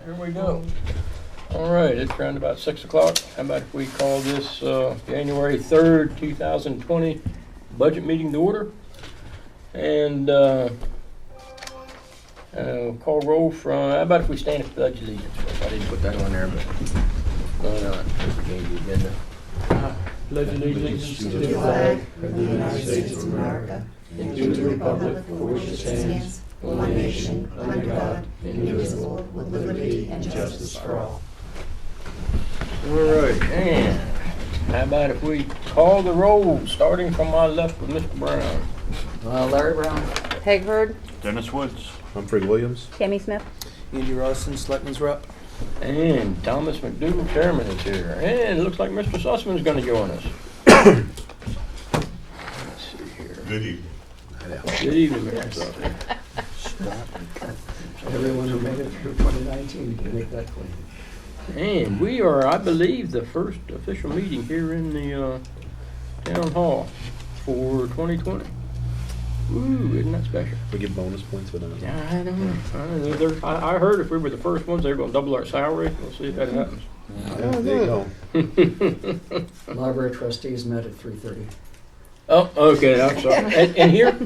Here we go. All right, it's around about 6 o'clock. How about if we call this January 3rd, 2020 budget meeting to order? And call roll from, how about if we stand for pledge allegiance? I didn't put that on there, but why not? Change the agenda. Pledge allegiance to the flag of the United States of America and to the republic for which it stands, one nation, under God, indivisible, with liberty and justice for all. All right, and how about if we call the roll, starting from my left with Mr. Brown? Larry Brown. Peg Hurd, Dennis Woods. Humphrey Williams. Tammy Smith. Andy Rawson, Selectman's Rep. And Thomas McDougal, Chairman, is here. And it looks like Mr. Sussman is going to join us. Let's see here. Good evening. Good evening, Mr. Sussman. Everyone who made it through 2019 can make that claim. And we are, I believe, the first official meeting here in the town hall for 2020. Ooh, isn't that special? We get bonus points for that. Yeah, I don't know. I heard if we were the first ones, they were going to double our salary. We'll see if that happens. There you go. Library trustees met at 3:30. Oh, okay, I'm sorry. In here?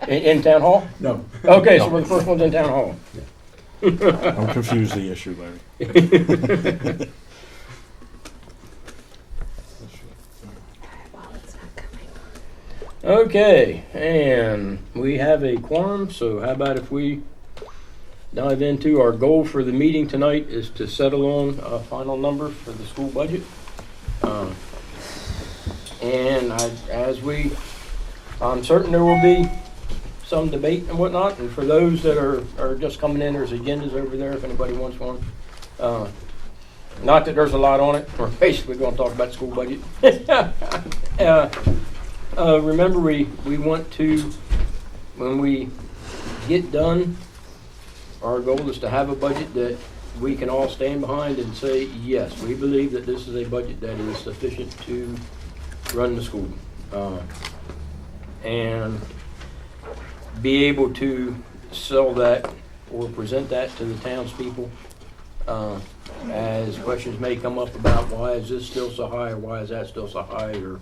In town hall? No. Okay, so we're the first ones in town hall. Don't confuse the issue, Larry. Okay, and we have a quorum, so how about if we dive into our goal for the meeting tonight is to settle on a final number for the school budget. And I'm certain there will be some debate and whatnot, and for those that are just coming in, there's agendas over there if anybody wants one. Not that there's a lot on it, we're basically going to talk about the school budget. Remember, we want to, when we get done, our goal is to have a budget that we can all stand behind and say, yes, we believe that this is a budget that is sufficient to run the school. And be able to sell that or present that to the townspeople as questions may come up about why is this still so high or why is that still so high or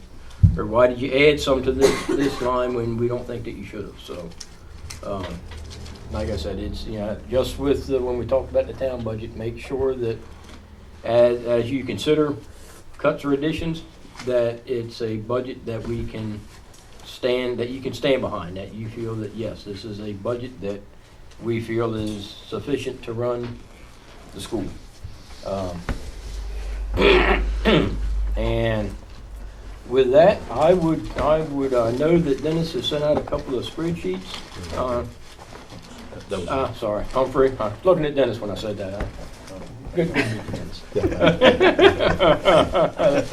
why did you add some to this line when we don't think that you should have. So like I said, it's just with when we talk about the town budget, make sure that as you consider cuts or additions, that it's a budget that we can stand behind, that you feel that yes, this is a budget that we feel is sufficient to run the school. And with that, I would know that Dennis has sent out a couple of spreadsheets. Sorry, Humphrey. I was looking at Dennis when I said that. Good.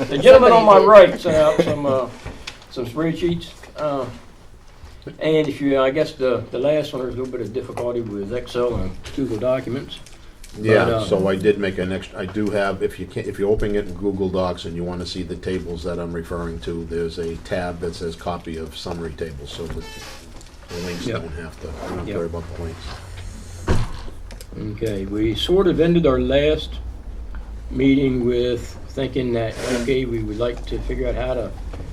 The gentleman on my right sent out some spreadsheets. And if you, I guess the last one, there's a little bit of difficulty with Excel and Google Documents. Yeah, so I did make an extra, I do have, if you're opening it in Google Docs and you want to see the tables that I'm referring to, there's a tab that says copy of summary tables, so that the links don't have to, I don't have to worry about the links. Okay, we sort of ended our last meeting with thinking that, okay, we would like to figure out how to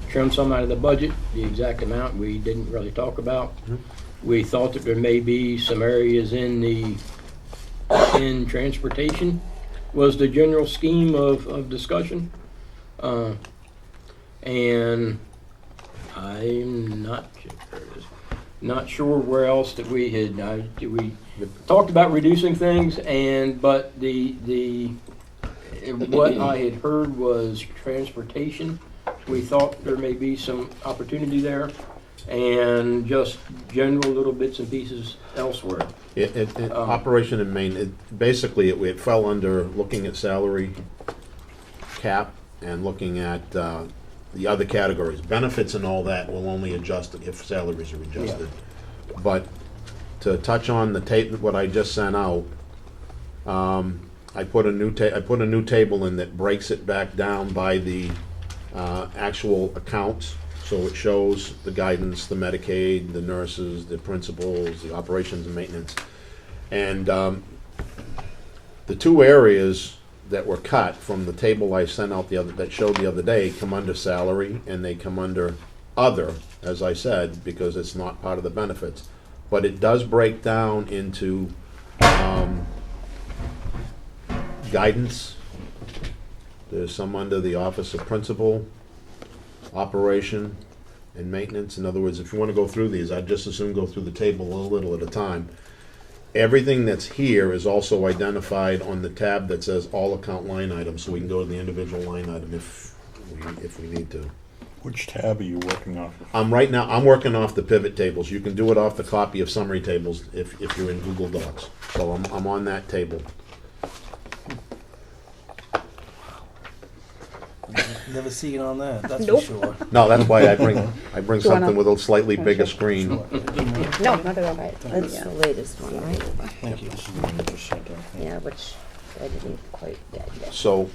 trim some out of the budget. The exact amount we didn't really talk about. Mm-hmm. We thought that there may be some areas in transportation was the general scheme of discussion. And I'm not sure where else that we had, we talked about reducing things, but what I had heard was transportation. We thought there may be some opportunity there, and just general little bits and pieces elsewhere. Operation in Maine, it fell under looking at salary cap and looking at the other categories. Benefits and all that will only adjust if salaries are adjusted. Yeah. But to touch on what I just sent out, I put a new table in that breaks it back down by the actual accounts. So it shows the guidance, the Medicaid, the nurses, the principals, the operations and maintenance. And The two areas that were cut from the table I sent out that showed the other day come under salary, and they come under other, as I said, because it's not part of the benefits. But it does break down into guidance. There's some under the Office of Principal, Operation, and Maintenance. In other words, if you want to go through these, I'd just as soon go through the table a little at a time. Everything that's here is also identified on the tab that says all account line items, so we can go to the individual line item if we need to. Which tab are you working off of? I'm working off the pivot tables. You can do it off the copy of summary tables if you're in Google Docs. So I'm on that table. Never seen on that, that's Nope. for sure. No, that's why I bring Do you wanna- something with a slightly bigger screen. No, not at all. Right. That's the latest one, right? Thank you. This is the one you just sent out. Yeah, which I didn't quite get yet. So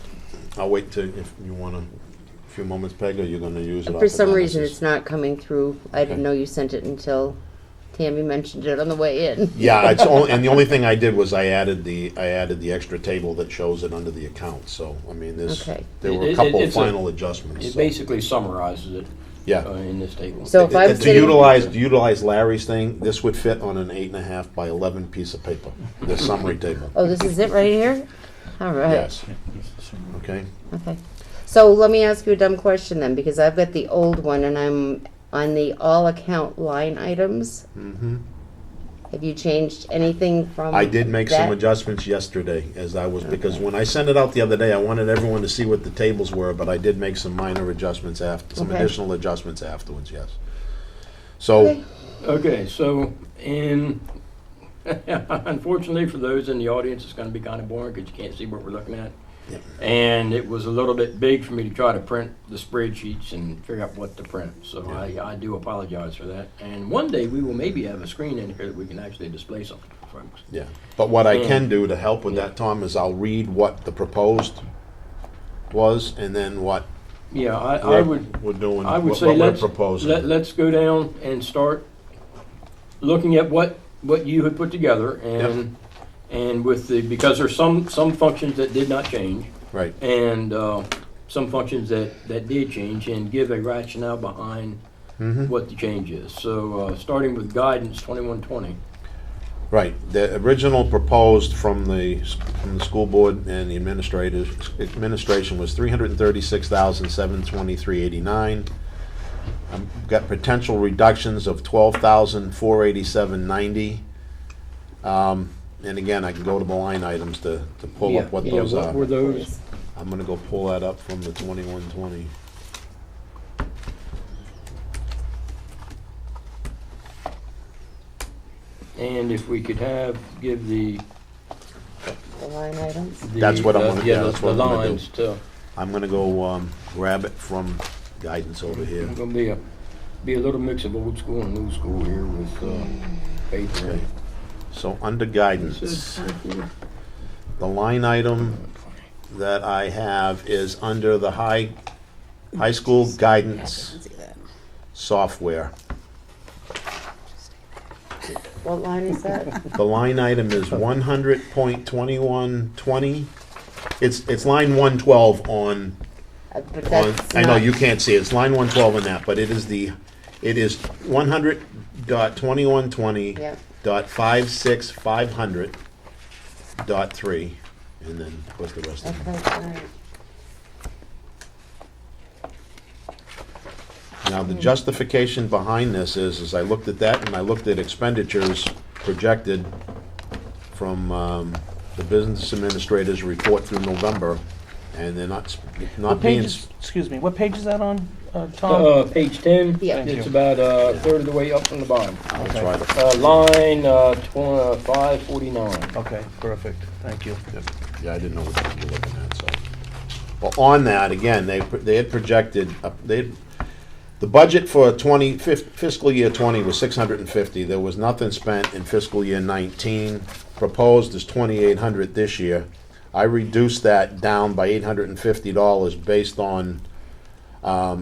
I'll wait till, if you want a few moments, Peg, or you're gonna use it off For the some reason, balances? it's not coming through. I didn't Okay. know you sent it until Tammy mentioned it on the way in. Yeah, and the only thing I did was I added the extra table that shows it under the account, so, I mean, Okay. there were a It- couple it's a- final adjustments. It so. basically summarizes it Yeah. in this table. So if I'm To sitting, utilize Larry's thing, this would fit on an 8.5 by 11 piece of paper, the summary table. oh, this is it right here? All right. Yes, Yeah, this is some- okay? Okay. So let me ask you a dumb question then, because I've got the old one and I'm on the all account line items. Mhm. Have you changed anything from I did make some that? adjustments yesterday because when I sent it out the other day, I wanted everyone to see what the tables were, but I did make some minor adjustments some Okay. additional adjustments afterwards, yes. So, Okay. Okay, so unfortunately for those in the audience, it's gonna be kind of boring because you can't see what we're looking at. Yep. And it was a little bit big for me to try to print the spreadsheets and figure out what to print. So Yeah. I do apologize for that. And one day we will maybe have a screen in here that we can actually display something for folks. yeah. But what I Yeah. can do to help with Yeah. that, Tom, is I'll read what the proposed was and then what Yeah, I would, we're doing, I would what say we're let's, proposing. let's go down and start looking at what you had put together and with because there's some functions that did not change Right, and some functions that did change and give a rationale behind mhm. what the change is. So starting with guidance 2120. Right. The original proposed from the school board and the administration was $336,723.89. Got potential reductions of $12,487.90. And again, I can go to the line items to pull up what those What were are. those? I'm gonna go pull that up from the 2120. And if we could give the The line items? That's what I'm gonna- yeah, that's what the I'm gonna do. lines too. I'm gonna go grab it from guidance over here. It's gonna be a little mix of old school and new school here with paper. Okay. So under guidance, the line item that I have is under the high school guidance software. What line is that? The line item is 100.2120. It's line 112 on, But that's I know not- you can't see it, it's line 112 on that, but it is 100.2120 Yep. .56500.3, and then what's the rest of Okay, it? all right. Now, the justification behind this is I looked at that and I looked at expenditures projected from the business administrator's report through November, and they're not What being. page is, excuse me, what page is that on, Tom? Page 10. Yeah. Thank It's you. about a third of the way up from the bottom. That's Okay. right. Line 549. Okay, perfect, thank you. Yeah, I didn't know what you were looking at, so. Well, on that, again, they had projected, the budget for fiscal year 20 was 650. There was nothing spent in fiscal year 19. Proposed is 2,800 this year. I reduced that down by $850 based on,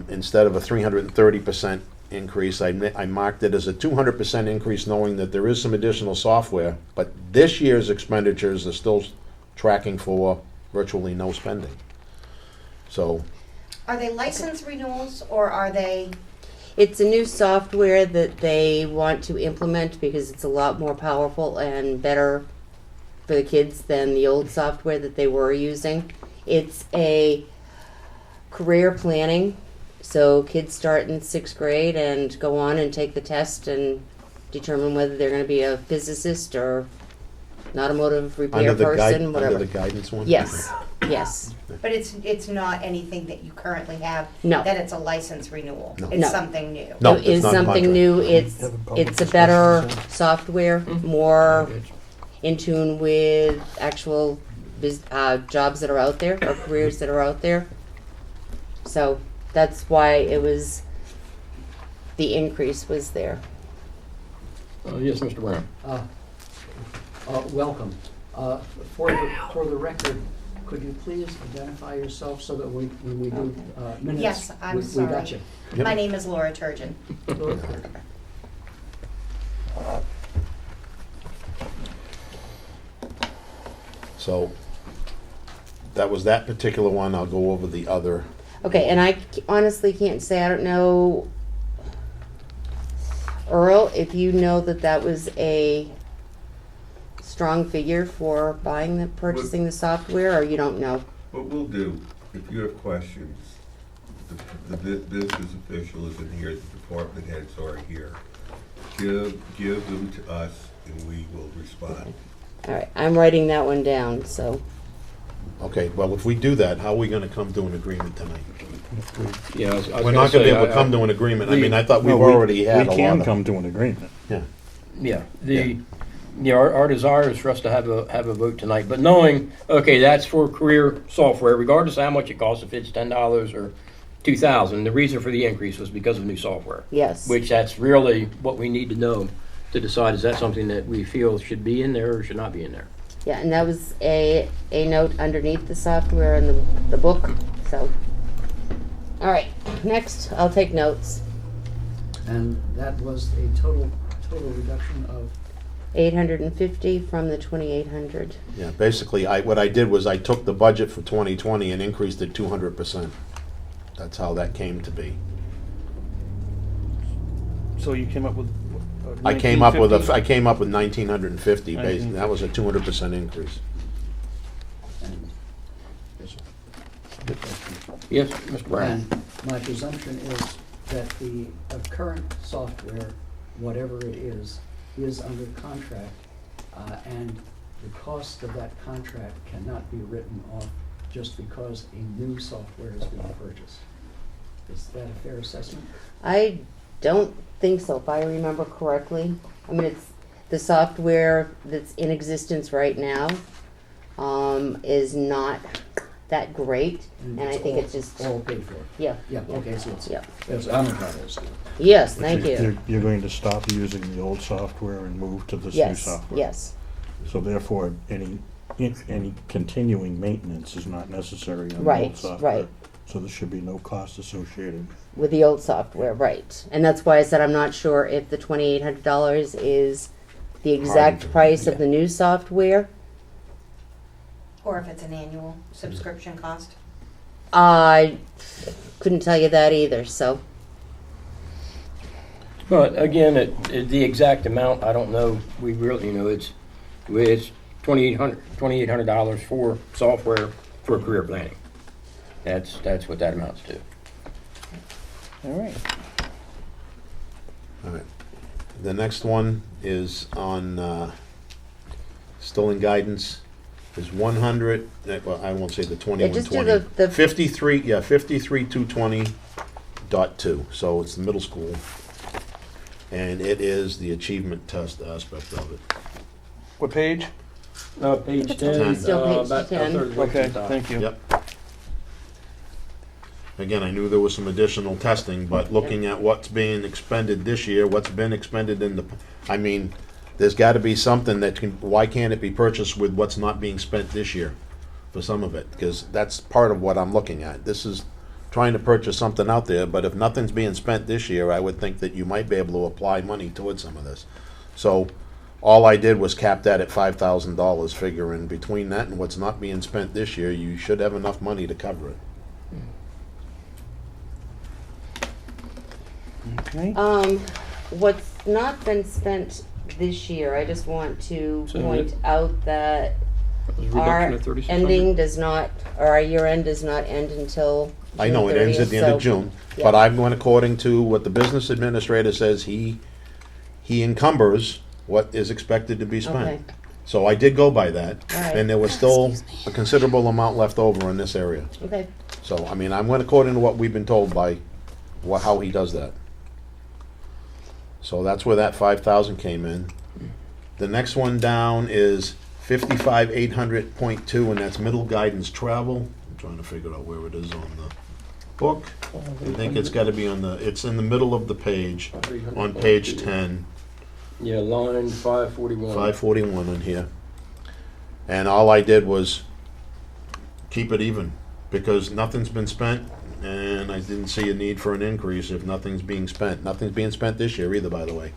instead of a 330% increase, I marked it as a 200% increase, knowing that there is some additional software, but this year's expenditures are still tracking for virtually no spending. So, Are they license renewals or are they, It's a new software that they want to implement because it's a lot more powerful and better for the kids than the old software that they were using. It's a career planning, so kids start in 6th grade and go on and take the test and determine whether they're going to be a physicist or an automotive repair under the person, whatever. under the guidance one? Yes, yes. but it's not anything that you currently have? No. That it's a license renewal? No. It's No. something new? No, It it's is not something contract. new. It's Have a public it's a better discussion, software, more in tune with actual jobs that are out there or careers that are out there. So that's why it was, the increase was there. Yes, Mr. Brown. Welcome. For the record, could you please identify yourself so that when we do minutes? Yes, I'm we sorry. got you. Yep. My name is Laura Turgeon. So, that was that particular one. I'll go over the other. Okay, and I honestly can't say, I don't know, Earl, if you know that was a strong figure for purchasing the software, or you don't know? What we'll do, if you have questions, the business official is in here, the department heads are here. Give them to us and we will respond. All right, I'm writing that one down, so. Okay, well, if we do that, how are we gonna come to an agreement tonight? Yeah, I was We're not gonna be able to come to an agreement. I mean, I thought we've already had a lot We can of. come to an agreement. Yeah, our desire is for us to have a vote tonight, but knowing, okay, that's for career software, regardless of how much it costs, if it's $10 or $2,000, the reason for the increase was because of new software. Yes. Which that's really what we need to know to decide, is that something that we feel should be in there or should not be in there? Yeah, and that was a note underneath the software in the book, so. All right, next, I'll take notes. And that was a total reduction of, 850 from the 2,800. Yeah, basically, what I did was I took the budget for 2020 and increased it 200%. That's how that came to be. So you came up with? I came up with 1950? 1,950, basically. That was a 200% increase. and Yes, Mr. Brown. And my presumption is that the current software, whatever it is under contract, and the cost of that contract cannot be written off just because a new software is being purchased. Is that a fair assessment? I don't think so, if I remember correctly. I mean, it's the software that's in existence right now is not that great, and I think it's just, All paid for. yeah, Yeah, okay, so it's, yeah. it's amortized. Yes, But thank you. You're going to stop using the old software and move to this new Yes, software. yes, So therefore, any continuing maintenance is not necessary on the Right, old software. right. So there should be no cost associated. with the old software, right. And that's why I said I'm not sure if the $2,800 is the exact to- price of the new software. Or if it's an annual subscription cost? I couldn't tell you that either, so. But again, the exact amount, I don't know. We really, it's $2,800 for software for career planning. That's what that amounts to. All right. All right. The next one is on, still in guidance, is 100, well, I won't say the Yeah, just do 2120. the 53,220.2, so it's the middle school. And it is the achievement test aspect of it. What page? Page 10. Still page about 10. a third of the way to Okay, the top. thank you. Yep. Again, I knew there was some additional testing, but looking at what's being expended this year, what's been expended in the, I mean, there's gotta be something that why can't it be purchased with what's not being spent this year for some of it? Because that's part of what I'm looking at. This is trying to purchase something out there, but if nothing's being spent this year, I would think that you might be able to apply money towards some of this. So, all I did was cap that at $5,000, figuring between that and what's not being spent this year, you should have enough money to cover it. Okay. What's not been spent this year, I just want to So point it- out that Was a our reduction of 3,600? ending does not, or our year end does not end until I know, it June ends at 30th, the end of so- June, yeah. but I'm going according to what the business administrator says, he encumbers what is expected to be Okay, spent. So I did go by that, All right. and there was still a considerable amount left over in this area. okay. So, I mean, I'm going according to what we've been told by how he does that. So that's where that 5,000 came in. The next one down is 55,800.2, and that's middle guidance travel. I'm trying to figure out where it is on the book. I think it's gotta be it's in the middle of the page, on page 10, Yeah, line 541. 541 in here. And all I did was keep it even, because nothing's been spent, and I didn't see a need for an increase if nothing's being spent. Nothing's being spent this year either, by the way.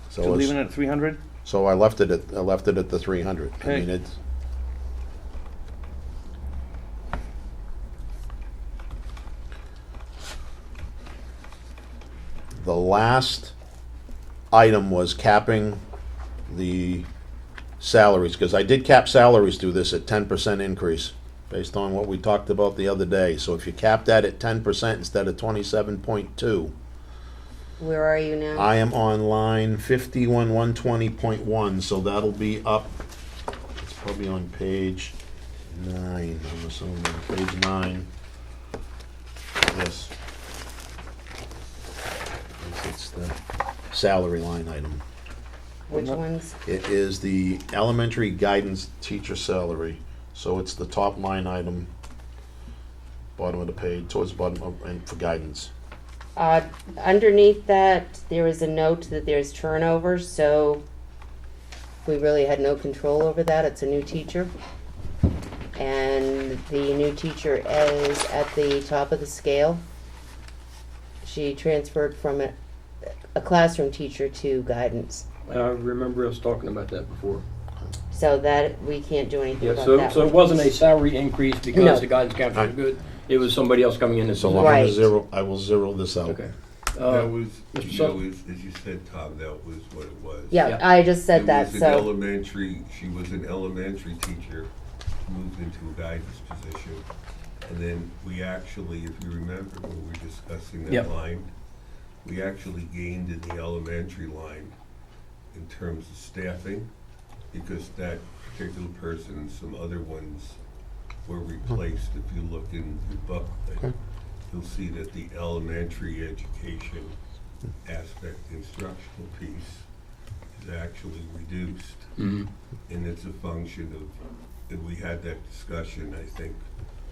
So So leaving it's, it at 300? so I left it at the 300. I Okay. mean, it's, the last item was capping the salaries, because I did cap salaries through this at 10% increase, based on what we talked about the other day. So if you cap that at 10% instead of 27.2, Where are you now? I am on line 51,120.1, so that'll be up, it's probably on page 9, I'm assuming, page 9. Yes. It's the salary line item. Which ones? It is the elementary guidance teacher salary, so it's the top line item, bottom of the page, towards the bottom of, and for guidance. Underneath that, there is a note that there's turnover, so we really had no control over that. It's a new teacher. And the new teacher is at the top of the scale. She transferred from a classroom teacher to guidance. I remember us talking about that before. So that, we can't do anything Yeah, about so, that so it one. wasn't a salary increase No. because the guidance counselor was good. It was somebody else coming in as So well. I'm gonna Right. I will zero this out. Okay. That was, Mr. you Sutton? know, as you said, Tom, that was what it was. Yeah, Yeah. I just said It that, was an so, elementary, she was an elementary teacher, moved into a guidance position. And then we actually, if you remember, when we were discussing Yep. that line, we actually gained in the elementary line in terms of staffing, because that particular person and some other ones were replaced. If you look in the booklet, Okay. you'll see that the elementary education aspect, instructional piece, is actually reduced. Mhm. And it's a function of, and we had that discussion, I think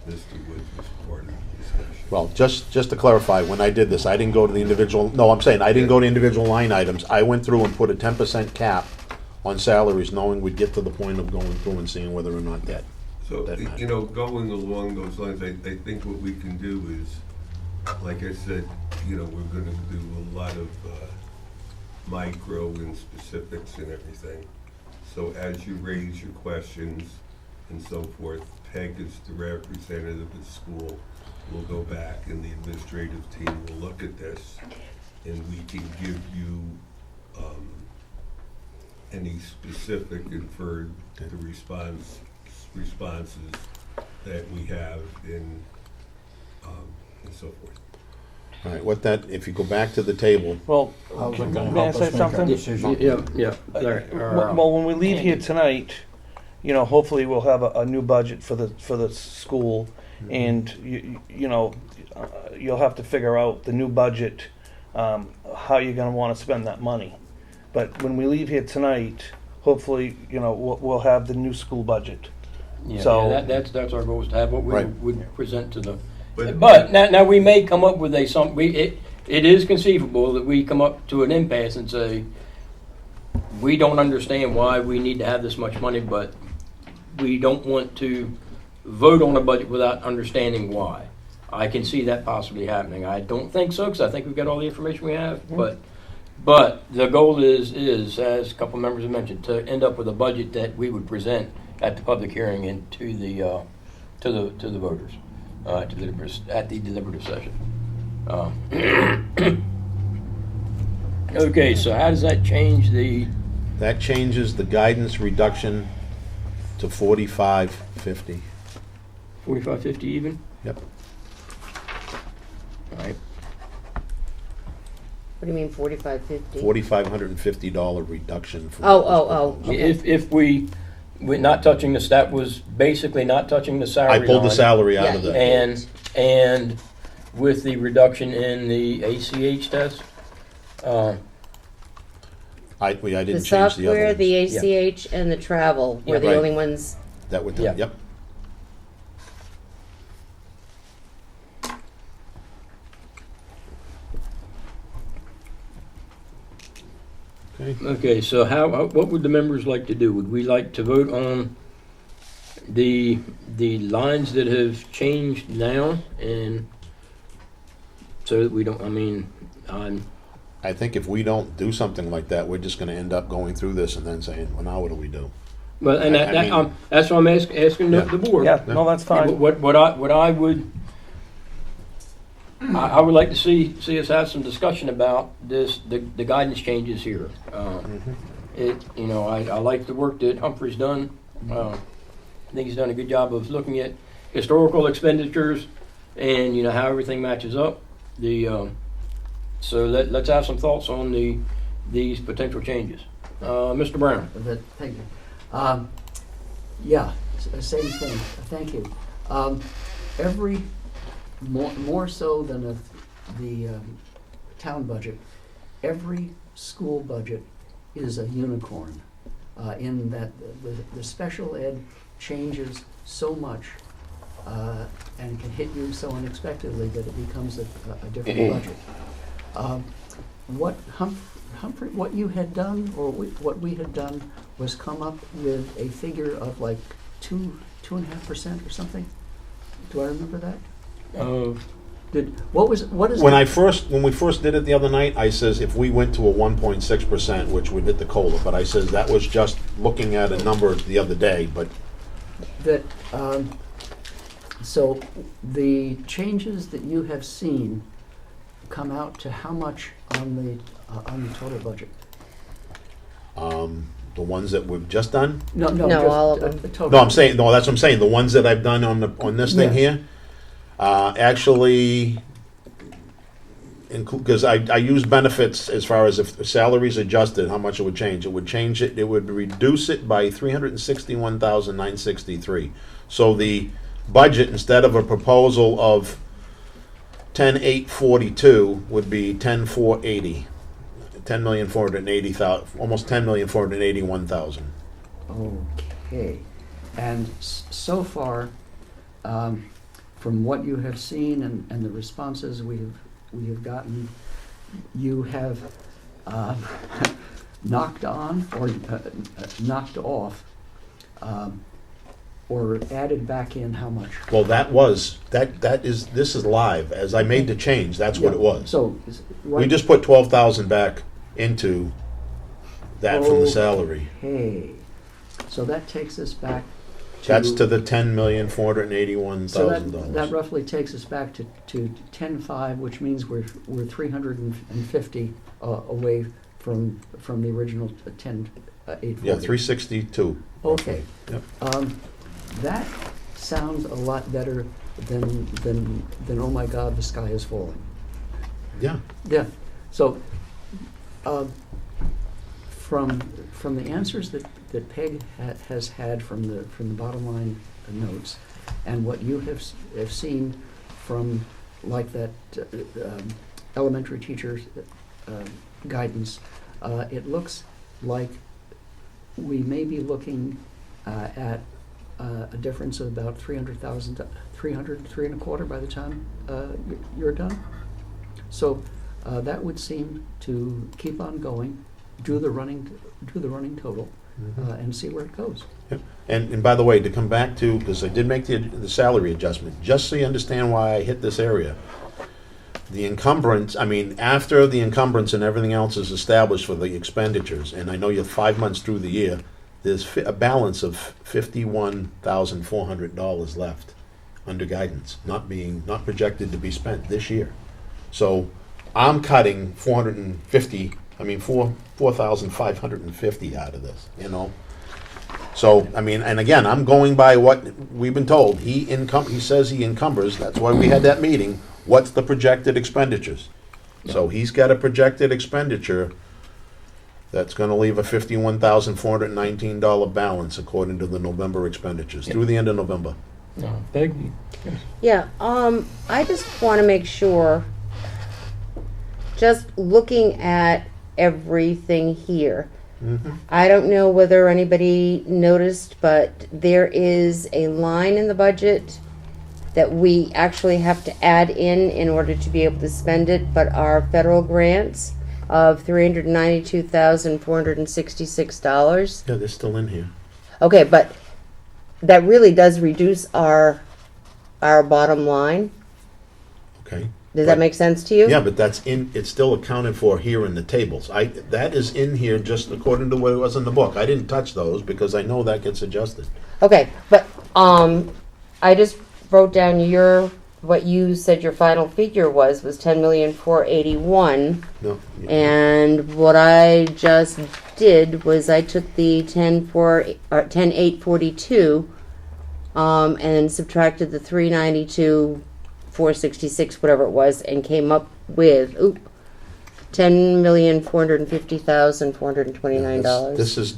Mr. Woods was part of the discussion. Well, just to clarify, when I did this, I didn't go to the individual, no, I'm saying, I didn't go to individual line items. I went through and put a 10% cap on salaries, knowing we'd get to the point of going through and seeing whether or not that. So, That matters. you know, going along those lines, I think what we can do is, like I said, you know, we're gonna do a lot of micro and specifics and everything. So as you raise your questions and so forth, Peg is the representative of the school. We'll go back and the administrative team will look at this, and we can give you any specific inferred the responses that we have and so forth. All right, what that, if you go back to the table, Well, How's it gonna may I help say us make our something? decision? Yeah. There. Well, when we leave here tonight, you know, hopefully we'll have a new budget for the school, and you know, you'll have to figure out the new budget, how you're gonna wanna spend that money. But when we leave here tonight, hopefully, you know, we'll have the new school budget. Yeah, So- yeah, that's our goal, is to have what we Right. would present to the, But- but now we may come up with it is conceivable that we come up to an impasse and say, we don't understand why we need to have this much money, but we don't want to vote on a budget without understanding why. I can see that possibly happening. I don't think so, because I think we've got all the information we have, but But the goal is, as a couple members have mentioned, to end up with a budget that we would present at the public hearing and to the voters, at the deliberative session. Okay, so how does that change the, That changes the guidance reduction to 4550. 4550 even? Yep. All right. What do you mean 4550? $4,550 reduction from. Oh, okay. If we're not touching this, that was basically not touching the salary I pulled the line. salary out Yeah, of you that. And with the reduction in the ACH test, I The didn't change the software, other the ones. ACH, and the travel were Yeah, the right. only ones. That would, Yeah. yep. Okay. okay, so what would the members like to do? Would we like to vote on the lines that have changed now, and so that we don't, I think if we don't do something like that, we're just gonna end up going through this and then saying, well, now what do we do? well, and I mean- that's what I'm asking Yeah. the board. Yeah, no, that's fine. What I would, I would like to see us have some discussion about this, the guidance changes here. I like the work that Humphrey's done. I think he's done a good job of looking at historical expenditures and, how everything matches up. So let's have some thoughts on these potential changes. Mr. Brown? Thank you. Yeah, same thing. Thank you. Every, more so than the town budget, every school budget is a unicorn in that the special ed changes so much and can hit you so unexpectedly that it becomes a different budget. What Humphrey, what you had done, or what we had done, was come up with a figure of like 2.5% or something. Do I remember that? What is When we first did it the other night, I says if we went to a 1.6%, which we did the COLA, but I says that was just looking at a number the other day, but that? So the changes that you have seen come out to how much on the total budget? the ones that we've just done. No, No, just, all of them. the total. No, I'm saying, no, that's what I'm saying, the ones that I've done on this thing Yeah. here, actually, because I use benefits as far as if salaries adjusted, how much it would change. It would change it, it would reduce it by 361,963. So the budget, instead of a proposal of 10,842, would be 10,480. 10,480,000, almost 10,481,000. Okay, and so far, from what you have seen and the responses we have gotten, you have knocked on or knocked off or added back in how much? Well, this is live. As I made the change, that's what it was. So, We just put 12,000 back into that from the salary. Okay, so that takes us back to. That's to the So $10,481,000. that roughly takes us back to 10.5, which means we're 350 away from the original 10.840. Yeah, 362. Okay. Yep. That sounds a lot better than oh my God, the sky is falling. Yeah. Yeah. So from the answers that Peg has had from the bottom line notes, and what you have seen from like that elementary teacher's guidance, it looks like we may be looking at a difference of about 300,000, 3.25 by the time you're done. So that would seem to keep on going, do the running total, and see where it goes. Yep. And by the way, to come back to, because I did make the salary adjustment, just so you understand why I hit this area. the encumbrance, I mean, after the encumbrance and everything else is established for the expenditures, and I know you're 5 months through the year, there's a balance of $51,400 left under guidance, not projected to be spent this year. So I'm cutting 4,550 out of this, you know? So, I mean, and again, I'm going by what we've been told. He says he encumbers, that's why we had that meeting. What's the projected expenditures? So he's got a projected expenditure that's gonna leave a $51,419 balance according to the November expenditures, through the end of November. Peg? Yeah, I just want to make sure, just looking at everything here, I don't know whether anybody noticed, but there is a line in the budget that we actually have to add in order to be able to spend it, but our federal grants of $392,466. Yeah, they're still in here. Okay, but that really does reduce our bottom line. Okay. Does that make sense to you? Yeah, but it's still accounted for here in the tables. That is in here just according to what it was in the book. I didn't touch those because I know that gets adjusted. Okay, but I just wrote down what you said your final figure was $10,481,000. No. And what I just did was I took the 10,842 and subtracted the 392,466, whatever it was, and came up with $10,450,429. This is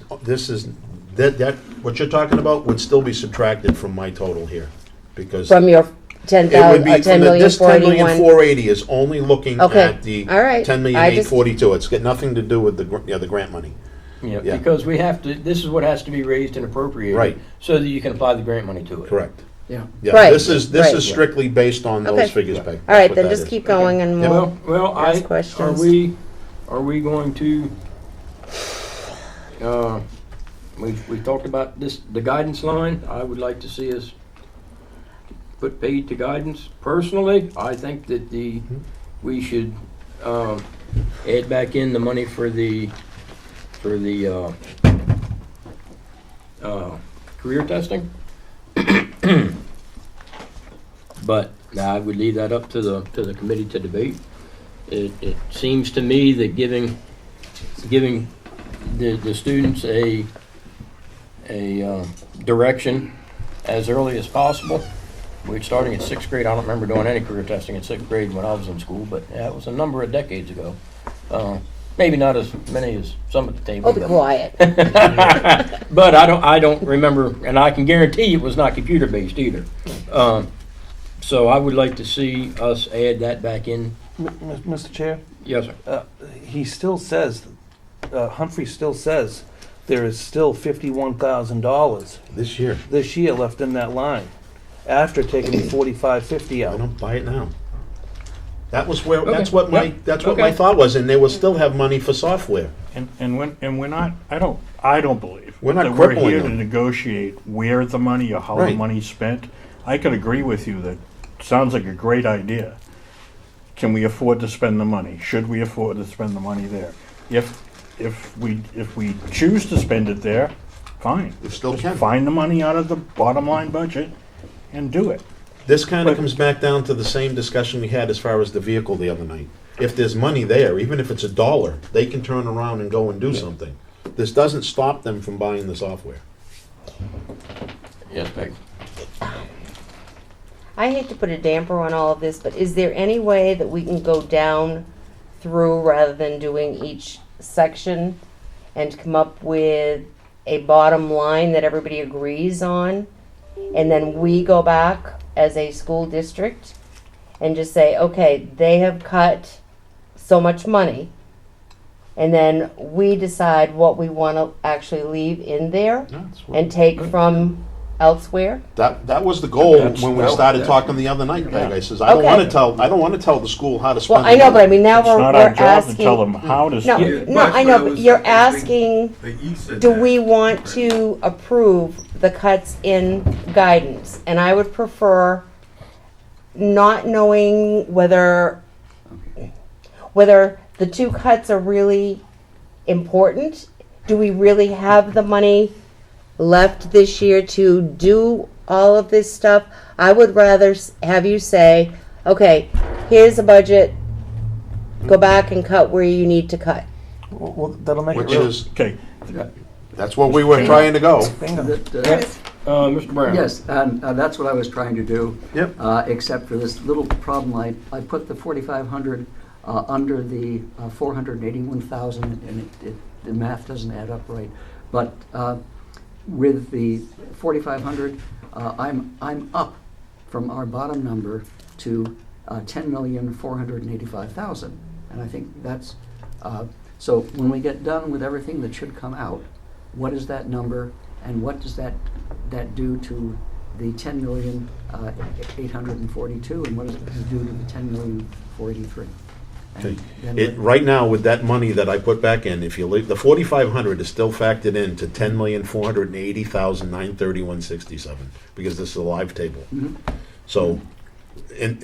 that what you're talking about would still be subtracted from my total here, because From your it would be this 10,480,000 is only looking Okay, at the all right. 10,842,000. It's got nothing to do with the grant money. Yeah, Yeah. because we have to, this is what has to be raised and appropriated. Right. So that you can apply the grant money to it. Correct. Yeah. Yeah. Right, This is right. strictly based on Okay. those figures, Peg. All right, That's what then that just is. keep going and Yeah. we'll Well, ask questions. are we going to, we talked about this, the guidance line. I would like to see us put paid to guidance. Personally, I think that we should, add back in the money for the career testing. But I would leave that up to the committee to debate. It seems to me that giving the students a direction as early as possible. We're starting at 6th grade. I don't remember doing any career testing in 6th grade when I was in school, but yeah, it was a number of decades ago. Maybe not as many as some at the table. Oh, be quiet. But I don't remember, and I can guarantee it was not computer based either. So I would like to see us add that back in. Mr. Chair, Yes, sir. he still says, Humphrey still says, there is still $51,000 This year. this year left in that line, after taking the 4550 I out. don't buy it now. That was where, Okay. that's what my Okay. thought was, and they will still have money for software. And we're not, I don't believe. We're not that we're crippling here to them. negotiate where the money or how the Right. money's spent. I could agree with you that sounds like a great idea. Can we afford to spend the money? Should we afford to spend the money there? If we choose to spend it there, fine. We still Just can. find the money out of the bottom line budget and do it. This kind of comes back down to the same discussion we had as far as the vehicle the other night. If there's money there, even if it's $1, they can turn around and go and do something. This doesn't stop them from buying the software. Yes, Peg. I hate to put a damper on all of this, but is there any way that we can go down through rather than doing each section and come up with a bottom line that everybody agrees on? And then we go back as a school district and just say, okay, they have cut so much money. And then we decide what we want to actually leave in there and take from elsewhere. That was the goal That's- when we well, started yeah. talking the other night, Peg. I says, I don't Okay. want to tell the school how to spend Well, I know, the but I money. mean, now It's we're not our job asking. to tell them how to No, spend Yeah, it. no, I know, but you're asking, That you said do that. we want to approve the cuts in guidance? And I would prefer, not knowing whether Okay. Whether the two cuts are really important. Do we really have the money left this year to do all of this stuff? I would rather have you say, okay, here's a budget, go back and cut where you need to cut. Well, that'll make it Which real. is, Okay, that's what we were trying to go. Bingo. Mr. Brown? Yes, and that's what I was trying to do. Yep. Except for this little problem, I put the 4,500 under the 481,000, and the math doesn't add up right. But with the 4,500, I'm up from our bottom number to 10,485,000, and I think that's so. When we get done with everything that should come out, what is that number, and what does that do to the 10,842, and what does it do to the 10,483? Okay. Right now, with that money that I put back in, if you leave, the 4,500 is still factored into 10,480,931.67, because this is a live table. Mhm. So, and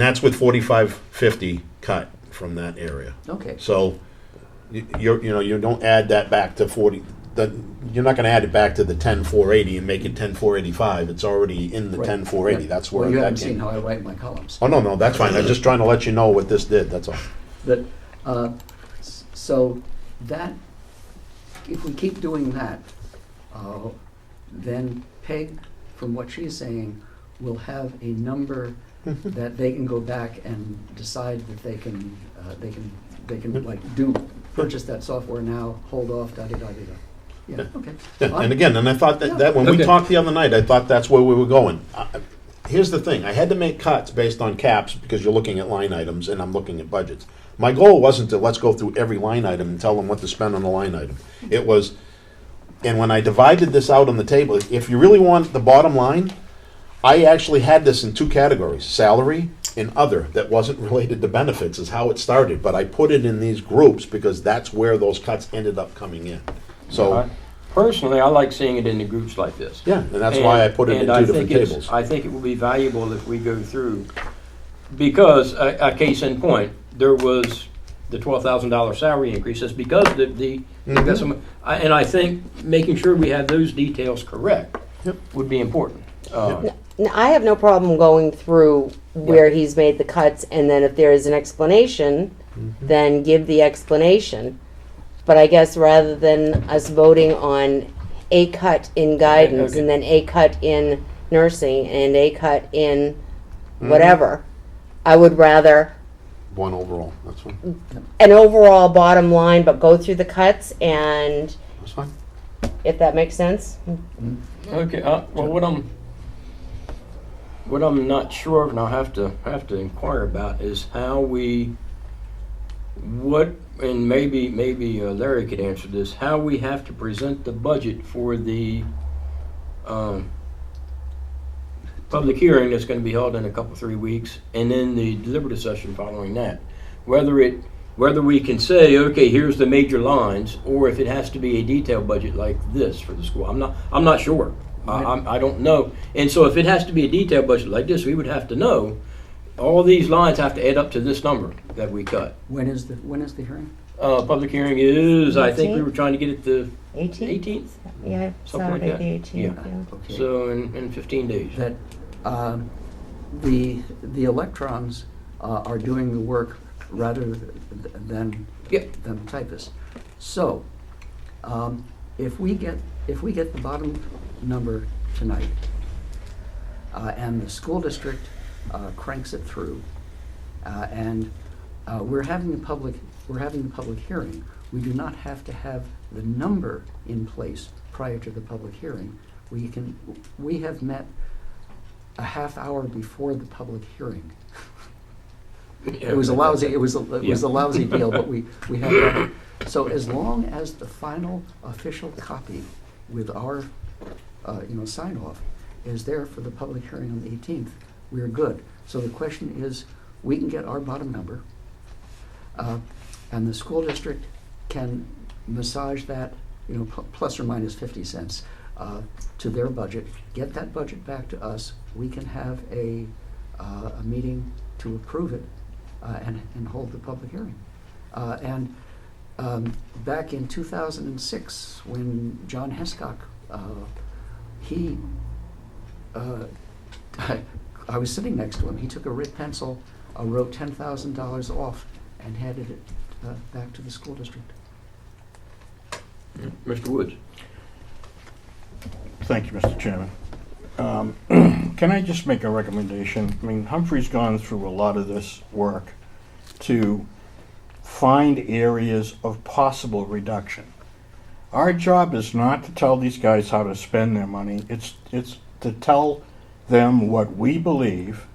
that's with 4,550 cut from that area. Okay. So, you don't add that back to 40, you're not gonna add it back to the 10,480 and make it 10,485. It's already in the Right. 10,480. Yeah. That's where Well, you that haven't came. seen how I write my columns. Oh, no, that's fine. I'm just trying to let you know what this did, that's all. That, so that, if we keep doing that, then Peg, from what she's saying, will have a number that they can go back and decide that they can like purchase that software now, hold off, da-da-da-da-da. Yeah, okay. Yeah, and again, I thought that when we Okay. talked the other night, I thought that's where we were going. Here's the thing, I had to make cuts based on caps, because you're looking at line items and I'm looking at budgets. My goal wasn't to let's go through every line item and tell them what to spend on the line item. It was, and when I divided this out on the table, if you really want the bottom line, I actually had this in two categories, salary and other, that wasn't related to benefits, is how it started. But I put it in these groups because that's where those cuts ended up coming in. So, Personally, I like seeing it in the groups like this. yeah, and that's why I put it in And I two different think it's- tables. I think it will be valuable if we go through, because, a case in point, there was the $12,000 salary increases because because and I think making sure we have those details correct Yep. would be important. Now, I have no problem going through where he's made the cuts, and then if there is an explanation, then give the explanation. But I guess rather than us voting on a cut in guidance Okay. and then a cut in nursing and a cut in whatever, I would rather One overall, that's fine. an overall bottom line, but go through the cuts, and That's fine. if that makes sense. Okay, well, what I'm not sure of, and I'll have to inquire about, is how and maybe Larry could answer this, how we have to present the budget for the public hearing that's going to be held in a couple, 3 weeks, and then the deliberative session following that. Whether we can say, okay, here's the major lines, or if it has to be a detailed budget like this for the school. I'm not sure. I don't know. And so if it has to be a detailed budget like this, we would have to know all these lines have to add up to this number that we cut. When is the hearing? Public hearing is, I think we were trying to get it the 18th? 18th, Yeah, Something like Saturday that. the 18th. Yeah. Yeah. Okay. so in 15 days. That the electrons are doing the work rather than Yep. than typists. So if we get the bottom number tonight, and the school district cranks it through, and we're having the public hearing, we do not have to have the number in place prior to the public hearing. We have met a half hour before the public hearing. It was a lousy deal, but we had that. So as long as the final official copy with our sign off is there for the public hearing on the 18th, we're good. So the question is, we can get our bottom number, and the school district can massage that, plus or minus 50 cents to their budget, get that budget back to us. We can have a meeting to approve it, and hold the public hearing. Back in 2006, when John Hescock, I was sitting next to him, he took a red pencil, wrote $10,000 off, and handed it back to the school district. Mr. Woods? Thank you, Mr. Chairman. Can I just make a recommendation? I mean, Humphrey's gone through a lot of this work to find areas of possible reduction. Our job is not to tell these guys how to spend their money. It's to tell them what we believe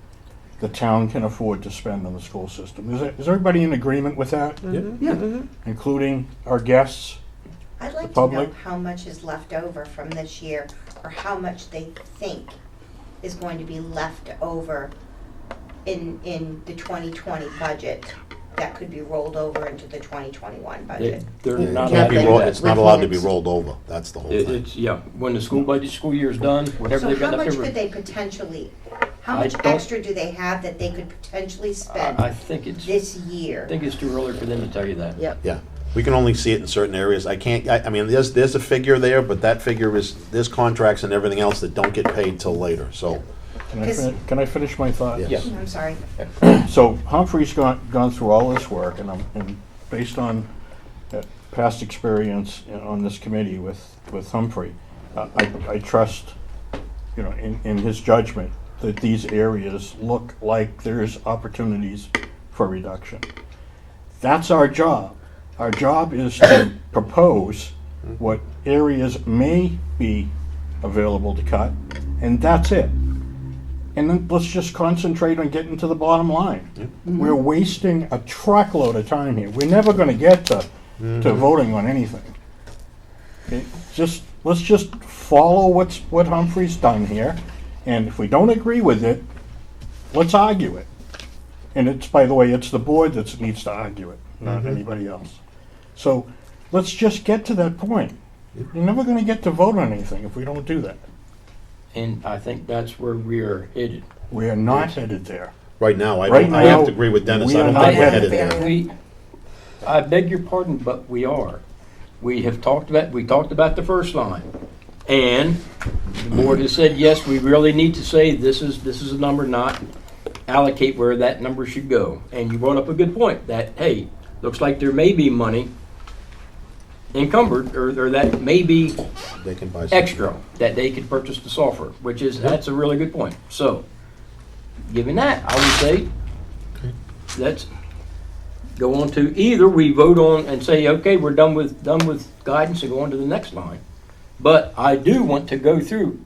the town can afford to spend on the school system. Is everybody in agreement with that? Yeah. Including our guests? I'd like to public? know how much is left over from this year, or how much they think is going to be left over in the 2020 budget that could be rolled over into the 2021 budget. They're It not can't be allowed to do rolled- that. It's not allowed to be rolled over, that's the whole thing. It's, yeah, when the school year's done, whatever So they've how got left much over. could they potentially, how I much don't- extra do they have that they could potentially I spend think it's, this I year? think it's too early for them to tell you that. Yep. Yeah, we can only see it in certain areas. I mean, there's a figure there, but that figure is, there's contracts and everything else that don't get paid till later, so. Can I finish my thought? Yeah. Yes. I'm sorry. So Humphrey's gone through all this work, and based on past experience on this committee with Humphrey, I trust, in his judgment, that these areas look like there's opportunities for reduction. That's our job. Our job is to propose what areas may be available to cut, and that's it. And then let's just concentrate on getting to the bottom line. We're wasting a truckload of time here. We're never gonna get to voting on anything. Okay, let's just follow what Humphrey's done here, and if we don't agree with it, let's argue it. And by the way, it's the board that needs to argue it, not anybody else. So let's just get to that point. You're never gonna get to vote on anything if we don't do that. And I think that's where we're headed. We are not headed there. Right now, I Right have now, to agree with Dennis, we I are don't not think we're headed headed there. I beg your pardon, but we are. We talked about the first line. And the board has said, yes, we really need to say this is a number, not allocate where that number should go. And you brought up a good point that, hey, looks like there may be money encumbered, or that may be They can buy something. extra that they could purchase the software, that's a really good point. So, given that, I would say, let's go on to either we vote on and say, okay, we're done with guidance and go on to the next line. But I do want to go through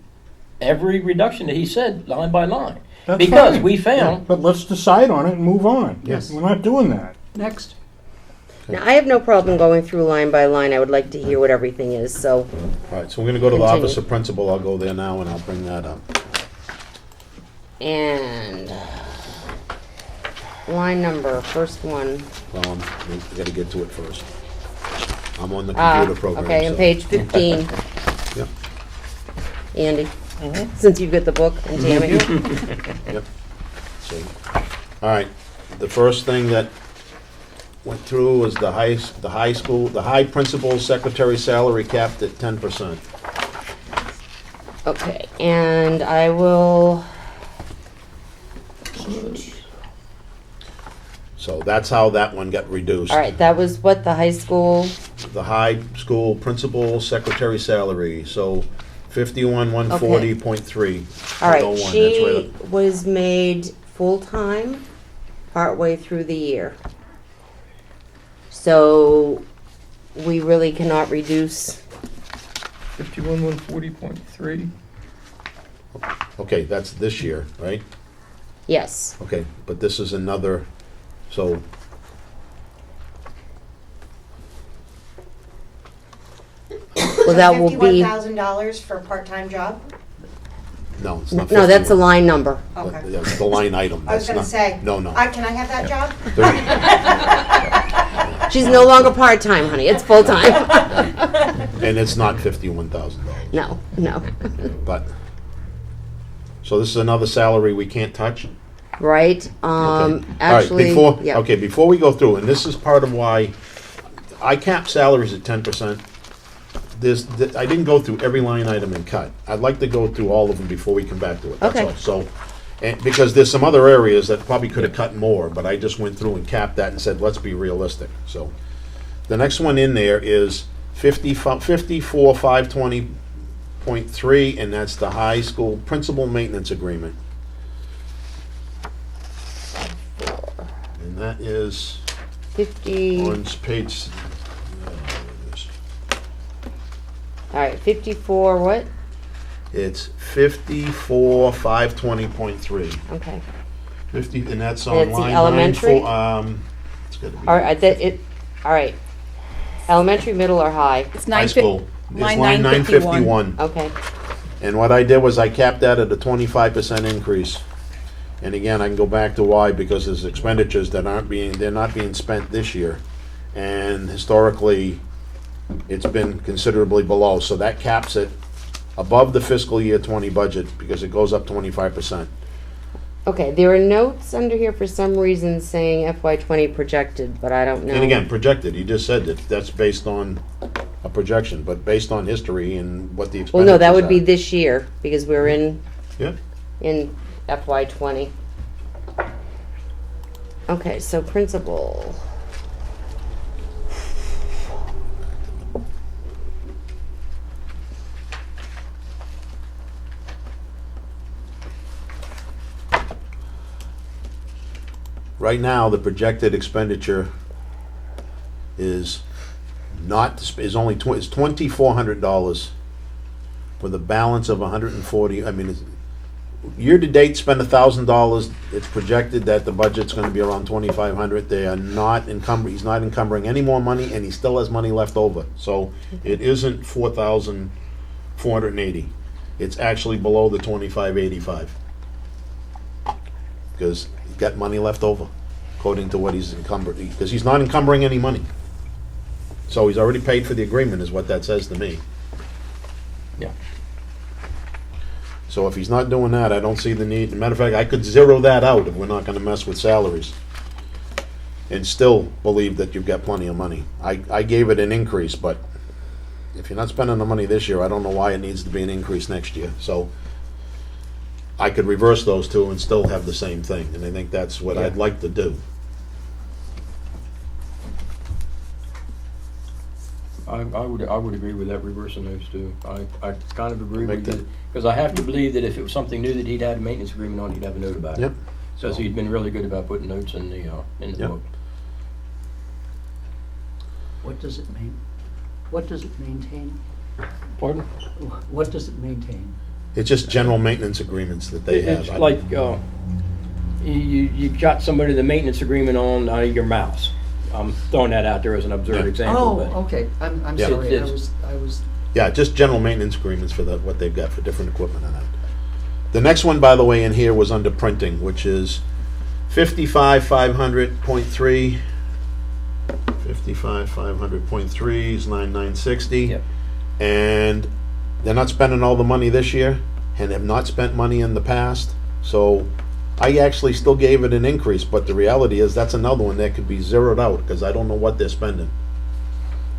every reduction that he said, line by line. That's Because fine. we found, But let's decide on it and move on. Yes. We're not doing that. Next. Now, I have no problem going through line by line. I would like to hear what everything is, so. All right, so we're gonna go to the Continue. office of principal, I'll go there now and I'll bring that up. And line number, first one. Well, we gotta get to it first. I'm on the computer program. Okay, on so- page 15. Yep. Andy, since you've got the book, and Tammy. Yep. So, all right, the first thing that went through was the high principal secretary salary capped at 10%. Okay, and I will, So that's how that one got reduced. all right, that was what the high school, The high school principal secretary salary, so 51,140.3. all right, 0.01, that's she right. was made full-time partway through the year. So we really cannot reduce, 51,140.3. Okay, that's this year, right? yes. Okay, but this is another, so, Well, that will be, $51,000 for a part-time job? no, it's not no, that's a 51. line number. Okay. That's the line item. I was That's gonna not- say. No, no. Can I have that job? 30 She's no longer part-time, honey, it's full-time. And it's not $51,000. No, no. But, so this is another salary we can't touch? right? All right, Actually, yeah. before we go through, and this is part of why I cap salaries at 10%. I didn't go through every line item and cut. I'd like to go through all of them before we come back to it, that's Okay. all. So, and because there's some other areas that probably could have cut more, but I just went through and capped that and said, let's be realistic, so. The next one in there is 54,520.3, and that's the high school principal maintenance agreement. And that is 50, on page, all right, 54, what? it's 54,520.3. Okay. 50, and that's And on it's the line elementary? 94, it's gotta be. All right, all right. Elementary, middle, or high? It's High 9 school. It's line line 951. 951. Okay, And what I did was I capped that at a 25% increase. And again, I can go back to why, because there's expenditures that they're not being spent this year. And historically, it's been considerably below, so that caps it above the fiscal year 20 budget, because it goes up 25%. okay, there are notes under here for some reason saying FY20 projected, but I don't know. And again, projected, he just said that that's based on a projection, but based on history and what the expenditures Well, no, that would be are. this year, because we're in Yeah, FY20. Okay, so principal. right now, the projected expenditure is is only is $2,400 with a balance of 140. I mean, year to date, spend $1,000. It's projected that the budget's going to be around 2,500. They are not encumbered. He's not encumbering any more money, and he still has money left over. So it isn't 4,480. It's actually below the 2,585 because he's got money left over, according to what he's encumbered. Because he's not encumbering any money. So he's already paid for the agreement, is what that says to me. Yeah. So if he's not doing that, I don't see the need. Matter of fact, I could zero that out if we're not gonna mess with salaries. And still believe that you've got plenty of money. I gave it an increase, but if you're not spending the money this year, I don't know why it needs to be an increase next year. So I could reverse those two and still have the same thing, and I think that's what I'd like to do. I would agree with that, reversing those two. I kind of agree Make with that- it, because I have to believe that if it was something new that he'd had a maintenance agreement on, he'd have a note about it. Yep. So he's been really good about putting notes in the Yep. book. What does it mean? What does it maintain? Pardon? What does it maintain? It's just general maintenance agreements that they have. It's like, you've got somebody the maintenance agreement on your mouse. I'm throwing that out there as an absurd Yeah. example, Oh, but okay, I'm Yeah. sorry, It's- I was, Yeah, just general maintenance agreements for what they've got for different equipment and that. The next one, by the way, in here was under printing, which is 55,500.3. 55,500.3 is 9,960. Yep. And they're not spending all the money this year and have not spent money in the past. So I actually still gave it an increase, but the reality is that's another one that could be zeroed out because I don't know what they're spending.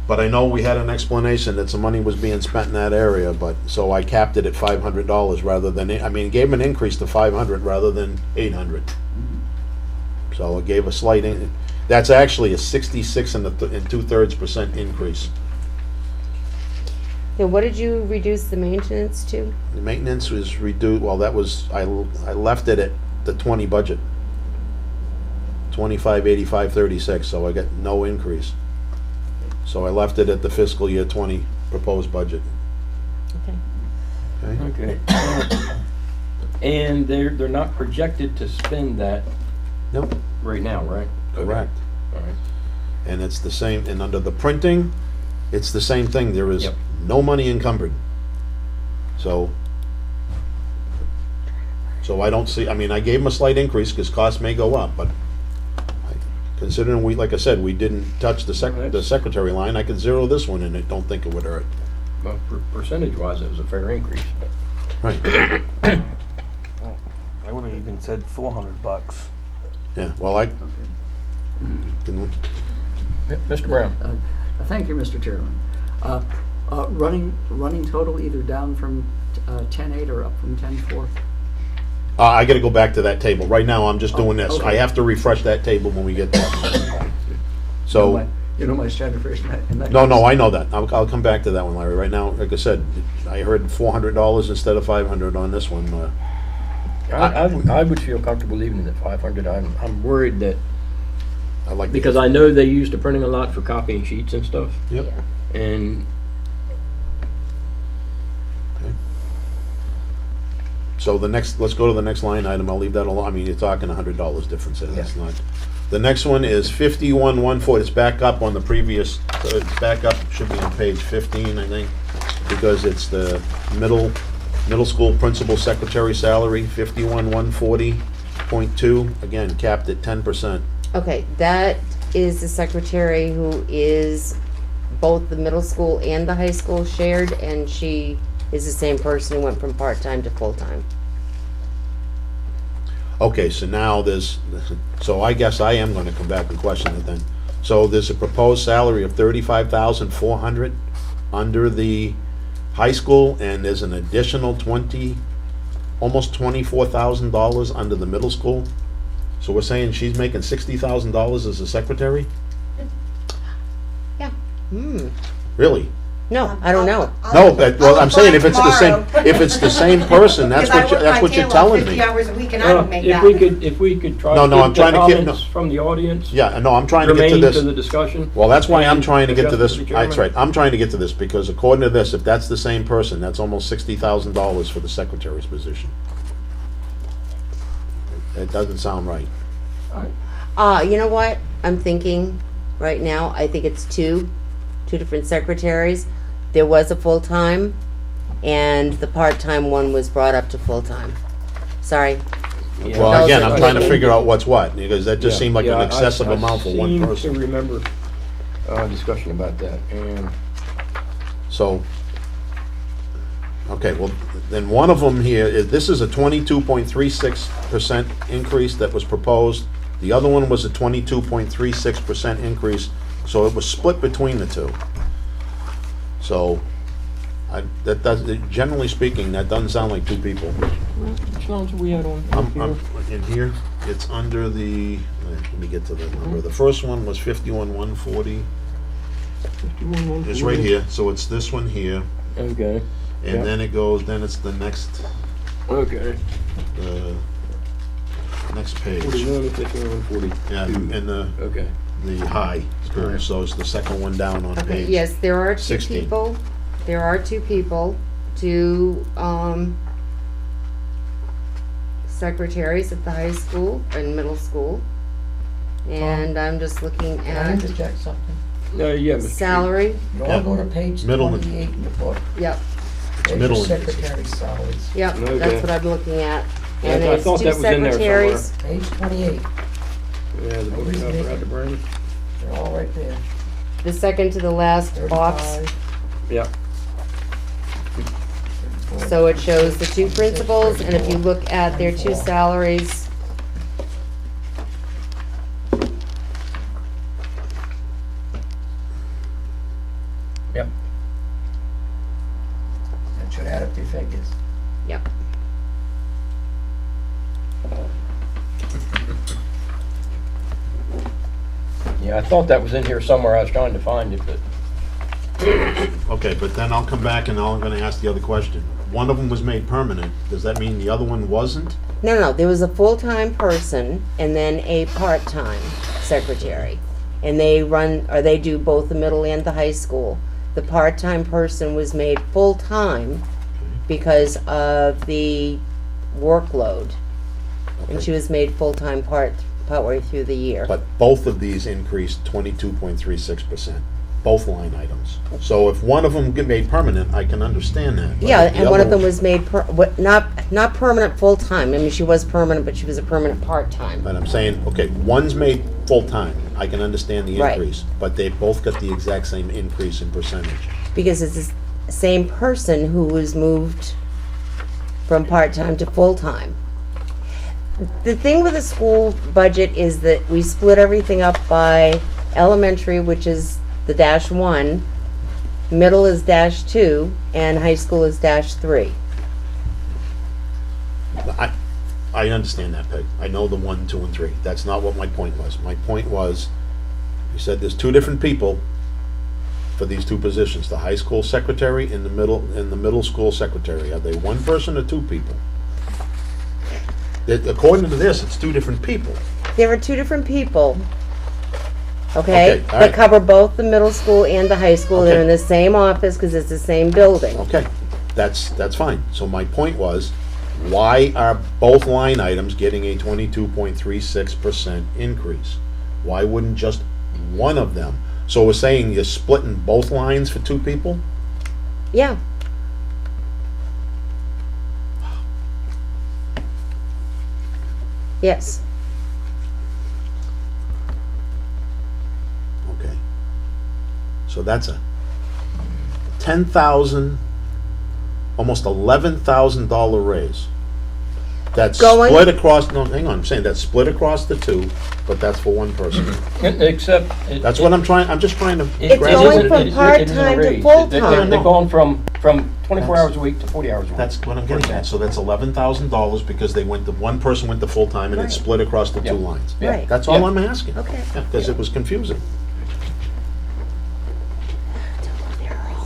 But I know we had an explanation that some money was being spent in that area, but, so I capped it at $500 rather than, I mean, gave them an increase to 500 rather than 800. So it gave a slight, that's actually a 66 and 2/3% increase. Now, what did you reduce the maintenance to? The maintenance was reduced, well, that was, I left it at the 20 budget. 258536, so I got no increase. So I left it at the fiscal year 20 proposed budget. Okay. Okay? okay. And they're not projected to spend that Nope, right now, right? correct. All right. And it's the same, and under the printing, it's the same thing. There is Yep. no money encumbered. So I don't see, I mean, I gave them a slight increase because costs may go up, but considering like I said, we didn't touch the secretary line, I could zero this one and I don't think it would hurt. Well, percentage-wise, it was a fair increase. Right. I would have even it said $400. Yeah, well, can, Mr. Brown? Thank you, Mr. Chairman. Running total either down from 10.8 or up from 10.4? I gotta go back to that table. Right now, I'm just doing this. Okay. I have to refresh that table when we get there. So, You know my standard phrase in that no, case. I know that. I'll come back to that one, Larry. Right now, like I said, I heard $400 instead of 500 on this one. I would feel comfortable leaving it at 500. I'm worried that, I like. because I know they use the printing a lot for copying sheets and stuff, Yep. and So let's go to the next line item. I'll leave that alone. I mean, you're talking $100 difference there. That's not. The next one is 5114. It's back up on the previous, it's back up, should be on page 15, I think, because it's the middle school principal secretary salary, 51,140.2, again, capped at 10%. Okay, that is the secretary who is both the middle school and the high school shared, and she is the same person who went from part-time to full-time. Okay, so now so I guess I am gonna come back and question it then. So there's a proposed salary of $35,400 under the high school, and there's an additional almost $24,000 under the middle school. So we're saying she's making $60,000 as a secretary? Yeah. Really? No, I don't know. No, well, I'm saying if it's the same, tomorrow. if it's the same person, that's what you're telling me. 50 hours a week and I don't make if that. we could try No, to no, I'm get the trying to keep- comments from the audience Yeah, no, I'm trying to get to germane this. to the discussion. Well, that's why I'm and trying to get to this. adjust the That's chairman. right. I'm trying to get to this because according to this, if that's the same person, that's almost $60,000 for the secretary's position. It doesn't sound right. You know what? I'm thinking right now, I think it's two different secretaries. There was a full-time, and the part-time one was brought up to full-time. Sorry. Yeah. Well, again, I'm trying to Yeah. figure out what's what, because that just Yeah, seemed like yeah, an excessive I amount for one seem person. to remember discussion about that, and So, okay, well, then one of them here is, this is a 22.36% increase that was proposed. The other one was a 22.36% increase, so it was split between the two. So, that does, generally speaking, that doesn't sound like two people. which lines are we at on here? In here, it's under the, let me get to the number. The first one was 51,140. It's right here, so it's this one here, Okay, and Yeah. then it goes, then it's the next, okay. next page. 41, 51, 42. Yeah, and Okay. the high, so it's the second one down on Okay, page. yes, there are two 16. people. There are two secretaries at the high school and middle school. And I'm just looking Can I at interject something? Yeah, Mr. salary. You Yeah. all go to page Middle and- 28 in the book. Yep, There's middle your and- secretary salaries. yep, Okay. that's what I'm looking at. And I it's thought two that was in there secretaries. Page 28, Yeah, the book Nobody's I forgot making- to bring. they're all right there. The second to the last box. 35, Yeah. 34. So it shows the two principals, and if you look at their two salaries, Yep. That should add up your figures. yep. Yeah, I thought that was in here somewhere. I was trying to find it, but Okay, but then I'll come back and I'm gonna ask the other question. One of them was made permanent, does that mean the other one wasn't? No, there was a full-time person and then a part-time secretary. And they do both the middle and the high school. The part-time person was made full-time because of the workload. And she was made full-time partway through the year. But both of these increased 22.36%, both line items. So if one of them get made permanent, I can understand that. but Yeah, the and one of other them was made not permanent full-time. I mean, she was permanent, but she was a permanent part-time. But I'm saying, okay, one's made full-time, I can understand the Right. increase, but they both got the exact same increase in percentage. Because it's the same person who was moved from part-time to full-time. The thing with the school budget is that we split everything up by elementary, which is the -1, middle is -2, and high school is -3. I understand that, Peg. I know the 1, 2, and 3. That's not what my point was. My point was, you said there's two different people for these two positions, the high school secretary and the middle school secretary. Are they one person or two people? According to this, it's two different people. There are two different people, okay, Okay, all that right. cover both the middle school and the high school. They're in the same office because it's the same building. Okay, that's fine. So my point was, why are both line items getting a 22.36% increase? Why wouldn't just one of them? So we're saying you're splitting both lines for two people? Yeah. Yes. Okay. So that's a $10,000, almost $11,000 raise. That's Going- split across, no, hang on, I'm saying that's split across the two, but that's for one person. Except. That's what I'm just trying to. It's grasp going it. from part-time to full-time. They're going from 24 hours a week to 40 hours a week. That's what I'm getting at. So that's $11,000 because one person went to full-time and it's Right. split across the two Yep. lines. Yeah. Right. That's all Yeah. I'm asking. Okay. Because it was confusing.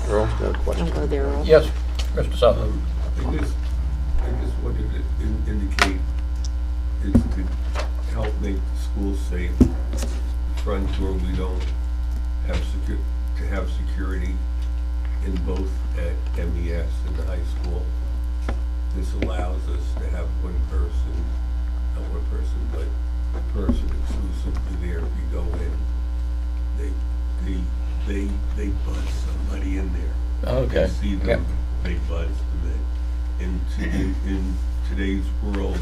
Earl's got a question. Don't go there, Earl. Yes, Mr. Sutherland. I just wanted to indicate is to help make the school safe, front door, we don't have to have security in both at MES and the high school. This allows us to have one person, not one person, but a person exclusively there. If you go in, they buzz somebody in there. Okay. You see them, they buzz them in. In today's world,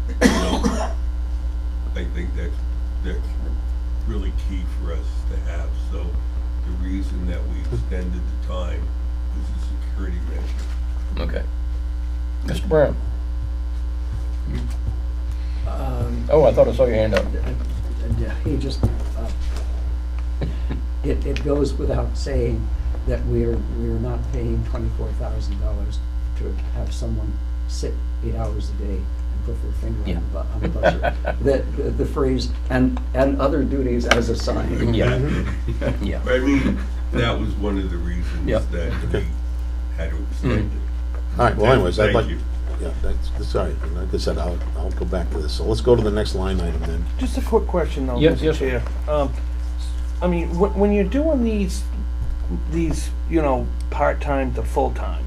you know, I think that's really key for us to have. So the reason that we extended the time is a security measure. Okay. Mr. Brown? Oh, I thought I saw your hand up. He just, it goes without saying that we're not paying $24,000 to have someone sit 8 hours a day and put their finger on the buzzer. The phrase, and other duties as assigned. Yeah. Yeah. I mean, that was one of the reasons Yep. that we had to extend it. All right, well anyways, I'd like, Thank you. yeah, that's all right. Like I said, I'll go back to this. So let's go to the next line item then. Just a quick question though, Yes, Mr. yes, Chair. I mean, when you're doing these, part-time to full-time,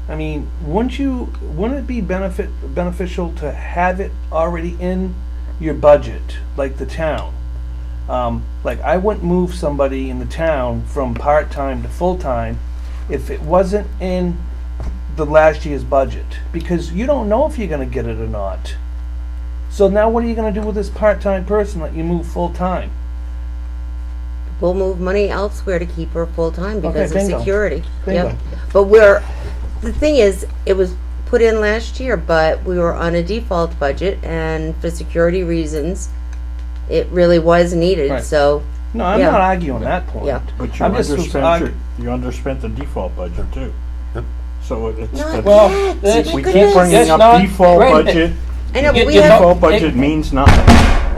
I mean, wouldn't it be beneficial to have it already in your budget, like the town? Like, I wouldn't move somebody in the town from part-time to full-time if it wasn't in the last year's budget, because you don't know if you're gonna get it or not. So now what are you gonna do with this part-time person that you move full-time? We'll move money elsewhere to keep her full-time because of bingo. security. Bingo. Yep. But the thing is, it was put in last year, but we were on a default budget, and for security reasons, it really was needed, Right. so, No, I'm Yeah. not arguing that point. Yeah. But you I'm just underspent the default budget too. Yep. So it's, not Well, yet. that's- we My keep goodness. bringing That's up not- default wait a minute. budget. I know, but You- we you have, Default budget means nothing.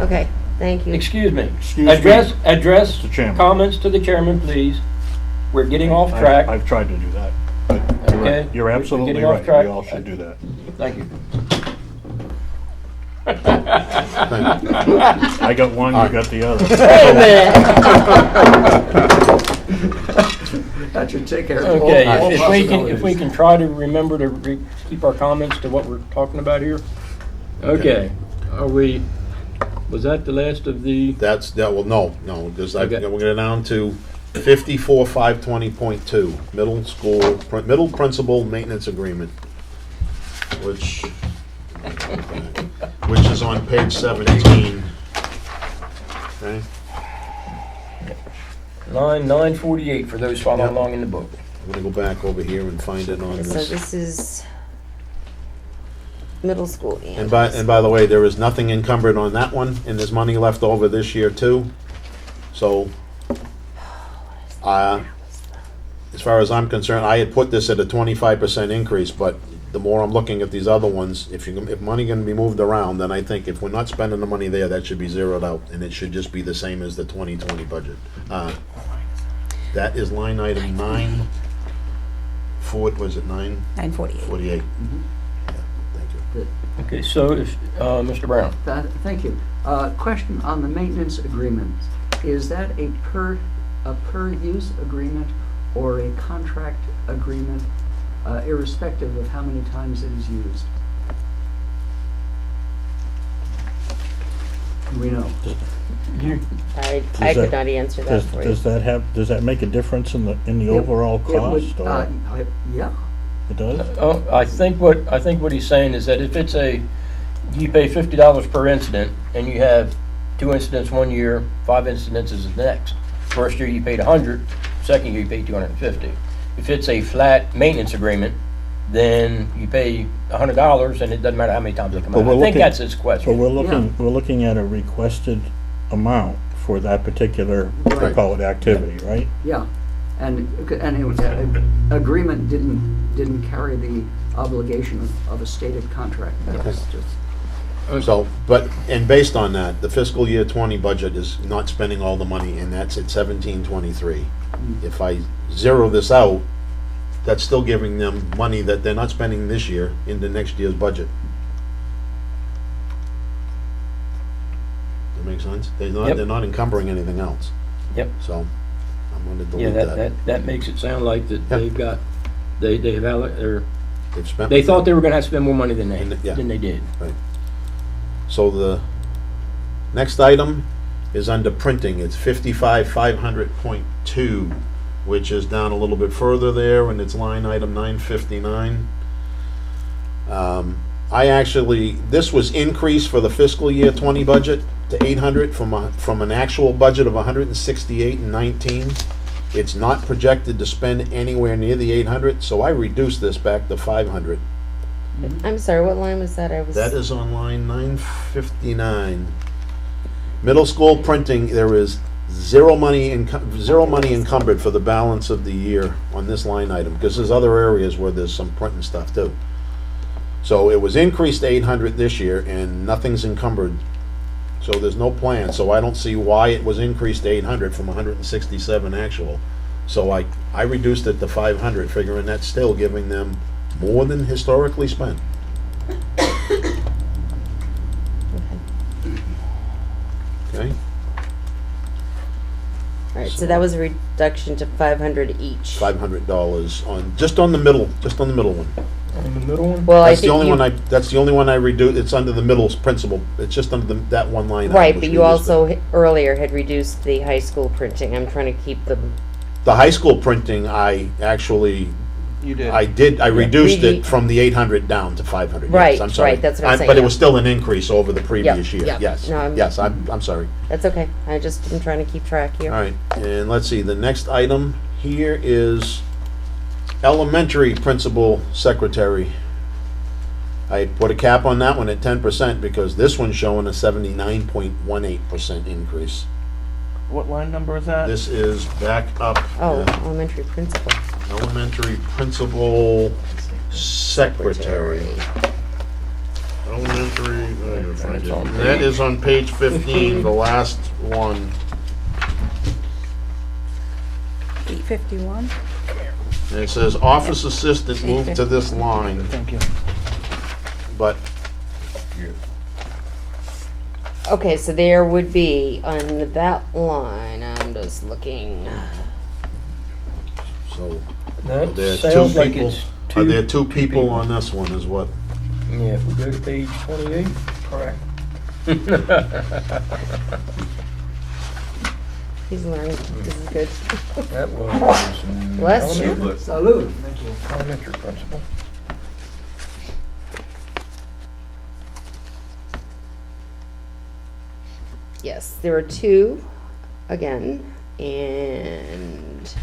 okay, thank you. Excuse me. Excuse me. Address Mr. Chairman. comments to the chairman, please. We're getting off track. I've tried to do that, but you're Okay. right. You're We're absolutely getting off right. track. We all should do that. Thank you. I got one, you got the other. Wait a minute. That should take care of Okay, all if possibilities. we can try to remember to keep our comments to what we're talking about here. Okay, was that the last of the, Well, no, because Okay. we're going down to 54,520.2, middle principal maintenance agreement, which is on page 17. Okay, line 948 for those following Yep. along in the book? I'm gonna go back over here and find it on So this. this is, Middle school And by the way, there is nothing encumbered on that one, and there's money left over this year too. So, as far as I'm concerned, I had put this at a 25% increase, but the more I'm looking at these other ones, if money can be moved around, then I think if we're not spending the money there, that should be zeroed out, and it should just be the same as the 2020 budget. That is line item 948. 948. Yeah, thank you. Good. Okay, so if, Mr. Brown, Thank you. Question on the maintenance agreement. Is that a per-use agreement or a contract agreement, irrespective of how many times it is used? Do we know? I Does could that- not answer that for you. Does that make a difference in the overall It would, cost, or yeah. it does? oh, I think what he's saying is that if it's you pay $50 per incident, and you have 2 incidents one year, 5 incidences the next. First year you paid 100, second year you paid 250. If it's a flat maintenance agreement, then you pay $100, and it doesn't matter how many times they come But out. we're I think looking- that's his But question. we're looking at a requested amount for that particular, we'll Right. call it activity, right? Yeah, and it was, agreement didn't carry the obligation of a stated contract. That was just, So, and based on that, the fiscal year 20 budget is not spending all the money, and that's at 1723. If I zero this out, that's still giving them money that they're not spending this year into next year's budget. That make sense? Yep. They're not encumbering anything else. Yep. So, I'm gonna Yeah, delete that. that makes it sound like that Yeah. they've got, they've They've spent. they thought they were gonna have to spend more money than Yeah. they did. So the next item is under printing. It's 55,500.2, which is down a little bit further there, and it's line item 959. This was increased for the fiscal year 20 budget to 800 from an actual budget of 168 and 19. It's not projected to spend anywhere near the 800, so I reduced this back to 500. I'm sorry, what line was that? That is on line 959. Middle school printing, there is zero money encumbered for the balance of the year on this line item, because there's other areas where there's some printing stuff too. So it was increased to 800 this year, and nothing's encumbered. So there's no plan, so I don't see why it was increased to 800 from 167 actual. So I reduced it to 500, figuring that's still giving them more than historically spent. Okay? All right, so that was a reduction to 500 each. $500 just on the middle one. In the middle one? Well, I That's the think only you, one that's the only one I reduced. It's under the middle principal. It's just under that one line. item right, was but you reduced. also earlier had reduced the high school printing. I'm trying to keep them. The high school printing, I actually, You did. I reduced Really? it from the 800 down to 500. Right, Yes, I'm sorry. right, that's what I'm saying, But it yeah. was still an increase over the previous year. yeah. Yes, No, I'm- yes, I'm sorry. That's okay. I'm trying to keep track here. All right, and let's see, the next item here is elementary principal secretary. I put a cap on that one at 10% because this one's showing a 79.18% increase. What line number is that? This is back up. Oh, elementary principal. Elementary principal secretary. Elementary, I gotta find That's it. on That is on page 15, the last one. 851. And it says office assistant moved to this line, Thank you. but Okay, so there would be on that line. I'm just looking. so That there are sounds two like people. it's Are there two people on this one is what? Yeah, if we go to page 28. Correct. He's learning. This is good. That was. Bless you. Salute. Thank you. Elementary principal. Yes, there are two again, and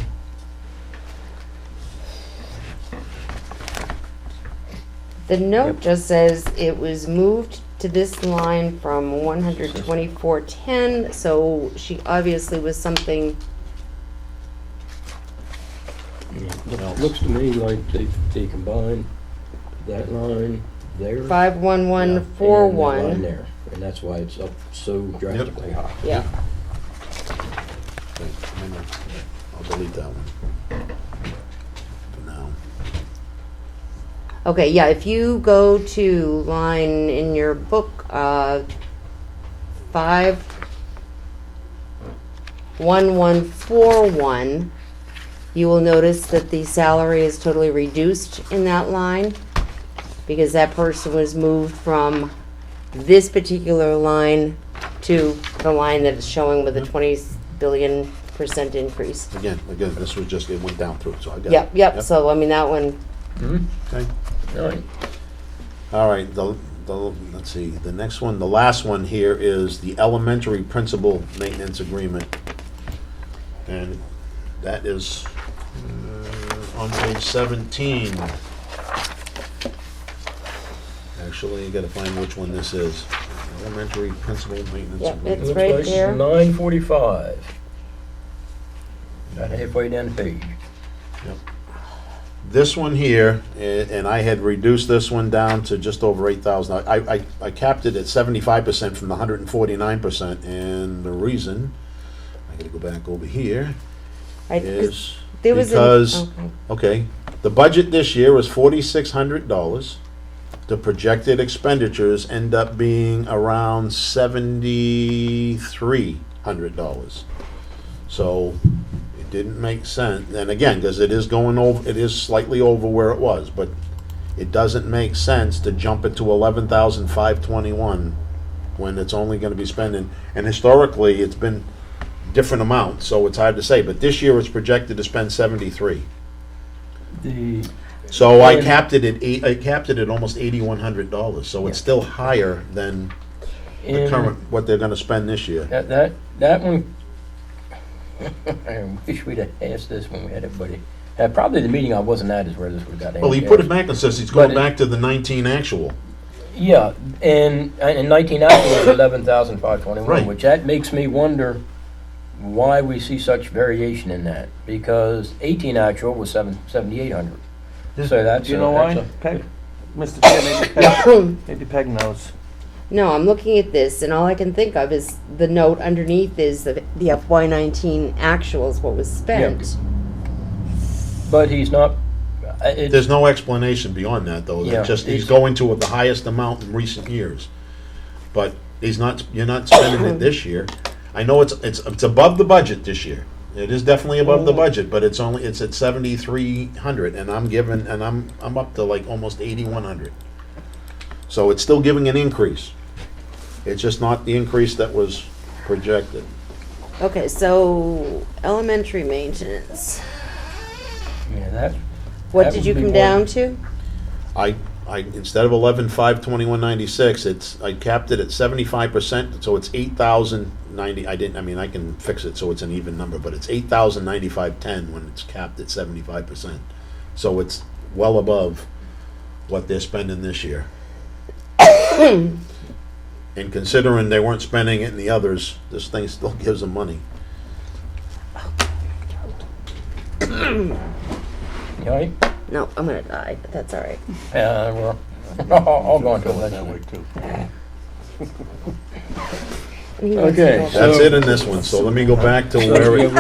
The note just says it was moved to this line from 124.10, so she obviously was something, Looks to me like they combined that line there. 51141. And that line there, and that's why it's up so drastically high. Yeah. Okay, hang on. I'll delete that one. For now. Okay, yeah, if you go to line in your book, 51141, you will notice that the salary is totally reduced in that line because that person was moved from this particular line to the line that is showing with a 20 billion% increase. Again, this was just, it went down through, so I got it. Yep, so I mean, that one, Okay. All right. All right, let's see, the next one, the last one here is the elementary principal maintenance agreement. And that is on page 17. Actually, I gotta find which one this is. Elementary principal maintenance Yep, agreement. it's right there. 9:45. About halfway down the page. This one here, and I had reduced this one down to just over 8,000. I capped it at 75% from the 149%, and the reason, I gotta go back over here, right? is There was because, okay. okay, the budget this year was $4,600. The projected expenditures end up being around $7,300. So it didn't make sense, and again, because it is going over, it is slightly over where it was, but it doesn't make sense to jump it to 11,521 when it's only gonna be spending, and historically, it's been different amounts, so it's hard to say, but this year it's projected to spend 73. So I capped it at almost $8,100, so it's still higher than the And current, what they're gonna spend this year. that one, I wish we'd have asked this when we had everybody. Probably the meeting I wasn't at is where this would have got. Well, he put it back and says he's going back to the 19 actual. Yeah, and in 19 actual it was 11,521, Right. which that makes me wonder why we see such variation in that, because 18 actual was 7,800. So that's You know that's why, Peg? Mr. Chair, maybe Peg knows. No, I'm looking at this, and all I can think of is the note underneath is the FY19 actuals, what was spent. But he's not. There's no explanation beyond that, though. Yeah, Just he's it's- going to the highest amount in recent years. But he's not. You're not spending it this year. I know it's above the budget this year. It is definitely above the budget, but it's at 7,300, and I'm up to like almost 8,100. So it's still giving an increase. It's just not the increase that was projected. Okay, so elementary maintenance. Yeah, that. What That did would you be come more- down to? I instead of 11,521.96, I capped it at 75%, so it's 8,090. I can fix it so it's an even number, but it's 8,095.10 when it's capped at 75%. So it's well above what they're spending this year. And considering they weren't spending it in the others, this thing still gives them money. You all right? No, I'm gonna die, but that's all right. Well, I'll go into Feel it it. that way too. And he wants to Okay, go- so- That's it in this one, so let me go back to So, where yeah, it,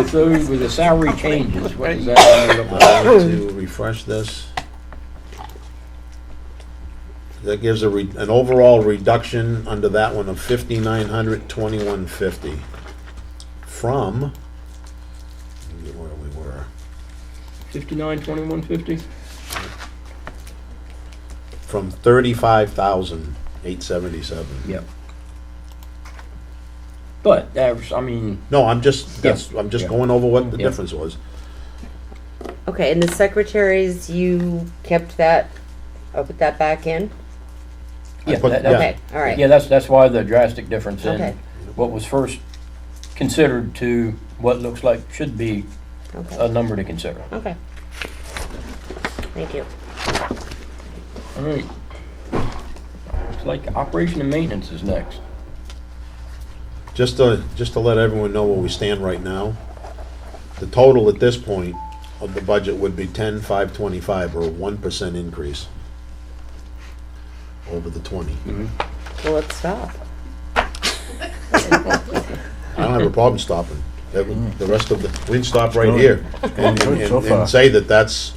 with the salary changes, what does that look like? to refresh this. That gives an overall reduction under that one of 5,921.50 from, let me get where we were, 59,2150. from 35,877. Yep. But that's, I mean, No, I'm just Yeah. going over what the Yeah. difference was. Okay, and the secretaries, you kept that, put that back in? yeah, put- that- yeah. Okay, all right. yeah, that's why the drastic difference Okay. in what was first considered to what looks like should be a Okay, number to consider. okay. Thank you. All right. Looks like operation and maintenance is next. Just to let everyone know where we stand right now, the total at this point of the budget would be 10,525, or a 1% increase over the 20. Well, let's stop. I don't have a problem stopping. The rest of the, we can stop right here and So far. and say that that's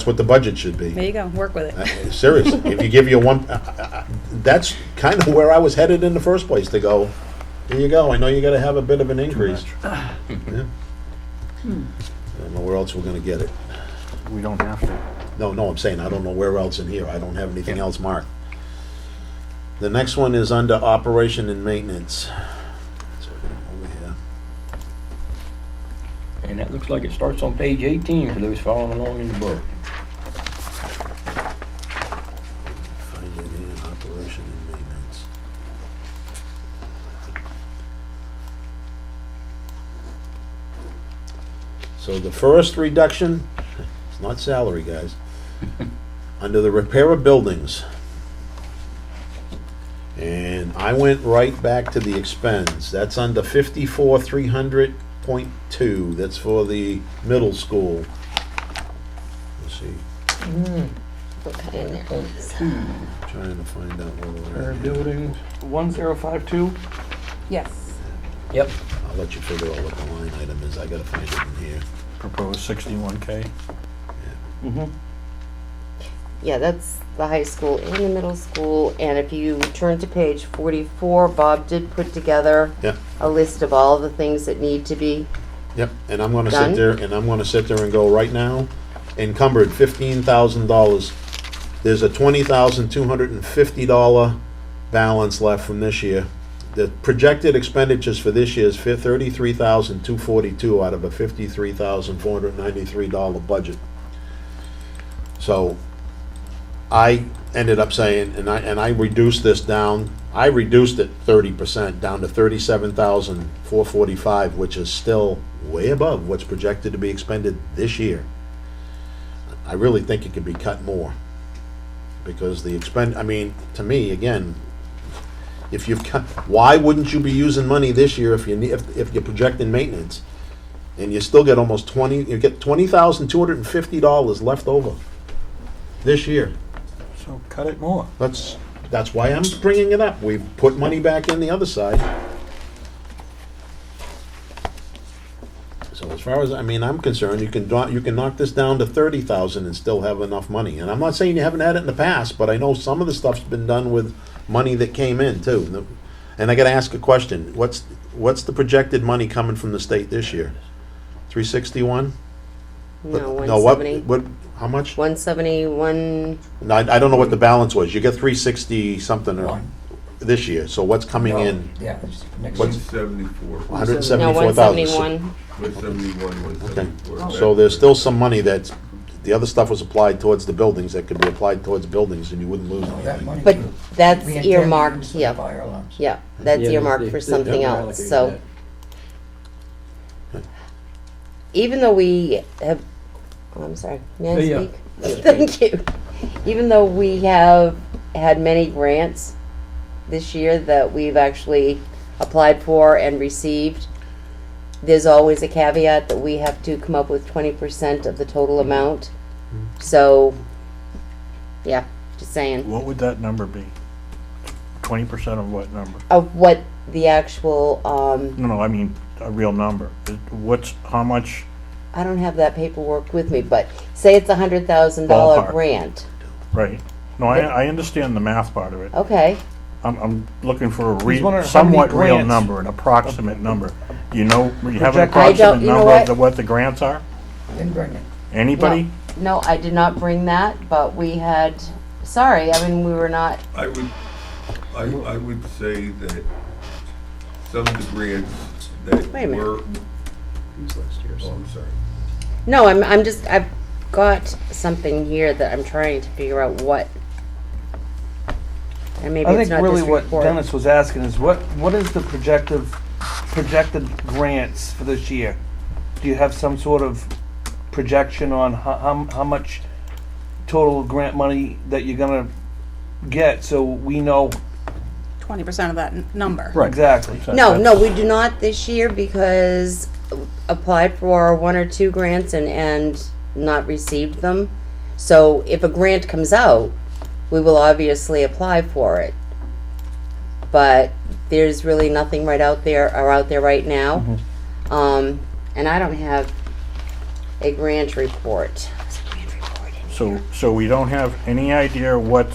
what the budget should There be. you go, work with it. Serious, if you give you one, that's kind of where I was headed in the first place, to go, here you go, I know you gotta have a bit of an increase. Yeah. I don't know where else we're gonna get it. We don't have to. No, I'm saying, I don't know where else in here, I don't have anything else marked. The next one is under operation and maintenance. So we're gonna over here. And that looks like it starts on page 18 for those following along in the book. Find it in operation and maintenance. So the first reduction, it's not salary, guys. Under the repair of buildings. And I went right back to the expense. That's under 54,300.2. That's for the middle school. Let's see, Okay, in there. trying to find out where we're Repair at here. buildings, 1052. Yes. Yep. I'll let you figure out what the line item is. I gotta find it in here. Proposed 61K. Mm-hmm. Yeah, that's the high school and the middle school, and if you turn to page 44, Bob did put together Yeah. a list of all the things that need to be, Yep, and I'm gonna Done? sit there, and go right now, encumbered $15,000. There's a $20,250 balance left from this year. The projected expenditures for this year is $33,242 out of a $53,493 budget. So, I ended up saying, and I reduced this down, I reduced it 30% down to 37,445, which is still way above what's projected to be expended this year. I really think it could be cut more, because the I mean, to me, again, if you've cut, why wouldn't you be using money this year if you're projecting maintenance? And you still get almost you get $20,250 left over this year. So cut it more. That's why I'm bringing it up. We've put money back in the other side. So as far as, I'm concerned, you can knock this down to 30,000 and still have enough money. And I'm not saying you haven't had it in the past, but I know some of the stuff's been done with money that came in too. And I gotta ask a question. What's the projected money coming from the state this year? 361? no, No, what, 170. how much? 171, No, I don't know what the balance was. You got 360 something this year, so what's coming in? Yeah, it's next What's- year. 174,000. no, 171. 171. So there's still some money that, the other stuff was applied towards the buildings, that could be applied towards buildings, and you wouldn't lose That anything. money But too. that's We intend to earmarked, use the yeah, fire alarms. yeah, that's Yeah, earmarked they- for they- something they else, allocated so. that. Even though we have, oh, I'm sorry, may I Yeah, speak? yeah. Thank you. Even though we have had many grants this year that we've actually applied for and received, there's always a caveat that we have to come up with 20% of the total amount. So, yeah, just saying, What would that number be? 20% of what number? of what the actual, No, I mean, a real number. How much? I don't have that paperwork with me, but say it's $100,000 Ballpark. grant. Right. No, I understand the math part of it. Okay, I'm looking for a He's wondering how many somewhat real grants- number, an approximate number. You have an Projected- I don't- approximate you know number what? of what the grants are? Didn't bring it. Anybody? no, I did not bring that, but we had, sorry, I mean, we were not, I would say that some of the grants that Wait a minute. were, These last years. oh, I'm sorry. no, I'm just, I've got something here that I'm trying to figure out what. And maybe I it's think not really this what report. Dennis was asking is what is the projected grants for this year? Do you have some sort of projection on how much total grant money that you're gonna get, so we know 20% of that number. exactly. No, we do not this year because applied for one or two grants and not received them. So if a grant comes out, we will obviously apply for it. But there's really nothing out there right now. And I don't have a grant report. So we don't have any idea what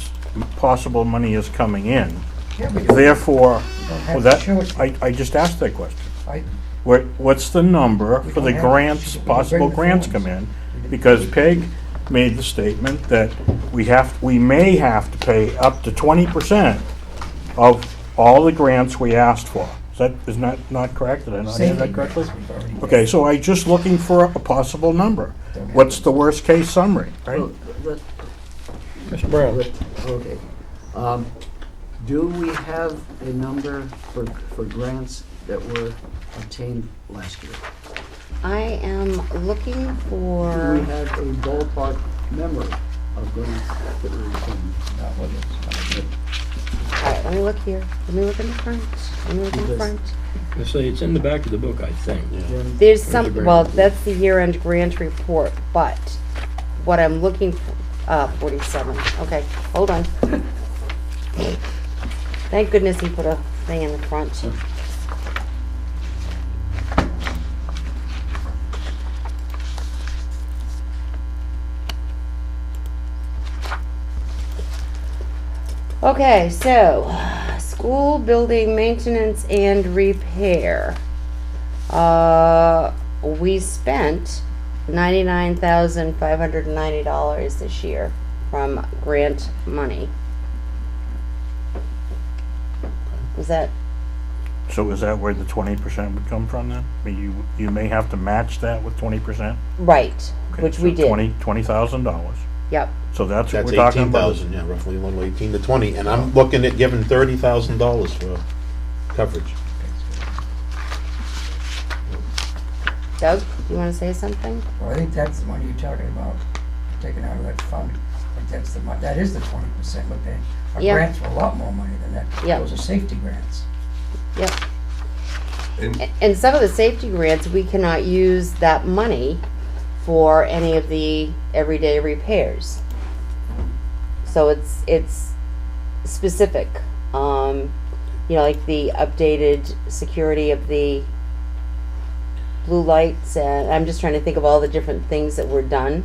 possible money is coming in. Yeah, we don't- Therefore, we don't have well, to that, show it. I just asked that question. I- What's the number We for the don't have it. grants, We can possible bring the grants forms. come in? Because Peg made the statement that we may have to pay up to 20% of all the grants we asked for. Isn't that not correct? Did I not hear Safety that correctly? grants we've already Okay, got. so I just looking for a possible number. Don't have What's it. the worst case summary, right? Well, let- Mr. Brown? Okay. Do we have a number for grants that were obtained last year? I am looking Do for, we have a ballpark memory of grants that were obtained? Not what it's- alright, let me look here. Let me look in the front. Let me look in the Because- front. I say it's in the back of the book, I think. Then There's the some, grant well, report? that's the year-end grant report, but what I'm looking for, 47, okay, hold on. Thank goodness he put a thing in the front. Okay, so, school building maintenance and repair. We spent $99,590 this year from grant money. Is that, So is that where the 20% would come from then? I mean, you may have to match that with 20%? right, Okay, which so we did, $20,000. yep. So that's what That's we're talking about. 18,000, yeah, roughly a little 18 to 20, and I'm looking at giving $30,000 for coverage. Doug, you wanna say something? Well, I think that's the money you're talking about, taking out of that fund. I think that's the money, that is the 20% we're paying. Our Yeah. grants were a lot more money than that. Yeah. Those are safety grants. Yep. And And some of the safety grants, we cannot use that money for any of the everyday repairs. So it's specific, like the updated security of the blue lights, and I'm just trying to think of all the different things that were done.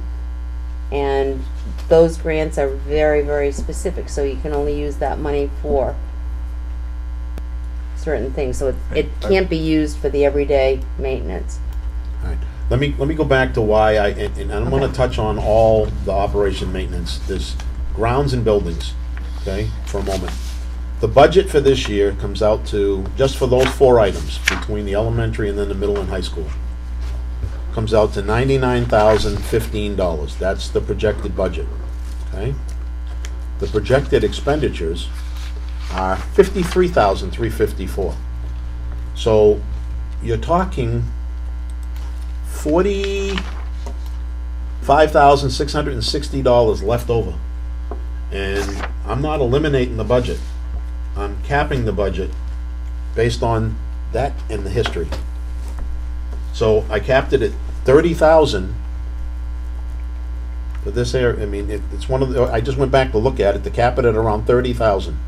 And those grants are very, very specific, so you can only use that money for certain things, so it can't be used for the everyday maintenance. All right. Let me go back to why and I'm gonna touch on all the operation maintenance, this grounds and buildings, okay, for a moment. The budget for this year comes out to, just for those four items, between the elementary and then the middle and high school, comes out to $99,015. That's the projected budget, okay? The projected expenditures are $53,354. So you're talking $45,660 left over. And I'm not eliminating the budget. I'm capping the budget based on that and the history. So I capped it at 30,000 for this area. I mean, it's one of the, I just went back to look at it, to cap it at around 30,000.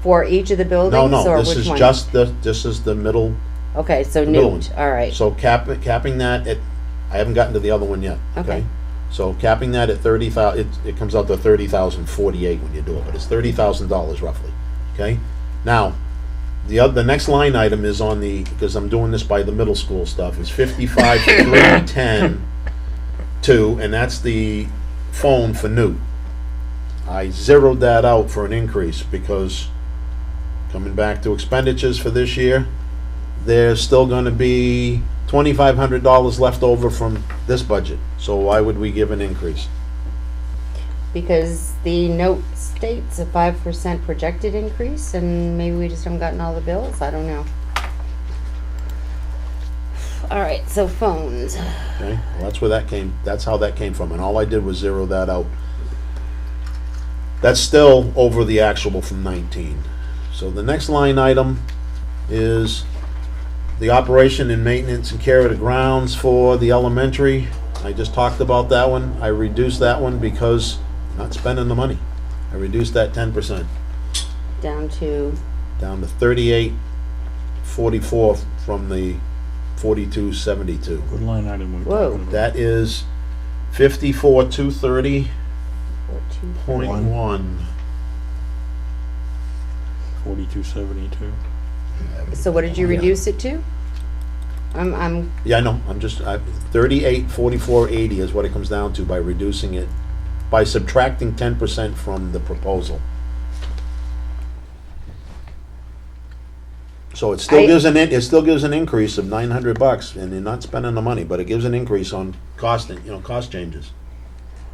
For each of the buildings, No, or this which is one? just this is the middle. Okay, so the middle Newt, one. all right. So capping that at, I haven't gotten to the other one yet, okay? Okay. So capping that at 30,000, it comes out to 30,048 when you do it, but it's $30,000 roughly, okay? Now, the next line item is on the, because I'm doing this by the middle school stuff, is 55,310 and that's the phone for Newt. I zeroed that out for an increase because coming back to expenditures for this year, there's still gonna be $2,500 left over from this budget. So why would we give an increase? Because the note states a 5% projected increase, and maybe we just haven't gotten all the bills, I don't know. All right, so phones. Okay, well, that's how that came from, and all I did was zero that out. That's still over the actual from 19. So the next line item is the operation and maintenance and care of the grounds for the elementary. I just talked about that one. I reduced that one because not spending the money. I reduced that 10%, Down to, down to 38.44 from the 42.72. Good line item we're Whoa. talking about. That is 54,230.1. 4272. so what did you reduce it to? I'm, Yeah, I know, I'm just, 38.44.80 is what it comes down to by reducing it, by subtracting 10% from the proposal. So it still I- gives it still gives an increase of $900, and you're not spending the money, but it gives an increase on cost changes.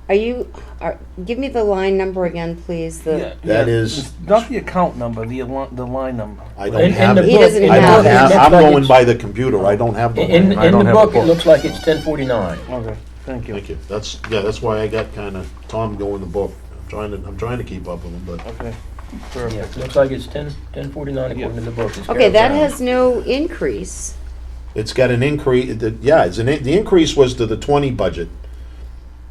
give me the line number again, please, That is- It's not the account number, the line number. I don't have the it. He doesn't book- I have don't it. have, looks I'm like going it's- by the computer, I don't have the In, line. I in don't the have a book, it book. looks like it's 1049. Okay, thank you. Thank you, that's why I got kinda, Tom going the book, I'm trying to keep up with him, but. Okay, Yeah, perfect. looks like it's 1049 according to the book. It's okay, Carol that Brown. has no increase. It's got an increase, the increase was to the 20 budget.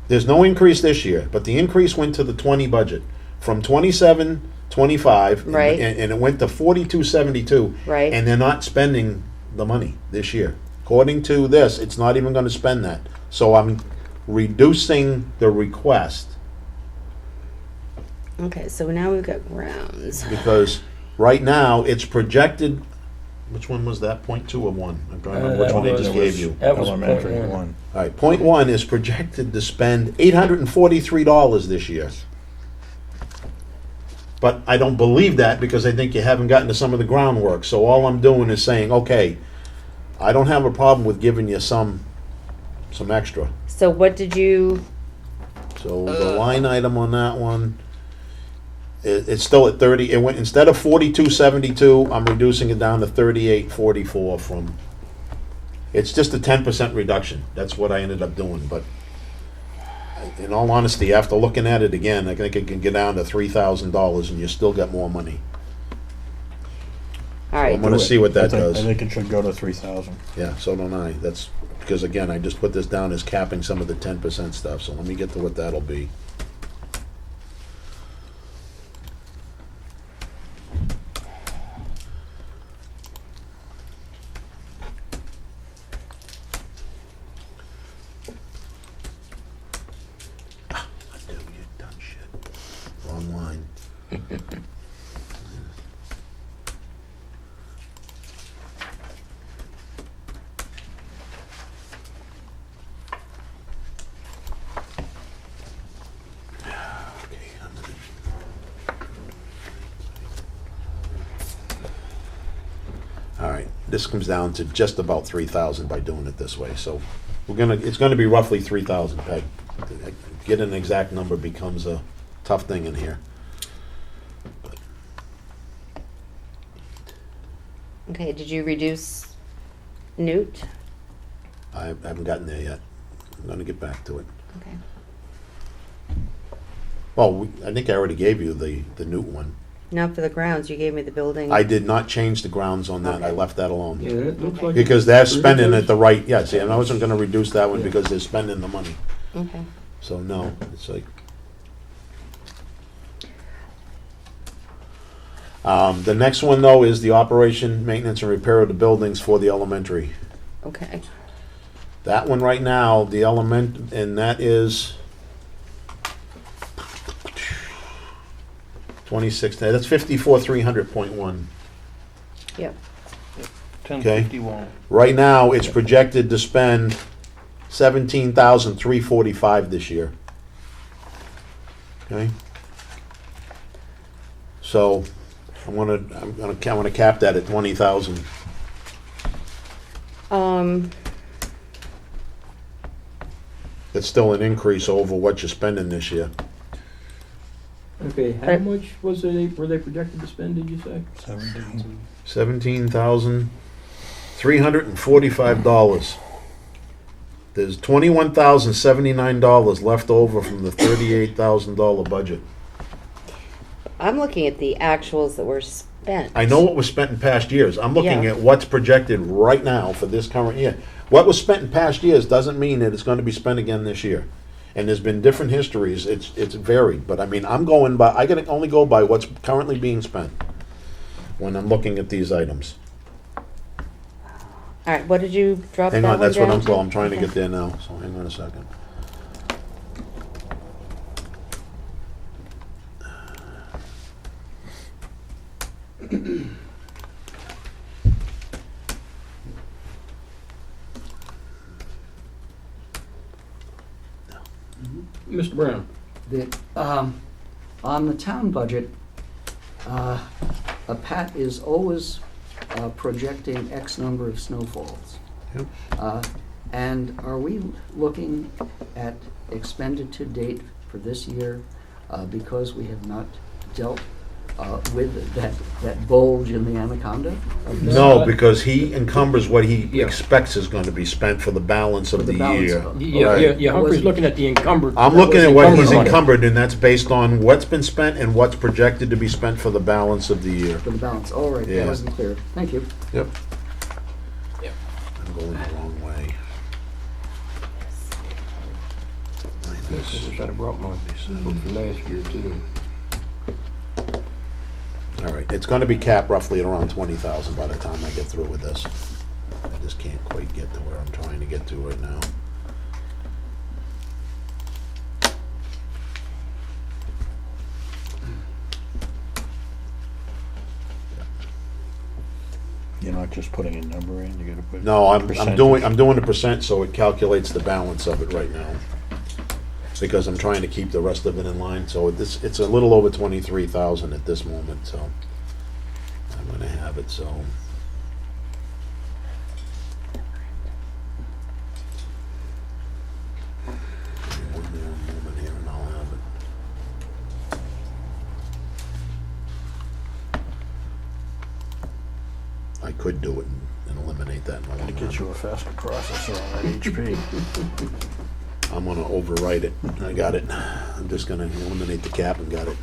There's no increase this year, but the increase went to the 20 budget, from 27.25. Right. And it went to 42.72. Right. And they're not spending the money this year. According to this, it's not even gonna spend that. So I'm reducing the request, Okay, so now we've got grounds. because right now, it's projected, which one was that, 0.2 or 1? I'm trying to remember which that one I was- just gave you. That was Elementary point one. one. All right, point one is projected to spend $843 this year. But I don't believe that because I think you haven't gotten to some of the groundwork. So all I'm doing is saying, okay, I don't have a problem with giving you some extra. So what did you, So the line item on that one, it's still at 30, it went, instead of 42.72, I'm reducing it down to 38.44 from, it's just a 10% reduction. That's what I ended up doing, but in all honesty, after looking at it again, I think it can get down to $3,000 and you still got more money. all right, I'm gonna see what that I does. think it should go to 3,000. Yeah, so don't I. That's, because again, I just put this down as capping some of the 10% stuff, so let me get to what that'll be. Dude, you done shit. Wrong line. Okay, all right, this comes down to just about 3,000 by doing it this way, so it's gonna be roughly 3,000, Peg. Getting an exact number becomes a tough thing in here. okay, did you reduce Newt? I haven't gotten there yet. I'm gonna get back to it. Okay. Well, I think I already gave you the new one. Not for the grounds, you gave me the building. I did not change the grounds on that, I Okay. left that alone. Yeah, it looks like. Because they're spending at the right, yeah, see, and I wasn't gonna reduce that one because they're spending the money. Okay. So no, it's like. The next one though is the operation, maintenance and repair of the buildings for the elementary. Okay. That one right now, the element, and that is 26, that's 54,300.1. Yep. 1051. Right now, it's projected to spend 17,345 this year. Okay? So, I'm gonna cap that at 20,000. It's still an increase over what you're spending this year. Okay, how much were they projected to spend, did you say? 17. $17,345. There's $21,079 left over from the $38,000 budget. I'm looking at the actuals that were spent. I know what was spent in past years. I'm looking Yeah. at what's projected right now for this current year. What was spent in past years doesn't mean that it's gonna be spent again this year. And there's been different histories, it's varied, but I mean, I'm going by, I can only go by what's currently being spent when I'm looking at these items. All right, what did you drop that Hang one on, that's what down I'm, to? well, I'm trying to Okay. get there now, so hang on a second. Mr. Brown? That, on the town budget, a Pat is always projecting X number of snowfalls. Yep. And are we looking at expended to date for this year, because we have not dealt with that bulge in the anaconda? No, because he encumbers what he Yeah. expects is gonna be spent for the balance For of the the balance year. of it. Yeah, Right. yeah, Humphrey's looking at the encumbered. I'm That looking was at what he's encumbered money. encumbered, and that's based on what's been spent and what's projected to be spent for the balance of the year. For the balance, all right, Yeah. that wasn't clear. Thank you. Yep. Yep. I'm going the wrong way. I wish I'd have brought my book from last year too. All right, it's gonna be capped roughly at around 20,000 by the time I get through with this. I just can't quite get to where I'm trying to get to right now. You're not just putting a number in, you gotta put. No, I'm percentage. doing the percent so it calculates the balance of it right now. Because I'm trying to keep the rest of it in line, so it's a little over 23,000 at this moment, so I'm gonna have it, so. One more moment here and I'll have it. I could do it and eliminate that in the Gotta long get run. you a faster processor on that HP. I'm gonna overwrite it. I got it. I'm just gonna eliminate the cap and got it.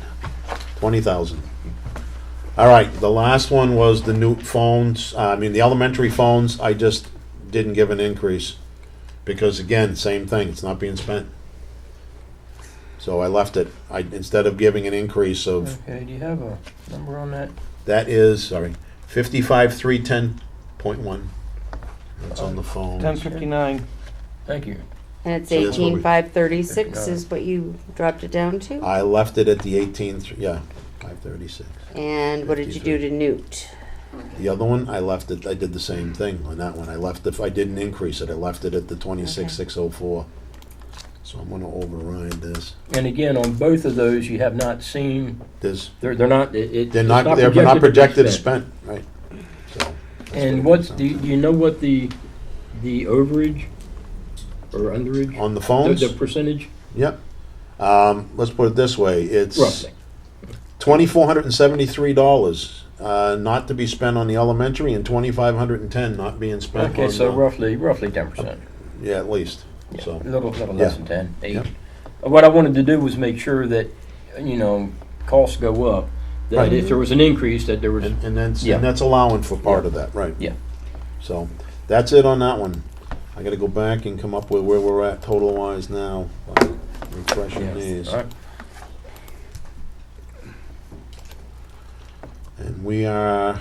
20,000. All right, the last one was the new phones. The elementary phones, I just didn't give an increase. Because again, same thing, it's not being spent. So I left it. Instead of giving an increase of, Okay, do you have a number on that? that is, sorry, 55,310.1. That's on the phone. 10:59. Thank you. And it's So that's what we- 18,536 is what you dropped it down to? I left it at the 18th, yeah, 536. And what did you do to Newt? The other one, I left it, I did the same thing on that one. I left, if I didn't increase it, I left it at the 26,604. So I'm gonna override this. And again, on both of those, you have not seen, This, they're not, it's they're not not projected to spent, right? So. that's And what what's, it do you know what the overage or underage? On the phones? The percentage, Yep. Let's put it this way, it's roughly. $2,473, not to be spent on the elementary, and $2,510 not being spent on Okay, so the- roughly 10%. Yeah, at least, Yeah, so. a little Yeah. less than 10, 8. Yep. What I wanted to do was make sure that, costs go up, that Right. if there was an increase, that there was, And Yeah. that's allowing for part of that, right? yeah. So, that's it on that one. I gotta go back and come up with where we're at total wise now, by refreshing Yeah. these. All right. And we are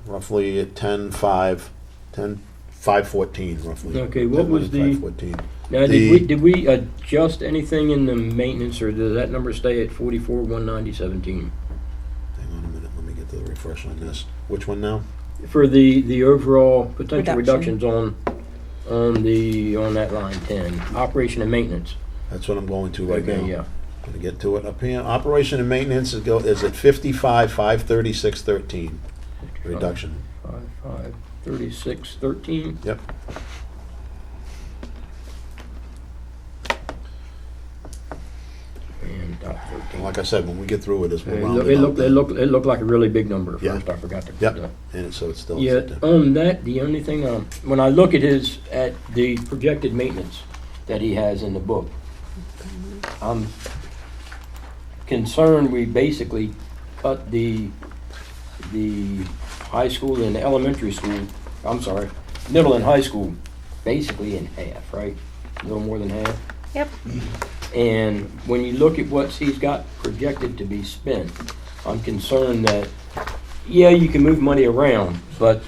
roughly at 10,514 roughly. Okay, what was the- 514. Now, The- did we adjust anything in the maintenance, or does that number stay at 44,190.17? Hang on a minute, let me get to the refresh on this. Which one now? For the overall potential Reduction. reductions on that line 10, operation and maintenance. That's what I'm going to right Okay, now. yeah. Gonna get to it up here. Operation and maintenance is at 55,536.13. Reduction. 5,536.13. Yep. And dot 13. Like I said, when we get through with this, we'll It round look- it it up. looked, it looked like a really big number at Yeah. first. I forgot to put Yep. that. And so it's still. Yeah, on that, the only thing, when I look at the projected maintenance that he has in the book, I'm concerned we basically cut the high school and elementary school, I'm sorry, middle and high school, basically in half, right? A little more than half. Yep. And when you look at what he's got projected to be spent, I'm concerned that, yeah, you can move money around, but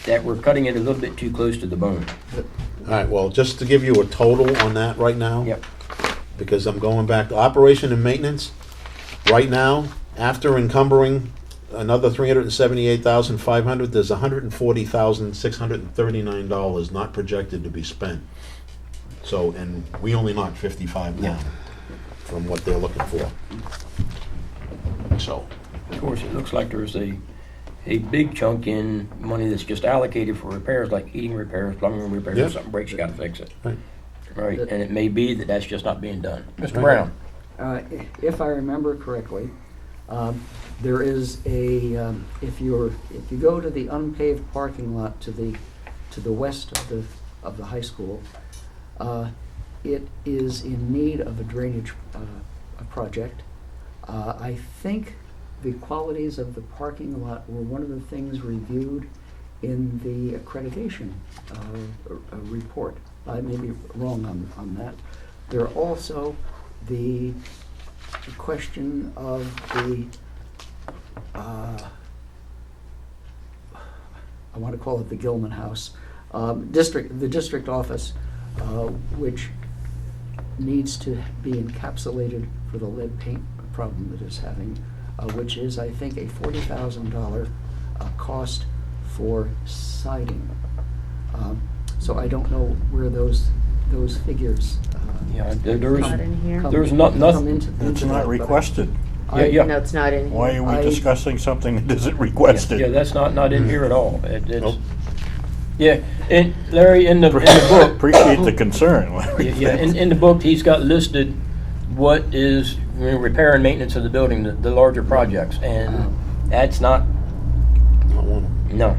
that we're cutting it a little bit too close to the bone. All right, well, just to give you a total on that right now. Yep. Because I'm going back to operation and maintenance. Right now, after encumbering another $378,500, there's $140,639 not projected to be spent. So, and we only knocked 55 down from what they're looking for. So, Of course, it looks like there's a big chunk in money that's just allocated for repairs, like heating repairs, plumbing repairs, Yeah. if something breaks, you gotta fix it. Right. Right, and it may be that that's just not being done. Mr. Right. Brown? If I remember correctly, there is a, if you go to the unpaved parking lot to the west of the high school, it is in need of a drainage project. I think the qualities of the parking lot were one of the things reviewed in the accreditation report. I may be wrong on that. There are also the question of the, I want to call it the Gilman House, the district office, which needs to be encapsulated for the lead paint problem that it's having, which is, I think, a $40,000 cost for siding. So I don't know where those figures. Yeah, there's, Not in here. There's not- nothing- come into It's that, not but requested. yeah. No, it's not in here. Why are we I- discussing something that isn't yeah, requested? that's not in here at all. It's, Nope. yeah, and Larry, in the book, Appreciate the concern, Larry. yeah, in the book, he's got listed what is repair and maintenance of the building, the larger projects, and that's not, not one of them. no.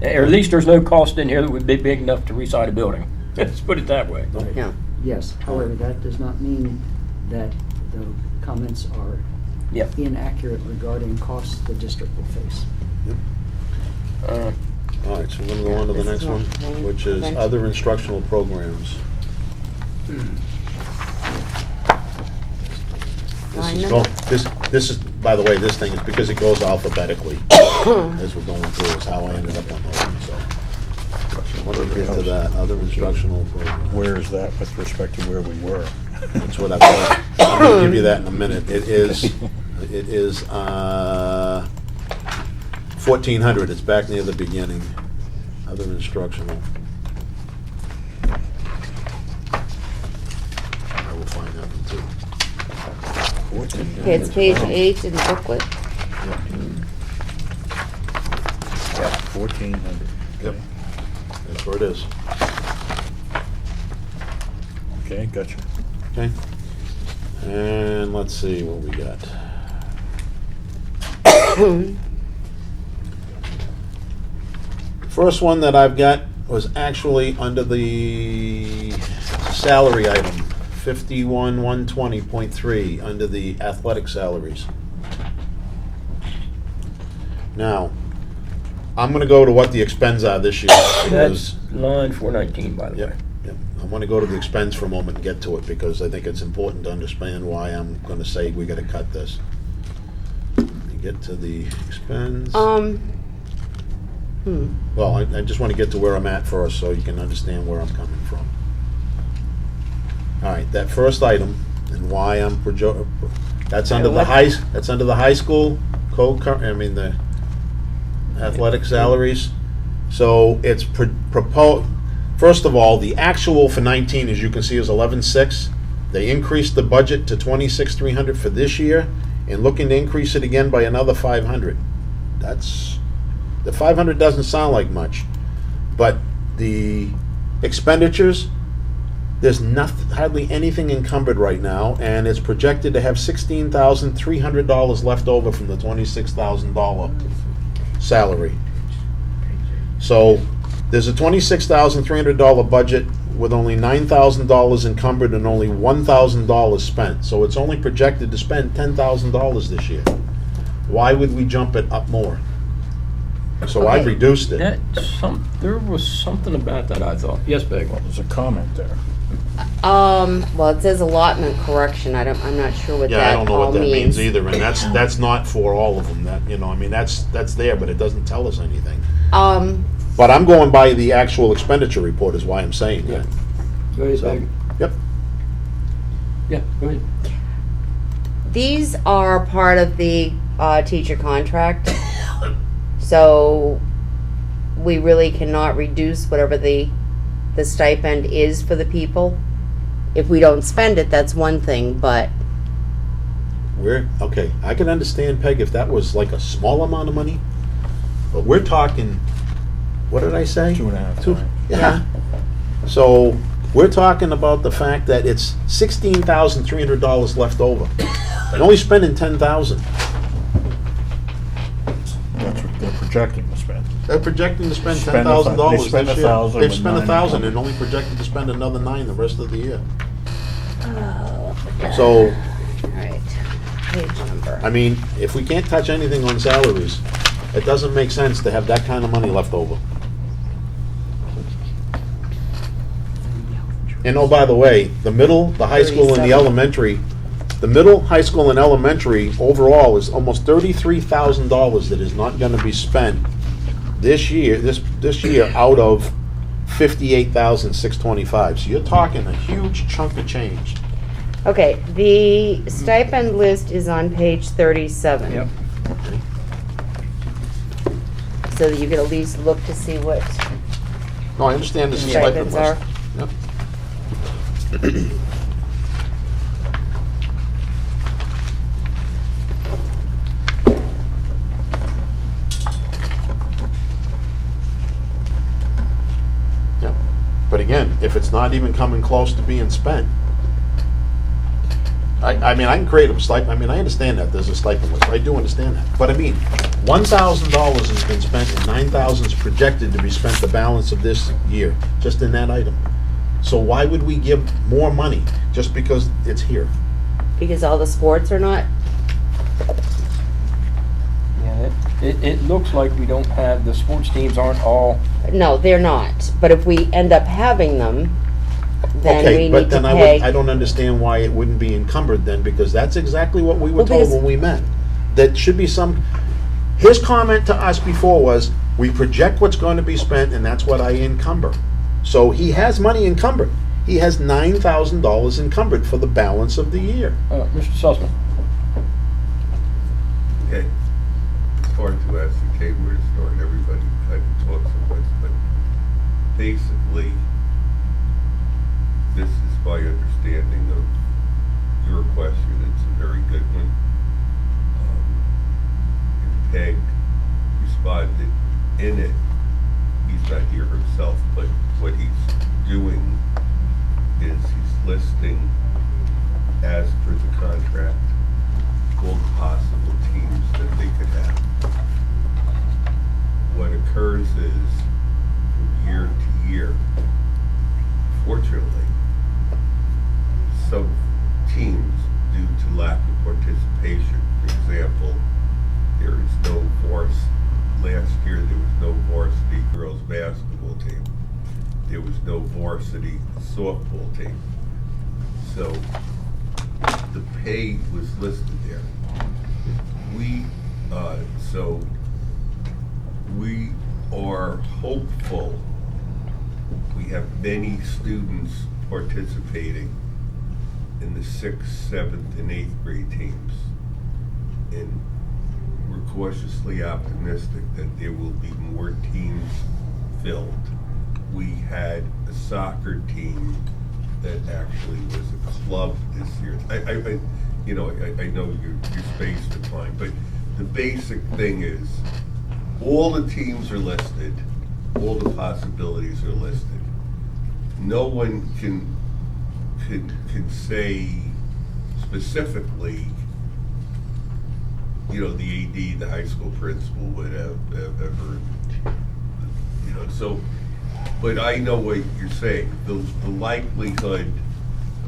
yeah, Or at least there's no cost in here that would be big enough to reside a building. Let's put it that way. No. yes, however, that does not mean that the comments are Yep. inaccurate regarding costs the district will face. Uh, All right, so we're gonna go on to the This next is one, not pain which is prevention. other instructional programs. Line This is, number? this is, by the way, this thing is because it goes alphabetically as we're going through, is how I ended up on the one, so. What did we get to that, other instructional programs? Where is that with respect to where we were? That's what I'm gonna give you that in a minute. It is 1,400, it's back near the beginning, other instructional. I will find that one too. Okay, it's page 8 in the booklet. Yeah, 1,400. Yep, that's where it is. Okay, gotcha. Okay, and let's see what we got. First one that I've got was actually under the salary item, 51,120.3, under the athletic salaries. Now, I'm gonna go to what the expends are this year. That's because- line 419, by the way. Yep, yep. I want to go to the expense for a moment and get to it, because I think it's important to understand why I'm going to say we got to cut this. Let me get to the expense. Well, I just want to get to where I'm at first, so you can understand where I'm coming from. All right, that first item, and why I'm that's under the high school code, the athletic salaries. So it's proposed, first of all, the actual for 19, as you can see, is 11,600. They increased the budget to 26,300 for this year, and looking to increase it again by another 500. The 500 doesn't sound like much, but the expenditures, there's hardly anything encumbered right now, and it's projected to have $16,300 left over from the $26,000 salary. So there's a $26,300 budget with only $9,000 encumbered and only $1,000 spent. So it's only projected to spend $10,000 this year. Why would we jump it up more? So I Okay. reduced it. There was something about that, I thought. Yes, Peg? There's a comment there. Well, it says allotment correction. I'm not sure what Yeah, I that don't know all what that means means. either, and that's not for all of them, that, you know, I mean, that's there, but it doesn't tell us anything. But I'm going by the actual expenditure report is why I'm saying that. Go ahead, So, Peg. yep. Yeah, go ahead. These are part of the teacher contract. So we really cannot reduce whatever the stipend is for the people. If we don't spend it, that's one thing, but Okay, I can understand, Peg, if that was like a small amount of money, but we're talking, what did I say? 2.5 Two- times. Yeah. So, we're talking about the fact that it's $16,300 left over. And only spending $10,000. That's what they're projecting to spend. They're projecting to spend Spend $10,000 they spend this year. 1,000 They've with spent 9 $1,000 and encumbered. only projected to spend another 9 the rest of the year. So, alright, page number. I mean, if we can't touch anything on salaries, it doesn't make sense to have that kind of money left over. And oh, by the way, the middle, the high school and the 37. elementary, the middle, high school and elementary overall is almost $33,000 that is not gonna be spent this year, this year out of 58,625. So you're talking a huge chunk of change. Okay, the stipend list is on page 37. Yep. So that you can at least look to see what No, I understand this is stipend stipends list. are. Yep. Yep. But again, if it's not even coming close to being spent, I mean, I can create a stipend, I mean, I understand that there's a stipend list, I do understand that. But I mean, $1,000 has been spent and 9,000 is projected to be spent the balance of this year, just in that item. So why would we give more money just because it's here? Because all the sports are not, Yeah, it looks like we don't have, the sports teams aren't all, no, they're not. But if we end up having them, then we Okay, but need to then I pay. don't understand why it wouldn't be encumbered then, because that's exactly what we were Well, told because- when we met. That should be some, his comment to us before was, we project what's going to be spent and that's what I encumber. So he has money encumbered. He has $9,000 encumbered for the balance of the year. Mr. Sussman. Okay, it's hard to ascertain where to start. Everybody kind of talks of this, but basically, this is my understanding of your question. It's a very good one. And Peg responded in it. He's not here himself, but what he's doing is he's listing, as per the contract, all the possible teams that they could have. What occurs is, from year to year, fortunately, some teams, due to lack of participation, for example, there is no last year there was no varsity girls basketball team. There was no varsity softball team. So the pay was listed there. We are hopeful. We have many students participating in the 6th, 7th, and 8th grade teams. And we're cautiously optimistic that there will be more teams filled. We had a soccer team that actually was a club this year. I know your space declined, but the basic thing is, all the teams are listed, all the possibilities are listed. No one can say specifically, the AD, the high school principal would have ever, so But I know what you're saying. The likelihood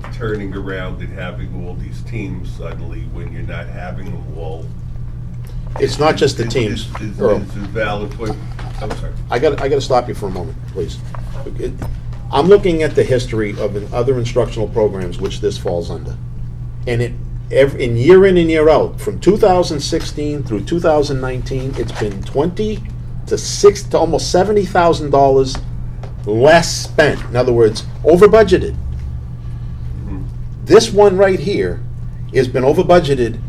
of turning around and having all these teams suddenly when you're not having them all. It's not just the teams, Is Earl. a valid point. I'm sorry. I gotta stop you for a moment, please. I'm looking at the history of other instructional programs which this falls under. And in year in and year out, from 2016 through 2019, it's been $20 to almost $70,000 less spent. In other words, over budgeted. This one right here has been over budgeted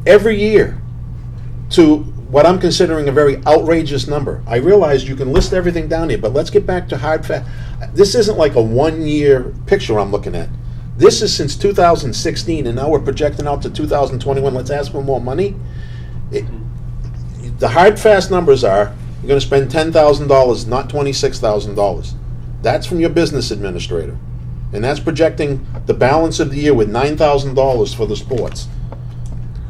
every year to what I'm considering a very outrageous number. I realize you can list everything down here, but let's get back to hard fact. This isn't like a one-year picture I'm looking at. This is since 2016, and now we're projecting out to 2021. Let's ask for more money. The hard, fast numbers are, you're gonna spend $10,000, not $26,000. That's from your business administrator. And that's projecting the balance of the year with $9,000 for the sports.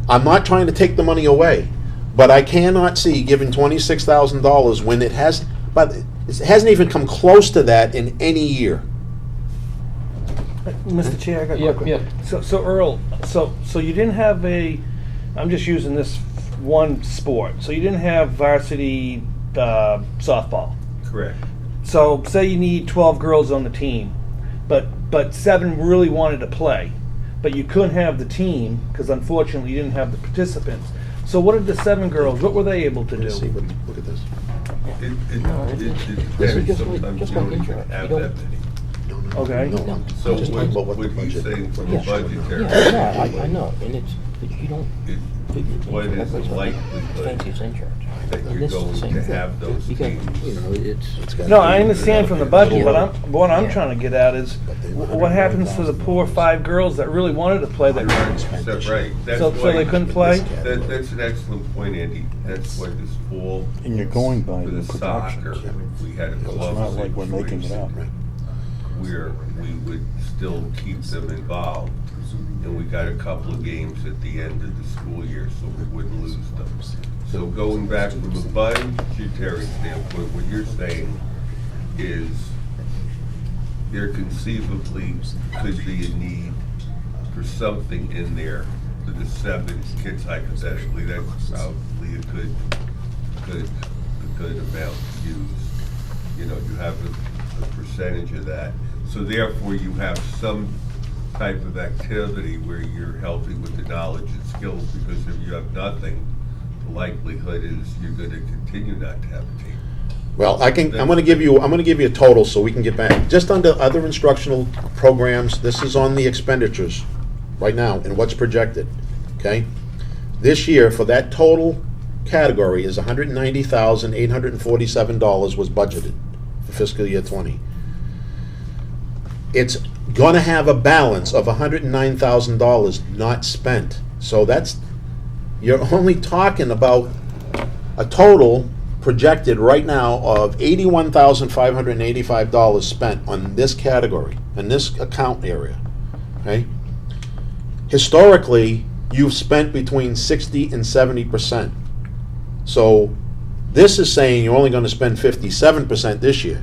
I'm not trying to take the money away, but I cannot see giving $26,000 when it hasn't even come close to that in any year. Mr. Chair, I got a Yep, quick. yep. So Earl, so you didn't have I'm just using this one sport. So you didn't have varsity softball. Correct. So say you need 12 girls on the team, but 7 really wanted to play, but you couldn't have the team because unfortunately you didn't have the participants. So what did the 7 girls? What were they able to Let's see, do? look at this. It This is depends. just Sometimes just you don't like even insurance. have You that don't- many. Okay. No, I'm So just talking about what the he's budget. saying from a Yeah. budgetary. Yeah, no, I know, and it's, but you don't. What is the Fancy likelihood insurance. that And you're this is the going same to thing. have those You got, teams? you know, It's gotta No, be- I understand from the budget, but what I'm Yeah. trying to get at is what happens to the poor 5 girls that really wanted to play that That's right. That's so why- they couldn't play? That's an excellent point, Andy. That's why this fall. And you're going by for the soccer, projections. we had a It's club not like we're making it up. where we would still keep them involved. And we got a couple of games at the end of the school year, so we wouldn't lose them. So going back from a budgetary standpoint, what you're saying is there conceivably could be a need for something in there for the 7 kids hypothetically. That's probably a good amount to use. You know, you have a percentage of that. So therefore, you have some type of activity where you're helping with the knowledge and skills, because if you have nothing, the likelihood is you're gonna continue not to have a team. Well, I'm gonna give you a total so we can get back. Just under other instructional programs, this is on the expenditures right now and what's projected, okay? This year, for that total category, is $190,847 was budgeted for fiscal year 20. It's gonna have a balance of $109,000 not spent. So you're only talking about a total projected right now of $81,585 spent on this category, in this account area, okay? Historically, you've spent between 60 and 70%. So this is saying you're only gonna spend 57% this year.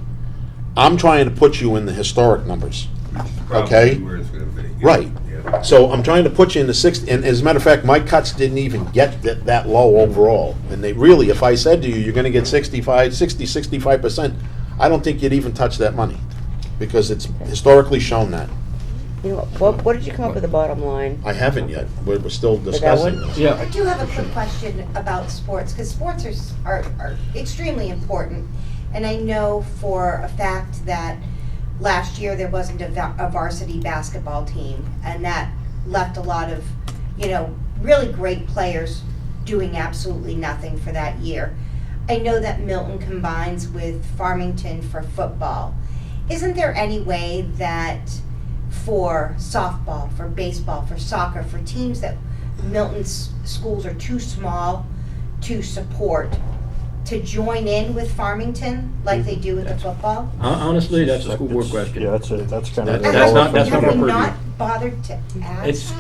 I'm trying to put you in the historic numbers. Which is probably Okay. where it's gonna be. Yeah. Right. Yeah. So I'm trying to put you in the 60, and as a matter of fact, my cuts didn't even get that low overall. And they really, if I said to you, you're gonna get 65%, I don't think you'd even touch that money, because it's historically shown that. You know, what did you come up with the bottom line? I haven't yet, we're still that discussing one? this. Yeah. I do have a quick question about sports, because sports are extremely important. And I know for a fact that last year there wasn't a varsity basketball team, and that left a lot of, really great players doing absolutely nothing for that year. I know that Milton combines with Farmington for football. Isn't there any way that for softball, for baseball, for soccer, for teams that Milton's schools are too small to support, to join in with Farmington like they do with the football? Honestly, that's a school board question. Yeah, that's kind of. That's Have not our we purview. not bothered to ask?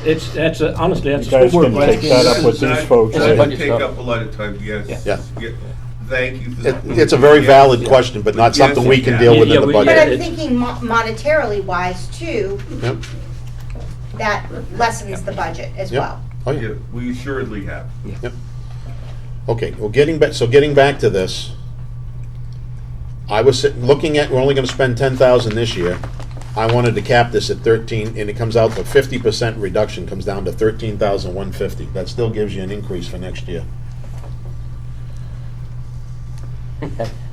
Honestly, that's You a guys school board can take question. that up with these folks. It's a It budget take stuff. up a lot of time, yes. Yeah. Thank you. It's a very valid Yes. question, but not Yes, something we can yeah. deal Yeah, with yeah, in the we- But budget. I'm it's- thinking monetarily wise too, Yep. that lessens the budget as Yep. well. Oh, yeah. Yeah, we assuredly have. Okay, well, getting back to this, I was looking at, we're only gonna spend 10,000 this year. I wanted to cap this at 13, and it comes out to 50% reduction, comes down to 13,150. That still gives you an increase for next year.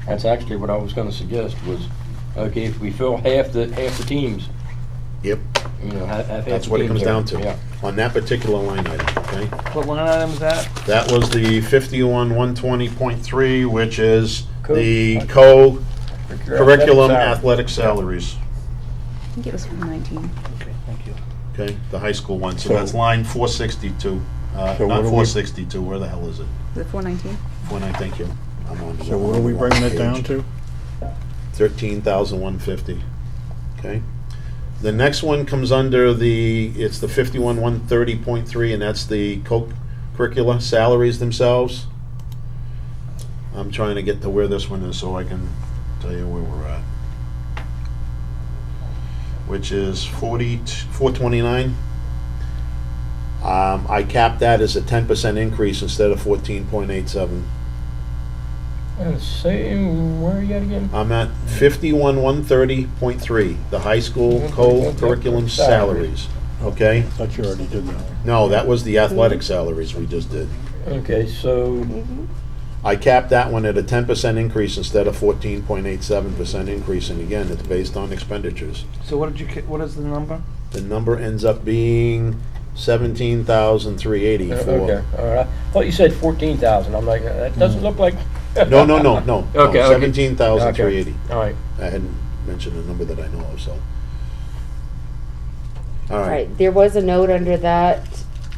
That's actually what I was gonna suggest was, okay, if we fill half the teams, Yep, you know, half the that's what it teams comes there. down to, Yeah. on that particular line item, okay? What line item is that? That was the 51,120.3, which is the Curriculum co-curriculum salary. athletic salaries, I think it was 119. Okay, thank you. okay? The high school one, so So- that's line 462. So Not what do we- 462, where the hell is it? Is it 419? Thank you. I'm on the So what are we wrong bringing it down page. to? 13,150, okay? The next one comes under it's the 51,130.3, and that's the co-curricular salaries themselves. I'm trying to get to where this one is so I can tell you where we're at. Which is 429. I capped that as a 10% increase instead of 14.87. And same, where are you at again? I'm at 51,130.3, the high school co-curriculum salaries, okay? I thought you already did that. No, that was the athletic salaries we just did. Okay, so, I capped that one at a 10% increase instead of 14.87% increase, and again, it's based on expenditures. So what what is the number? The number ends up being 17,380 okay, for, all right. I thought you said 14,000. I'm like, that doesn't look like. no, Okay, okay. 17,380. All right. I hadn't mentioned a number that I know of, so. All right, Right, there was a note under that,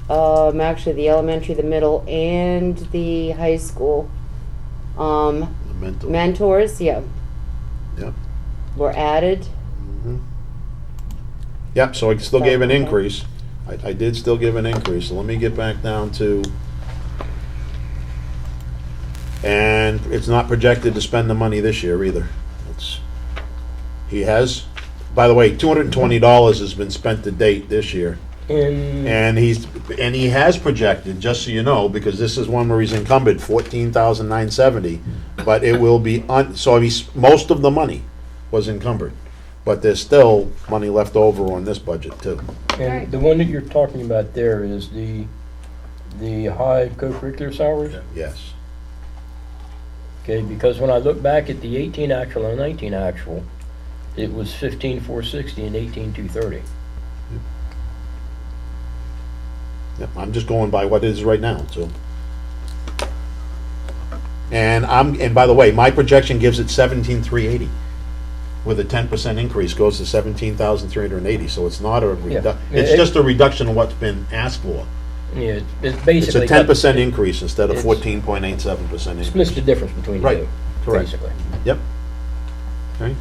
actually the elementary, the middle, and the high school. the mental. Mentors, yeah, Yep. were added. Mhm. Yep, so I still gave an Okay. increase. I did still give an increase, so let me get back down to, and it's not projected to spend the money this year either. He has, by the way, $220 has been spent to date this year. In, And he has projected, just so you know, because this is one where he's encumbered, 14,970, but it will be, so most of the money was encumbered. But there's still money left over on this budget too. and the one that you're talking about there is the high co-curricular salaries? Yes. Okay, because when I look back at the 18 actual and 19 actual, it was 15,460 and 18,230. Yep, I'm just going by what it is right now, so. And by the way, my projection gives it 17,380. With a 10% increase goes to 17,380, so it's not a Yeah. it's just a reduction of what's been asked for. Yeah, it's It's basically. a 10% increase instead of it's- 14.87% increase. Splits the difference between the Right, two, correct. basically. Yep. Okay.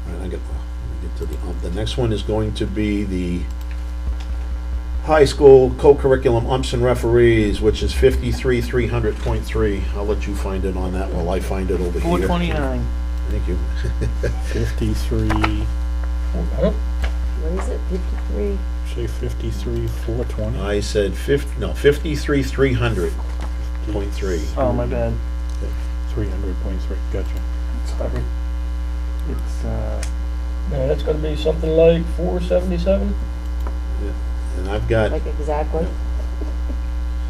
All right, let me get to the next one is going to be the high school co-curriculum umps and referees, which is 53,300.3. I'll let you find it on that while I find it over here. 429. Thank you. 53, Huh? What is it, 53? say 53, 420? I said 53,300.3. Oh, my bad. 300.3, gotcha. Sorry. It's, No, that's gonna be something like 477? And I've got, Like exactly?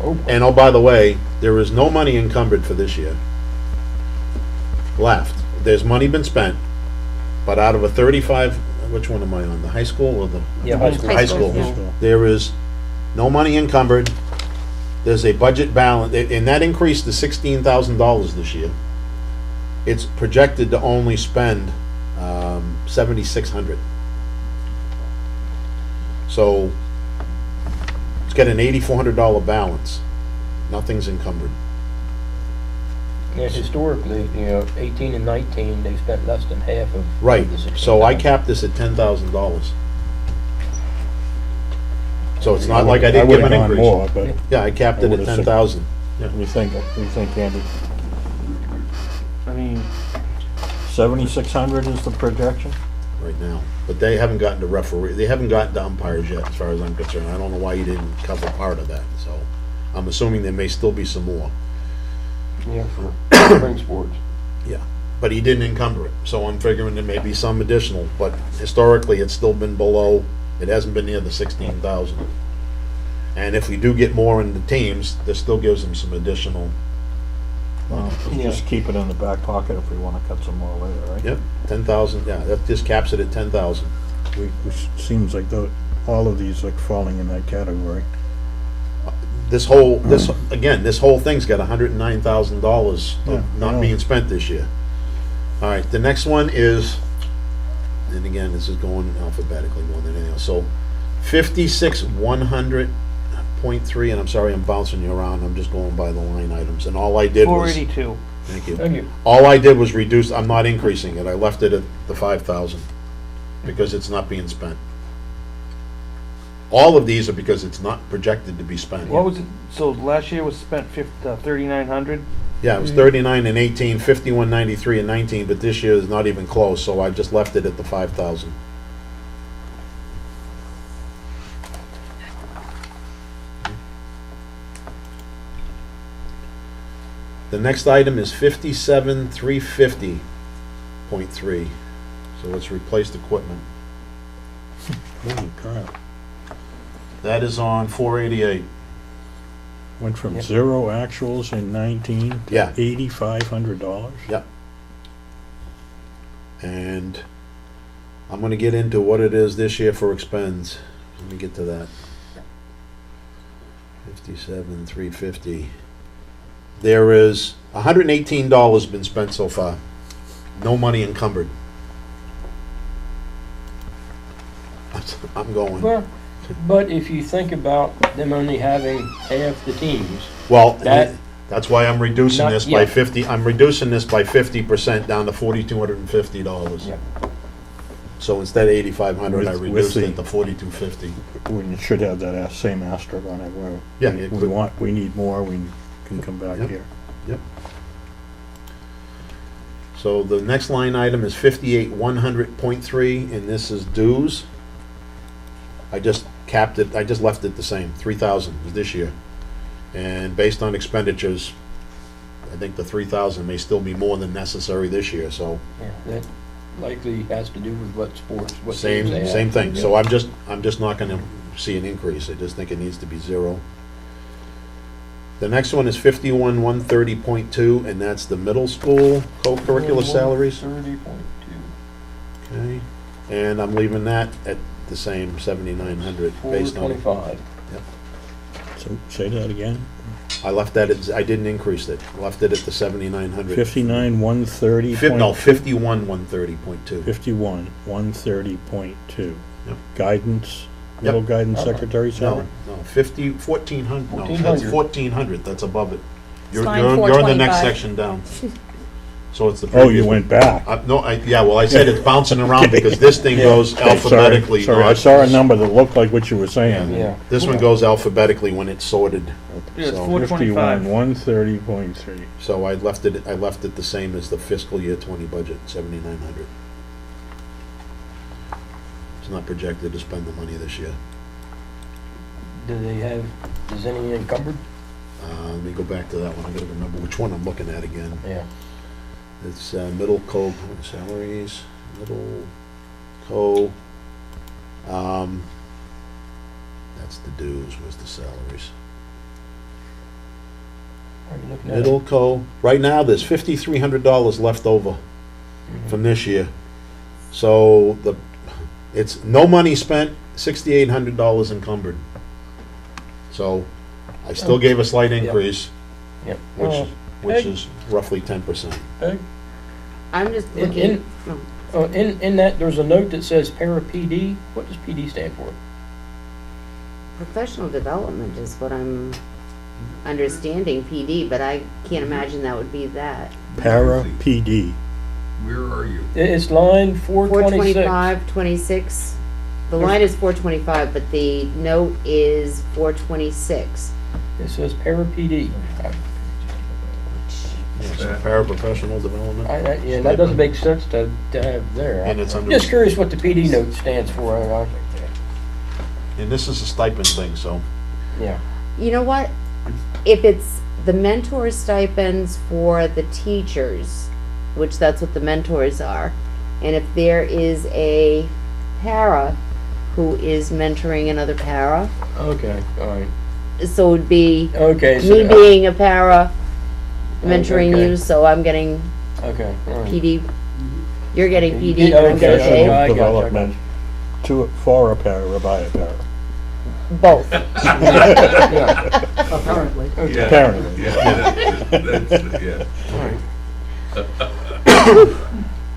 Oh, and oh, by the way, there is no money encumbered for this year. Left. There's money been spent, but out of a 35, which one am I on, the high school or the? yeah, high school. High school. yeah. There is no money encumbered. There's a budget balance, and that increased to $16,000 this year. It's projected to only spend 7,600. So it's got an $8,400 balance. Nothing's encumbered. Yeah, historically, 18 and 19, they spent less than half of. Right, the 16,000. so I capped this at $10,000. So it's not like I didn't give an would've gone increase. more, but Yeah, I capped I it at would've said- 10,000. what do you think, Andy? I mean, 7,600 is the projection? Right now, but they haven't gotten to referee, they haven't gotten to umpires yet, as far as I'm concerned. I don't know why you didn't cover part of that, so I'm assuming there may still be some more. Yeah, for spring sports. Yeah, but he didn't encumber it, so I'm figuring there may be some additional, but historically, it's still been below, it hasn't been near the 16,000. And if we do get more in the teams, this still gives them some additional, Just keep it in the back pocket if we wanna cut some more later, right? yep, 10,000, yeah, that just caps it at 10,000. Seems like all of these are falling in that category. This again, this whole thing's got $109,000 Yeah, not yeah. being spent this year. All right, the next one is, and again, this is going alphabetically more than anything else, so 56,100.3, and I'm sorry I'm bouncing you around, I'm just going by the line items, and all I did was, 482. thank you. Thank you. All I did was reduce, I'm not increasing it, I left it at the 5,000, because it's not being spent. All of these are because it's not projected to be spent. What was it, so last year was spent 3,900? Yeah, it was 39 and 18, 51.93 and 19, but this year is not even close, so I just left it at the 5,000. The next item is 57,350.3, so let's replace equipment. Holy crap. That is on 488. Went from Yep. 0 actuals in 19 to Yeah. $8,500? Yep. And I'm gonna get into what it is this year for expends. Let me get to that. 57,350. There is $118 been spent so far. No money encumbered. I'm going. Well, but if you think about them only having half the teams, Well, that- that's why I'm reducing Not this by yet. 50, I'm reducing this by 50% down to $4,250. Yeah. So instead of 8,500, I With reduced the- it to 4,250. We should have that same asterisk on it where Yeah, it could- we need more, we can come back Yep. here. Yep. So the next line item is 58,100.3, and this is dues. I just capped it, I just left it the same, 3,000 is this year. And based on expenditures, I think the 3,000 may still be more than necessary this year, so yeah, that likely has to do with what sports, what same, teams they have. same thing. So Yeah. I'm just not gonna see an increase, I just think it needs to be 0. The next one is 51,130.2, and that's the middle school co-curricular salaries. 30.2. Okay, and I'm leaving that at the same 7,900 based on. 425. So say that again. I left that at, I didn't increase it, left it at the 7,900. 59,130. No, 51,130.2. 51,130.2. Yep. Guidance, middle guidance Uh-huh. secretary No, salary? no, 1400, no, that's 1,400. 1,400, that's above it. You're line you're in the next 425. section down. So it's the Oh, previous you one. went back. No, yeah, well, I said it's bouncing around because this thing goes Okay, alphabetically. Sorry, I not- saw a number that looked like what you were saying. Yeah. This one goes alphabetically when it's sorted. Yeah, it's So- 425. 51,130.3. So I left it the same as the fiscal year 20 budget, 7,900. It's not projected to spend the money this year. Do they have, is any encumbered? Let me go back to that one, I gotta remember which one I'm looking at again. Yeah. It's middle co, salaries, middle co, that's the dues, was the salaries. Are you looking at? Middle co, right now, there's $5,300 left over Mhm. from this year. So it's no money spent, $6,800 encumbered. So I still gave a slight increase, Yep. which is roughly 10%. I'm just In, looking. in that, there's a note that says para PD. What does PD stand for? Professional development is what I'm understanding, PD, but I can't imagine that would be that. Para PD. Where are you? It's line 426. 425, 26. the line is 425, but the note is 426. It says para PD. Yeah, paraprofessional development. Yeah, that doesn't make sense to have there. And it's I'm under- just curious what the PD note stands for. And this is a stipend thing, so. Yeah. You know what? If it's the mentor stipends for the teachers, which that's what the mentors are, and if there is a para who is mentoring another para, Okay, all right. so it would be Okay, so. me being a para mentoring Okay. you, so I'm getting Okay, all right. PD. You're getting Okay, PD, yeah, and I'm getting okay, paid. I got you, Development for a para or by a para. Both. Yeah, Apparently. okay. Apparently. Yeah, that's, yeah. All right.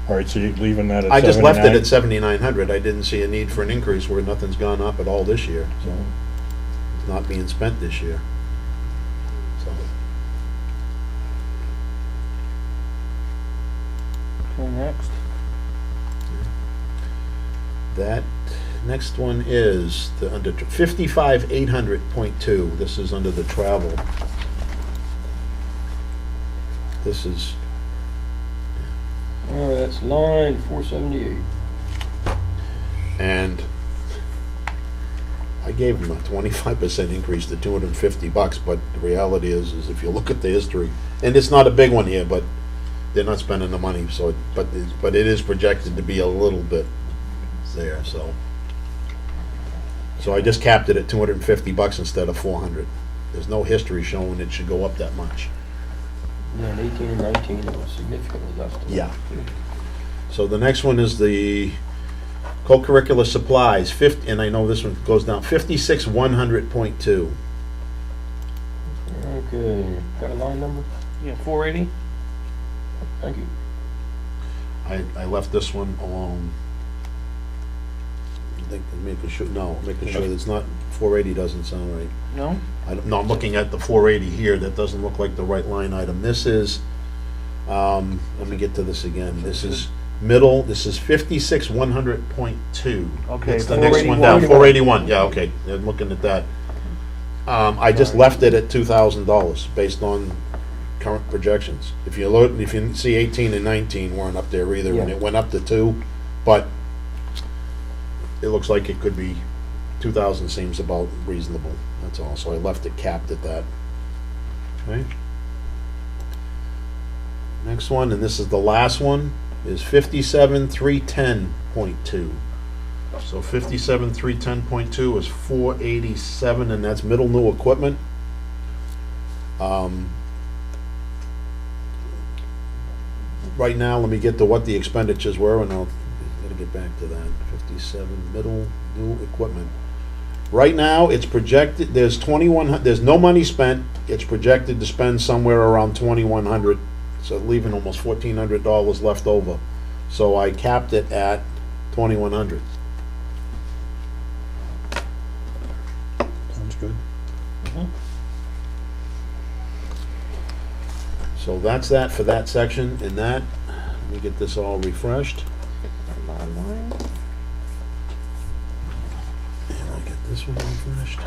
All right, so you're leaving that at I just left it 79? at 7,900. I didn't see a need for an increase where nothing's gone up at all this year, so. It's not being spent this year. So, Okay, next. that, next one is the, under 55,800.2. This is under the travel. This is, All right, that's line 478. and I gave them a 25% increase to $250, but the reality is if you look at the history, and it's not a big one here, but they're not spending the money, so, but it is projected to be a little bit there, so. So I just capped it at $250 instead of 400. There's no history showing it should go up that much. Yeah, in 18 and 19, it was significantly less. than Yeah. that. So the next one is the co-curricular supplies, and I know this one goes down, 56,100.2. Okay, got a line number? Yeah, 480? Thank you. I left this one alone. I think, making sure that it's not, 480 doesn't sound right. No? No, I'm looking at the 480 here, that doesn't look like the right line item. This is, let me get to this again. This is middle, this is 56,100.2. Okay, It's the next one down, 481, yeah, okay, I'm looking at that. I just left it at $2,000 based on current projections. If you look, if you see 18 and 19 weren't up there either, and Yeah. it went up to 2, but it looks like it could be, 2,000 seems about reasonable, that's all, so I left it capped at that. Okay. Next one, and this is the last one, is 57,310.2. So 57,310.2 is 487, and that's middle new equipment. Right now, let me get to what the expenditures were, and I'll gotta get back to that. 57 middle new equipment. Right now, it's projected. There's no money spent. It's projected to spend somewhere around 2,100. So leaving almost $1,400 left over. So I capped it at 2,100. Sounds good. So that's that for that section. And that, let me get this all refreshed. Bottom line. And I get this one refreshed.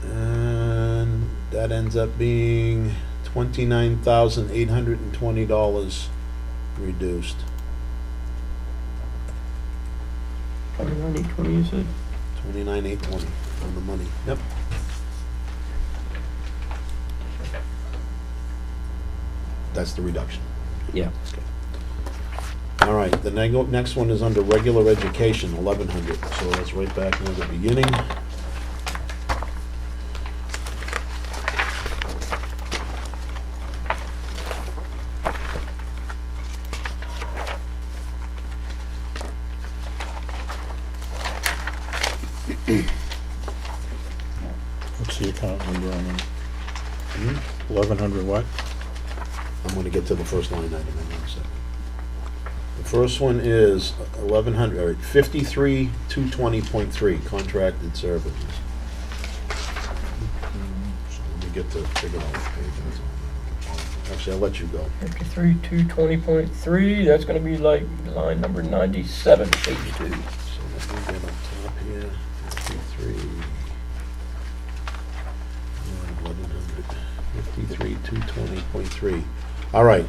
And that ends up being $29,820 reduced. 29,820, you said? 29,820 on the money. Yep. That's the reduction. Yeah. All right, the next one is under regular education, 1,100. So that's right back near the beginning. What's the account number on that? Hmm? 1,100 what? I'm gonna get to the first line item in 1 second. The first one is 1,100, all right, 53,220.3, contracted services. So let me get to figure out the page. That's all. Actually, Actually, I'll let you go. 53,220.3, that's gonna be like line number 97, page 2. So let me get up top here, 53. 53,220.3. All right.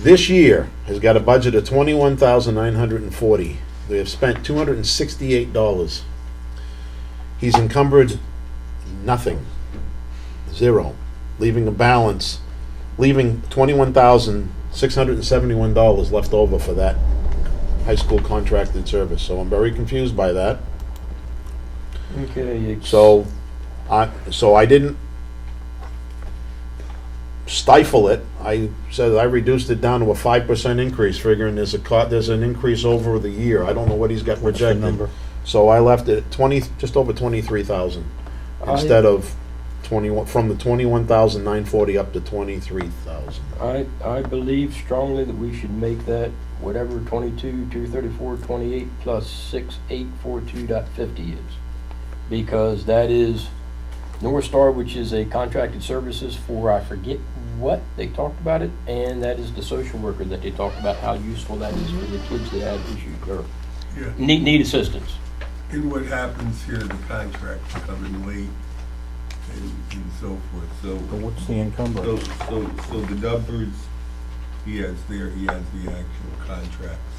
This year has got a budget of $21,940. They have spent $268. He's encumbered nothing, zero, leaving a balance, leaving $21,671 left over for that high school contracted service. So I'm very confused by that. Okay. So I didn't stifle it. I said I reduced it down to a 5% increase, figuring there's an increase over the year. I don't know what he's got What's the projected. number? So I left it at just over 23,000 instead of 21, from the 21,940 up to 23,000. I believe strongly that we should make that whatever 22,234.28 plus 6,842.50 is. Because that is North Star, which is a contracted services for, I forget what, they talked about it, and that is the social worker that they talked about how useful that is for the kids that have issues or Yeah. need assistance. And what happens here, the contracts come in late and so forth, But so. what's the encumbrance? So the numbers he has there, he has the actual contracts.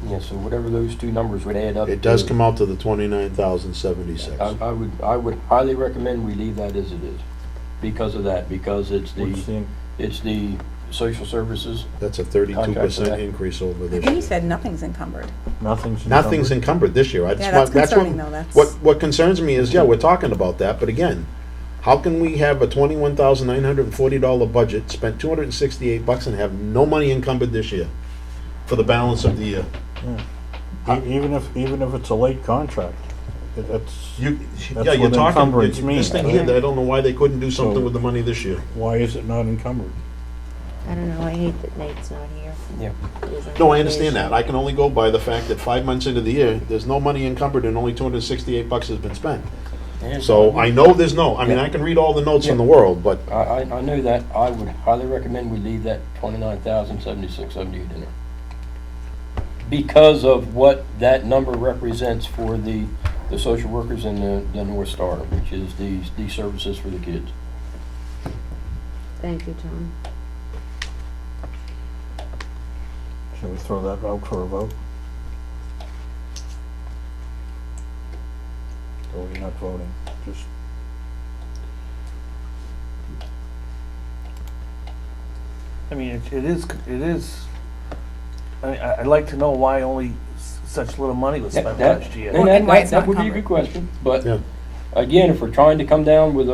Yeah, so whatever those two numbers would add up to. It does come out to the 29,076. I would highly recommend we leave that as it is because of that, because it's What's the social services. That's a Contract for 32% that. increase over I this think you year. said nothing's encumbered. Nothing's Nothing's encumbered this year. Yeah, that's concerning though, that's. What concerns me is, yeah, we're talking about that, but again, how can we have a $21,940 budget, spent $268 and have no money encumbered this year for the balance of the year? Even if it's a late contract, that's Yeah, what you're talking, encumbrance this means, thing right? here, I don't know why they couldn't do something So- with the money this year. why is it not encumbered? I don't know, I hate that Nate's not here. Yeah. He's on No, I understand vacation. that. I can only go by the fact that 5 months into the year, there's no money encumbered and only $268 has been spent. And So I know there's no, I mean, Yeah. I can read all the notes in Yeah. the world, but I know that. I would highly recommend we leave that 29,076.78 in there. Because of what that number represents for the social workers and the North Star, which is these services for the kids. Thank you, Tom. Should we throw that out for a vote? Or are we not voting? Just, I mean, it is, I mean, I'd like to know why only such little money was spent last year. And And why it's that not would be a covered. good question, but Yeah. again, if we're trying to come down with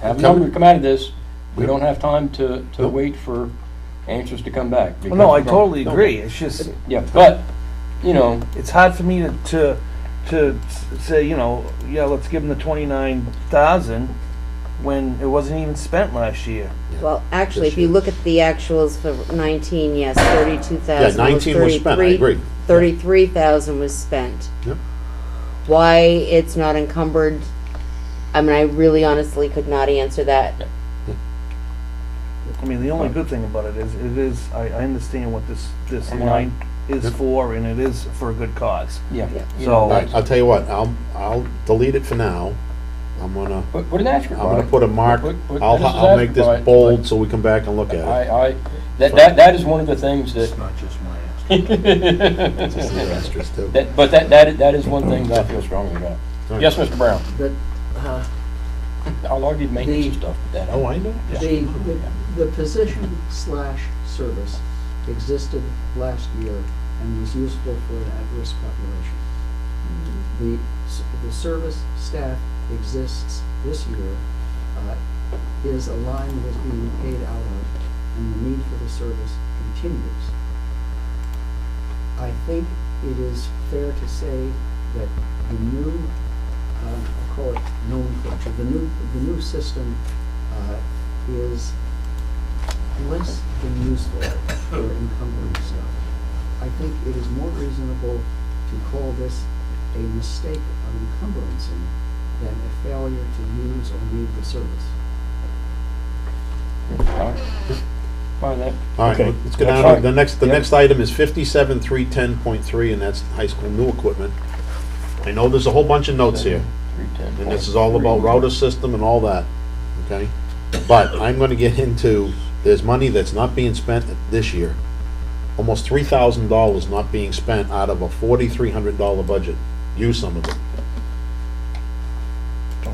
have a number to come out of this, we don't have time to Nope. wait for answers to come back. Well, no, I because- totally agree, it's just, Yeah, but, you know, it's hard for me to say, yeah, let's give them the 29,000 when it wasn't even spent last year. Well, actually, This if you year. look at the actuals for 19, yes, 32,000. yeah, 19 was spent, I agree. 33,000 was spent. Yep. Why it's not encumbered, I mean, I really honestly could not answer that. I mean, the only good thing about it is, I understand what this I mean, line is Yep. for, and it is for a good cause. yeah. Yeah. you So- know, All right, I'll tell you what, I'll delete it for now. I'm gonna Put an asterisk I'm by gonna it. put a mark, Put I'll Dennis's make asterisk this by it, bold so we come back and look but at it. that is one of the things that. it's not just my This is the asterisk too. But that is one thing that I feel strongly about. All right. Yes, Mr. Brown. That, uh, I'll argue maintenance and stuff, but that. Oh, I know. the position slash service existed last year and was useful for an at-risk population. The service staff exists this year, is a line that is being paid out of, and the need for the service continues. I think it is fair to say that the new, I'll call it nomenclature, the new system is less than useful for encumbering stuff. I think it is more reasonable to call this a mistake of encumbrancing than a failure to use or need the service. Fine, that, All right, Okay. let's go That's down, fine. the next Yep. item is 57,310.3, and that's high school new equipment. I know there's a whole bunch of notes here, 310. and this is all about router system and all that, okay? But I'm gonna get into, there's money that's not being spent this year. Almost $3,000 not being spent out of a $4,300 budget. Use some of it.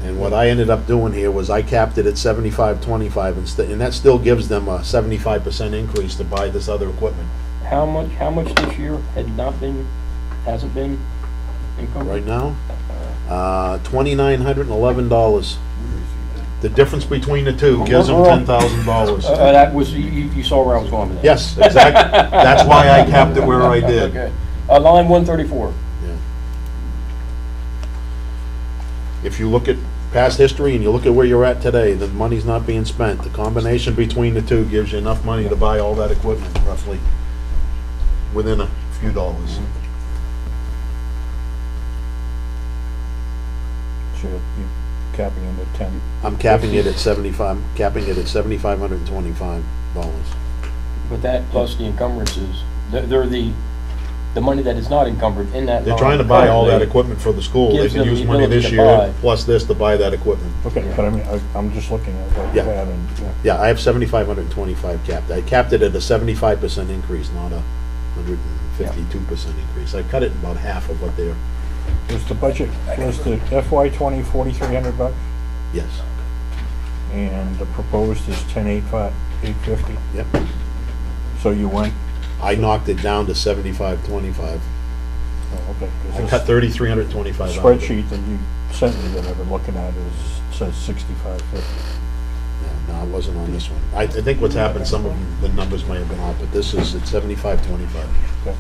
And what I ended up doing here was I capped it at 75-25 instead, and that still gives them a 75% increase to buy this other equipment. How much this year hasn't been encumbered? Right now, $2,911. The difference between the two gives them $10,000. That was, you saw where I was going with that. Yes, exactly. That's why I capped it where I did. Okay. Line 134. Yeah. If you look at past history and you look at where you're at today, the money's not being spent. The combination between the two gives you enough money to buy all that equipment, roughly, within a few dollars. So you're capping it at 10. I'm capping it at 75, capping it at $7,525. But that plus the encumbrances, they're the money that is not encumbered in that. They're line trying to buy all that currently equipment for the school. They gives can them use the money ability this to year, buy. plus this to buy that equipment. Okay, Yeah. but I mean, I'm just looking at what you Yeah. had and, Yeah, I have 7,525 capped. I capped it at a 75% increase, not a 152% increase. I cut it in about half of what they're, was the budget, was the FY 20 $4,300 bucks? yes. And the proposed is 850. Yep. So you went, I knocked it down to 75-25. oh, okay. 'cause I this cut 3,325 out of it. spreadsheet that you sent me that I've been looking at says 6550. Yeah, no, it wasn't on this one. I think what's happened, some of them, the numbers may have been off, but this is at 75-25. Okay.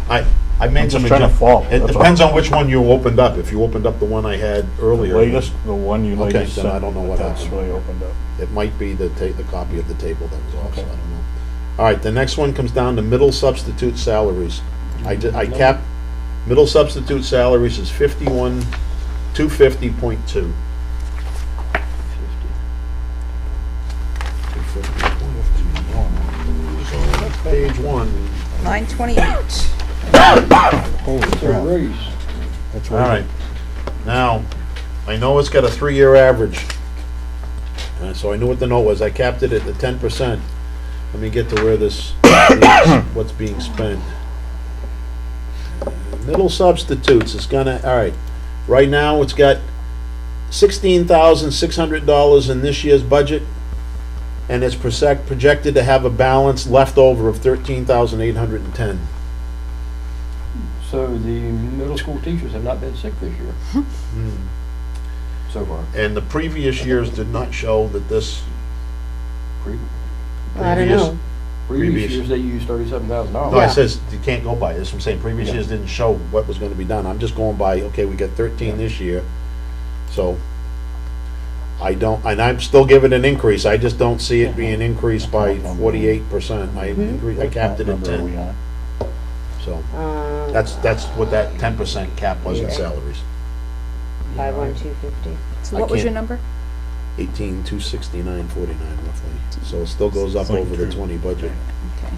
I made I'm some just trying to adjust- follow, It that's all. depends on which one you opened up. If you opened up the one I had earlier. Latest, the one you Okay, latest then sent I don't know me, what that's happened. really opened up. It might be the copy of the table that was off, so I Okay. don't know. All right, the next one comes down to middle substitute salaries. I capped, middle substitute salaries is 51,250.2. 250.2. Page one. 928. Holy It's a crap. raise. That's All right. Now, I know it's got a 3-year average. So I knew what the note was. I capped it at the 10%. Let me get to where this, what's being spent. Middle substitutes is gonna, all right. Right now, it's got $16,600 in this year's budget, and it's projected to have a balance left over of $13,810. So the middle school teachers have not been sick this year, so far. And the previous years did not show that this, Pre- I don't Previous- know. Previous Previous- years, they used $37,000. no, it Yeah. says you can't go by this. I'm saying previous Yeah. years didn't show what was gonna be done. I'm just going by, okay, we got 13 this year. So, I don't, and I'm still giving an increase. I just don't see it being increased by 48%. I capped it at What number are we 10. on? So, Uh, that's what that 10% cap was in Yeah. salaries. 51250. So I what was your can't- number? 18,269.49 roughly. So it still goes up over the 20 budget. Okay.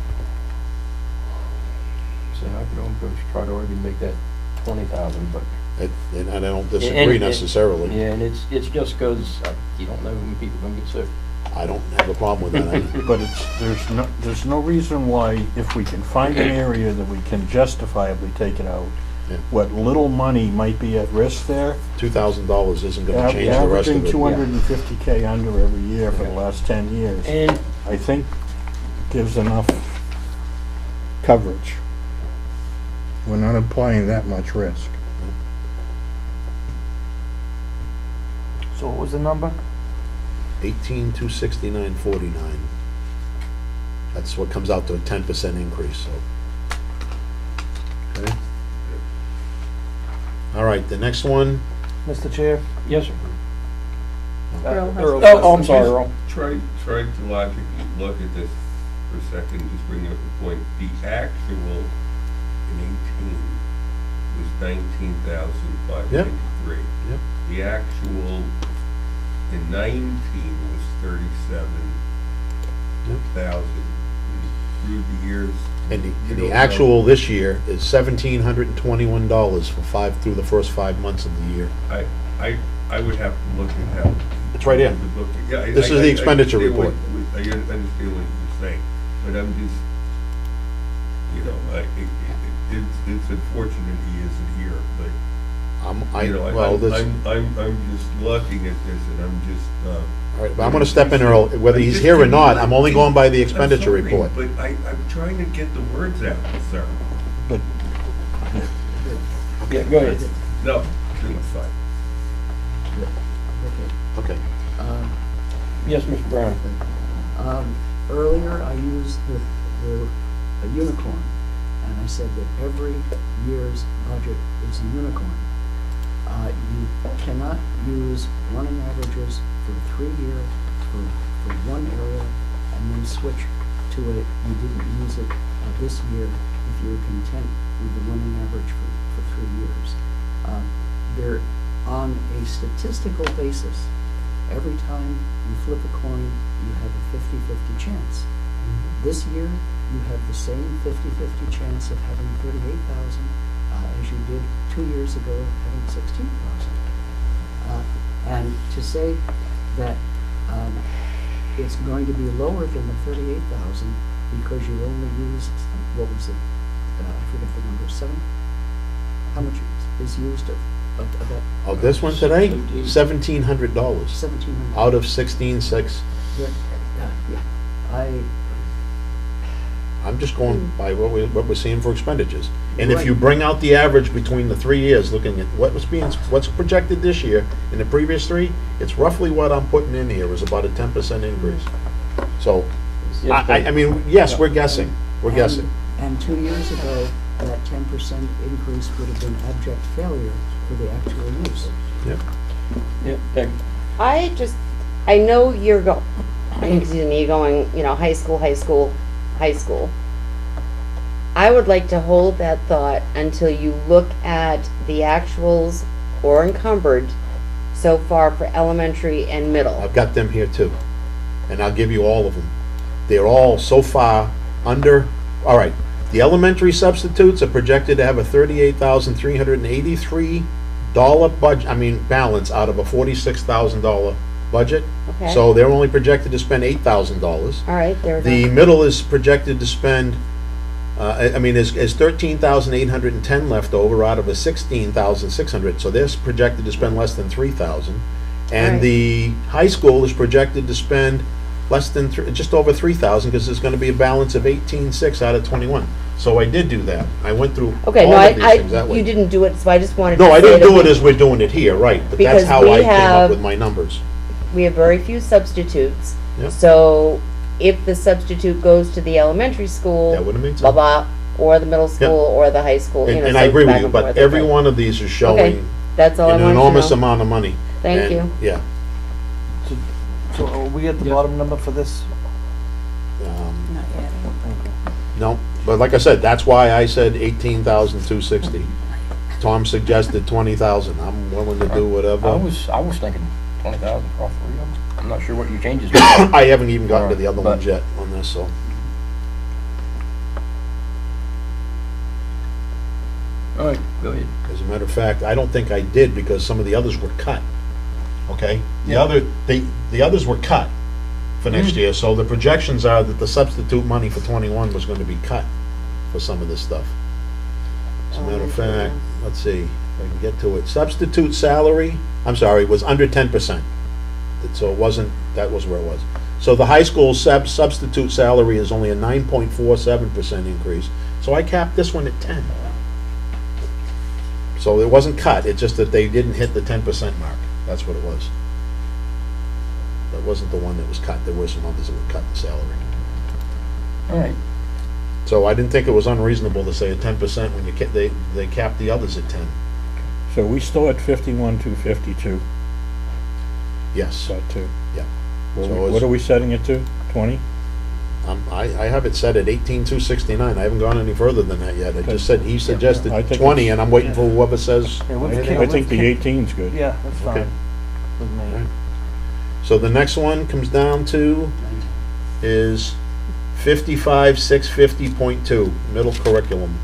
So I could almost try to already make that 20,000, but. And I don't disagree And- necessarily. Yeah, and it's just because you don't know when people are gonna get sick. I don't have a problem with that. But there's no reason why, if we can find an area that we can justifiably take it out, Yeah. what little money might be at risk there, $2,000 isn't gonna change the rest averaging of it. 250K under every year for the last 10 years, And I think gives enough coverage. We're not applying that much risk. So what was the number? 18,269.49. That's what comes out to a 10% increase, so. Okay. All right, the next one, Mr. Chair? yes, sir. Earl has- Oh, I'm sorry, Earl. Try to logically look at this for a second, just bring up the point. The actual in 18 was 19,593. Yep. The actual in 19 was 37,800. thousand. Through the years. And you the don't know. actual this year is $1,721 through the first 5 months of the year. I would have to look at how. It's right here. the book- yeah, This is the expenditure understand report. I understand what you're saying, but I'm just, you know, it's unfortunate he isn't here, but, you know, I'm just looking at this and I'm just, All right, but I'm gonna step in, Earl, whether he's here or not, I'm only going by the expenditure I'm sorry, report. But I'm trying to get the words out, sir. But Yeah, go ahead. No, it's fine. Okay. Okay. Yes, Mr. Brown. Earlier, I used a unicorn, and I said that every year's budget is a unicorn. You cannot use running averages for 3 years for one area and then switch to it. You didn't use it this year if you're content with the running average for 3 years. They're on a statistical basis. Every time you flip a coin, you have a 50-50 chance. This year, you have the same 50-50 chance of having 38,000 as you did 2 years ago, having 16,000. And to say that it's going to be lower than the 38,000 because you only used, what was it? I forget the number, 7? How much is used of that? Of this one today, $1,700 1,700. out of 16,600. Yeah. I'm just going by what we're seeing for expenditures. And if Right. you bring out the average between the 3 years, looking at what's projected this year and the previous 3, it's roughly what I'm putting in here is about a 10% increase. So, Yes, I mean, yes, we're guessing, we're guessing. And 2 years ago, that 10% increase would have been abject failure for the actual use. Yep. Yeah, Peggy. I know you're going, you know, high school, high school, high school. I would like to hold that thought until you look at the actuals or encumbered so far for elementary and middle. I've got them here too, and I'll give you all of them. They're all so far under, all right, the elementary substitutes are projected to have a $38,383 balance out of a $46,000 budget. Okay. So they're only projected to spend $8,000. All right, there we The go. middle is projected to spend, is 13,810 left over out of a 16,600, so they're projected to spend less than 3,000. And Right. the high school is projected to spend less than, just over 3,000, because there's gonna be a balance of 18,600 out of 21. So I did do that. I went through Okay, all no, of these things that way. you didn't do it, so I just wanted to No, I say didn't that do it we- as we're doing it here, right, but Because that's how we I came up have- with my numbers. We have very few substitutes. Yep. So if the substitute goes to the elementary school, That would've made blah, sense. blah, or the middle school, or the high school, you know. And so I agree with back you, and but forth, every okay. one of these is Okay, showing that's all I an wanted enormous to know. amount of money. Thank And, you. Yeah. So are we at the Yeah. bottom number for this? Not yet. No, but like I said, that's why I said 18,260. Tom suggested 20,000. I'm willing to do I whatever. was thinking 20,000 for all 3 of them. I'm not sure what your changes were. I haven't even gotten to the other But- ones yet on this, so. All right, go ahead. As a matter of fact, I don't think I did because some of the others were cut. Okay? The others were cut for next year, so the projections are that the substitute money for 21 was gonna be cut for some of this stuff. As a matter of fact, let's see, if I can get to it. Substitute salary, I'm sorry, was under 10%. So it wasn't, that was where it was. So the high school substitute salary is only a 9.47% increase. So I capped this one at 10. So it wasn't cut, it's just that they didn't hit the 10% mark. That's what it was. That wasn't the one that was cut. There were some others that were cut in salary. All right. So I didn't think it was unreasonable to say a 10% when they capped the others at 10. So we still at 51,252, Yes. so two. Yeah. What So we- it's- what are we setting it to? 20? I have it set at 18,269. I haven't gone any further than that yet. I just said, he suggested I think 20, it's- and I'm waiting for whoever says. Yeah, I we've think- kicked- I think we've the kicked- 18's good. Yeah, that's Okay. fine with me. So the next one comes down to is 55,650.2, middle curriculum.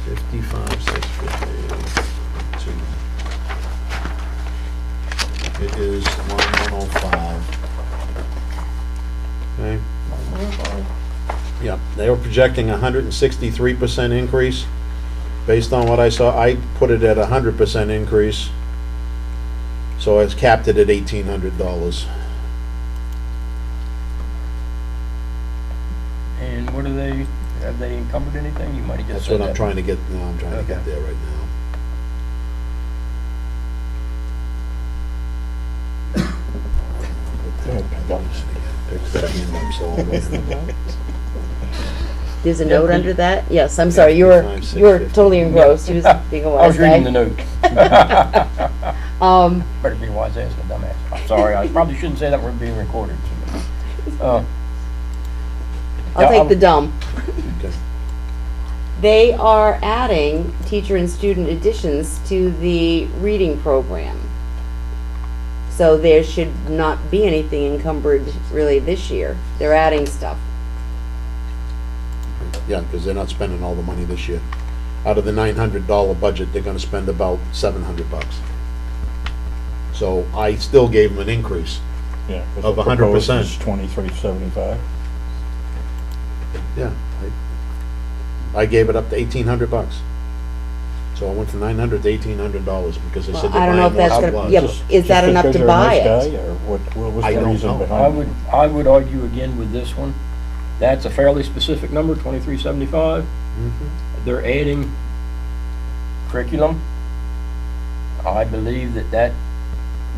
55,650.2. It is line 105. Okay. Yeah, they were projecting a 163% increase. Based on what I saw, I put it at a 100% increase. So it's capped it at $1,800. And what are they, have they encumbered anything? You might have just That's said what I'm that. trying to get, no, I'm trying to get Okay. there right now. Pick that in, I'm sorry. There's a note under that? Yes, I'm sorry, you were 55,650. totally engrossed, you was being a I was wise reading the guy. note. Better be wise ass than a dumbass. I'm sorry, I probably shouldn't say that, we're being recorded. I'll take the dumb. Okay. They are adding teacher and student additions to the reading program. So there should not be anything encumbered really this year. They're adding stuff. Yeah, because they're not spending all the money this year. Out of the $900 budget, they're gonna spend about $700. So I still gave them an increase. Yeah. 'cause Of the proposed 100%. is 2375. Yeah, I gave it up to $1,800. So I went from $900 to $1,800 because they Well, said they're I don't know if buying that's more gonna, supplies. yeah, but is that enough to buy it? Or what was I the don't reason know. behind it? I would argue again with this one, that's a fairly specific number, 2375. Mhm. They're adding curriculum. I believe that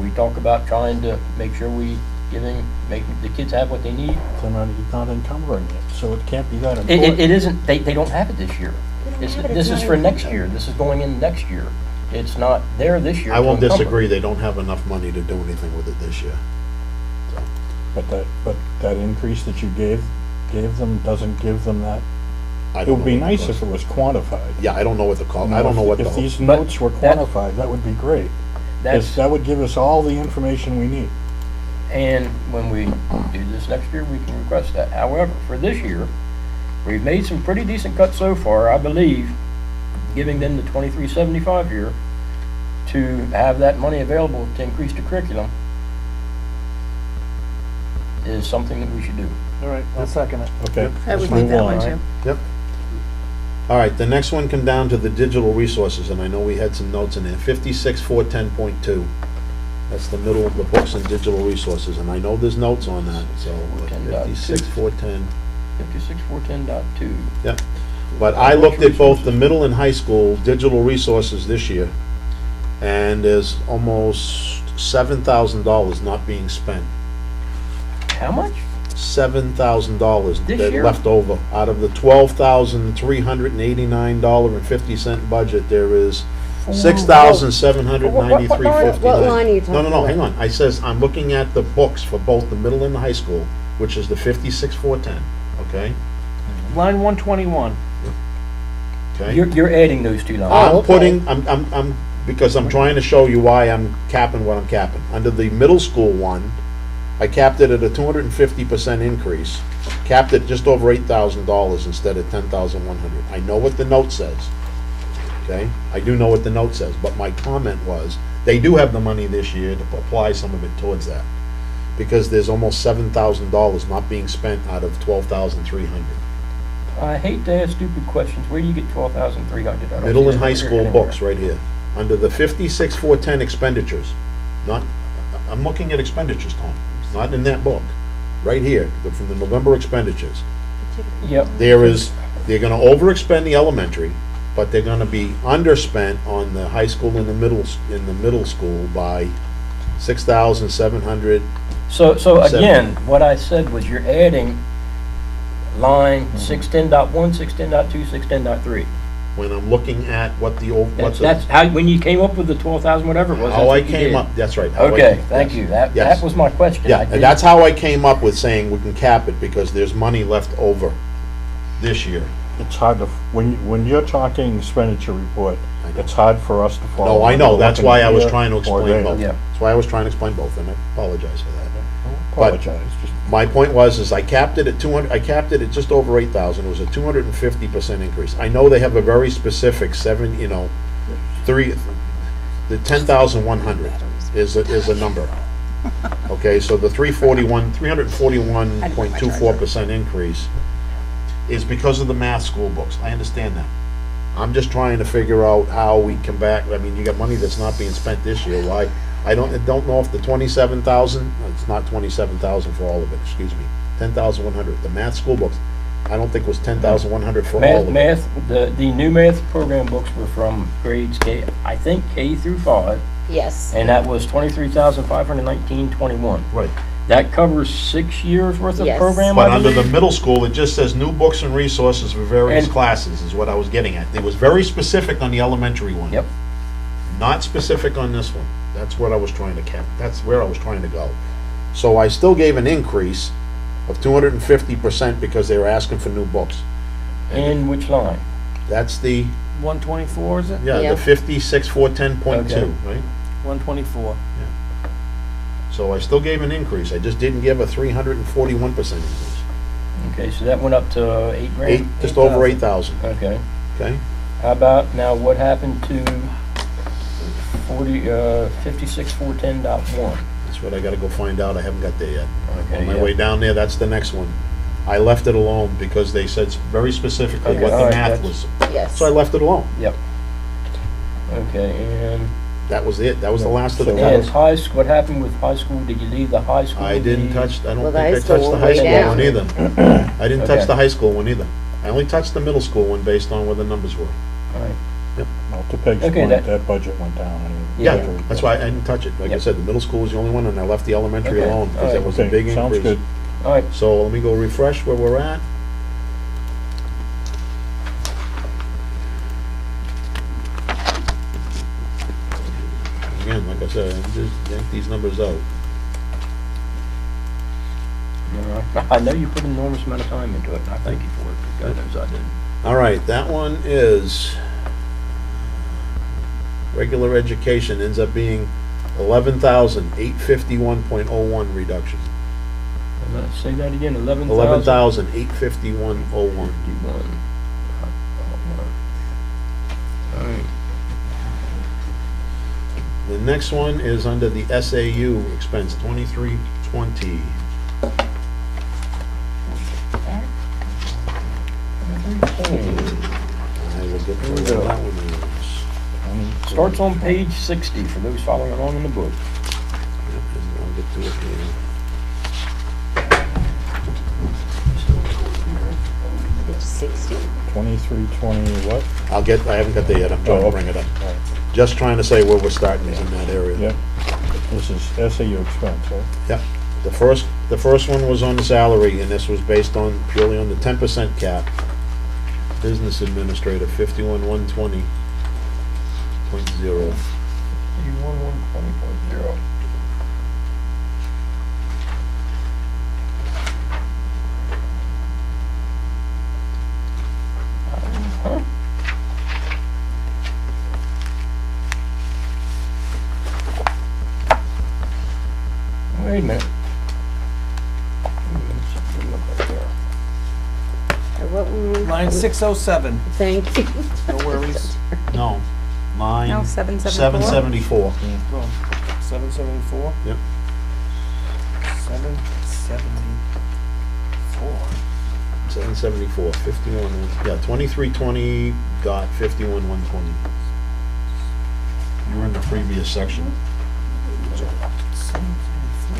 we talk about trying to make sure we make the kids have what they need. They're not encumbering it, so it can't be that It important. isn't, they don't have it this year. They don't have it, This it's is not for next encumbered. year, this is going in next year. It's not there this year. I to won't encumber. disagree, they don't have enough money to do anything with it this year. But that increase that you gave them doesn't give them that. I It don't would know be what the nice cost- if it was quantified. Yeah, I don't know what the cost, You I don't know what the If these whole, notes were that- quantified, that would be great. 'Cause That's, that would give us all the information we need. and when we do this next year, we can request that. However, for this year, we've made some pretty decent cuts so far, I believe, giving them the 2375 here to have that money available to increase the curriculum is something that we should do. All right, I'll second it. Okay. I would let's like move that on. one too. yep. All right, the next one come down to the digital resources, and I know we had some notes in there, 56,410.2. That's the middle of the books and digital resources, and I know there's notes on that, so, but 56,410. 56410.2. Yep. But I looked at both the middle and high school digital resources this year, and there's almost $7,000 not being spent. How much? $7,000 This that year? left over. Out of the $12,389.50 budget, there is $6,793.59. What line are you talking No, about? hang on. I'm looking at the books for both the middle and the high school, which is the 56,410, okay? Line 121. Okay? You're adding those two lines. Oh, I'm okay. putting, because I'm trying to show you why I'm capping what I'm capping. Under the middle school one, I capped it at a 250% increase, capped it just over $8,000 instead of $10,100. I know what the note says, okay? I do know what the note says, but my comment was, they do have the money this year to apply some of it towards that, because there's almost $7,000 not being spent out of 12,300. I hate to ask stupid questions. Where do you get 12,300? Middle and high school books, right here. Under the 56,410 expenditures, not, I'm looking at expenditures, Tom, not in that book. Right here, from the November expenditures. Yep. They're gonna overexpend the elementary, but they're gonna be underspent on the high school and the middle school by 6,700. So again, what I said was you're adding line 610.1, 610.2, 610.3. When I'm looking at what That's how, when you came up with the 12,000, whatever it was. how that's I what you came did. up, that's right. how I Okay, came- thank yes. you. That Yes. was my question. Yeah, I and didn't- that's how I came up with saying we can cap it, because there's money left over this year. It's hard to, when you're talking expenditure report, I know. it's hard for us to follow. No, I know, whether that's we're why I was here trying to or explain there. both. Yeah. That's why I was trying to explain both, and I apologize for that. apologize, just, My point was, is I capped it at 200, I capped it at just over 8,000, it was a 250% increase. I know they have a very specific the 10,100 is a number. Okay, so the 341.24% increase is because of the math school books, I understand that. I'm just trying to figure out how we come back, I mean, you got money that's not being spent this year, why? I don't know if the 27,000, it's not 27,000 for all of it, excuse me, 10,100, the math school books, I don't think was 10,100 for all of it. Math, the new math program books were from grades K, I think K through 5, Yes. and that was 23,519.21. Right, That covers 6 years worth of Yes. program, but I under the believe? middle school, it just says new books and resources for various And- classes, is what I was getting at. It was very specific on the elementary one. Yep. Not specific on this one. That's what I was trying to cap, that's where I was trying to go. So I still gave an increase of 250% because they were asking for new books. In which line? That's the, 124, is it? yeah, Yeah. the 56,410.2, Okay. right? 124. So I still gave an increase, I just didn't give a 341% increase. Okay, so that went up to 8 grand? Eight, just over 8,000, Okay. okay? How about, now what happened to 56,410.1? That's what I gotta go find out, I haven't got there yet. Okay, On my yeah. way down there, that's the next one. I left it alone because they said very specifically Okay, what the all right, math that's- was. Yes. So I left it alone. Yep. Okay, and That was it, that was the last of the and cuts. high school, what happened with high school? Did you leave the high school? I didn't the- touch, I Well, don't the think I high touched school the went high way school down. one either. I didn't touch Okay. the high school one either. I only touched the middle school one based on where the numbers were. All right. well, to Peg's Okay, point, that- that budget went down anyway. Yeah, Yeah. that's why I didn't touch it. Like I Yep. said, the middle school was the only one, and I left the elementary Okay, alone, because all it right. was a big Okay, sounds increase. good. All right, So let me go refresh where we're at. Again, like I said, I just yank these numbers out. all right. I know you put an enormous amount of time into it, and I thank you for it, God knows I did. All right, that one is, regular education ends up being 11,851.01 reduction. I'm gonna say that again, 11,000. 11,851.01. 51. All right. The next one is under the SAU expense, 2320. I will get to Here we where go. that one is. Starts on page 60 for those following along in the book. Yep, and I'll get to it here. Page 60. 2320 what? I haven't got there yet, I'm trying to Oh, bring it up. All right. Just trying to say where we're starting is in that area. Yep, this is SAU expense, right? Yep. The first one was on the salary, and this was based on, purely on the 10% cap. Business administrator, 51,120.0. 51,120.0. Huh? Wait a minute. Something look right there. What one? Line 607. Thank you. No worries. No, line No, 774. 774. Go on. 774? Yep. 774. 774, 51, yeah, 2320 got 51,120. You were in the previous section.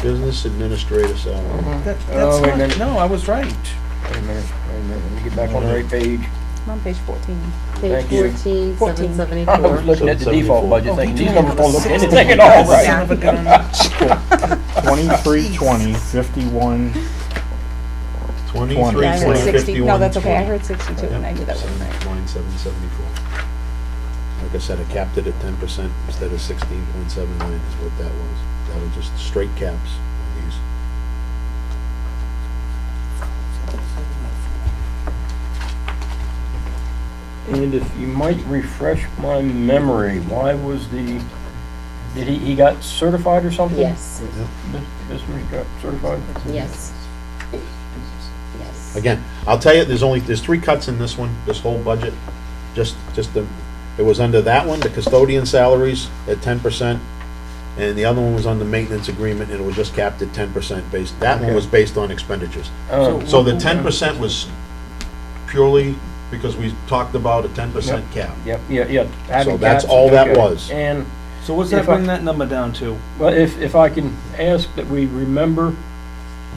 Business administrator salary. That's Oh, wait a not, minute. no, I was right. Wait a minute, let me get back on the right page. I'm on page 14. Page Thank you. 14, 14. I was 774. looking at the 774. default budget Oh, thinking, he these told numbers me don't it look was anything 60. at all Son right. of a gun. 2320, 51, 2320, Yeah, I heard 60. 51, No, that's okay. I 20. heard 62 and I knew that wasn't right. Line 774. Like I said, I capped it at 10% instead of 16.79 is what that was. That was just straight caps on these. And if you might refresh my memory, why was the Did he got certified or something? Yes, Mr. He got certified? yes. Yes. Again, I'll tell you, there's 3 cuts in this one, this whole budget. It was under that one, the custodian salaries at 10%, and the other one was on the maintenance agreement, and it was just capped at 10% based, that one Okay. was based on expenditures. Oh, So the 10% was purely because we talked about a 10% cap. Yep, yeah. having So that's caps, all that okay. was. And, So what's that If I- bring that number down to? well, if I can ask that we remember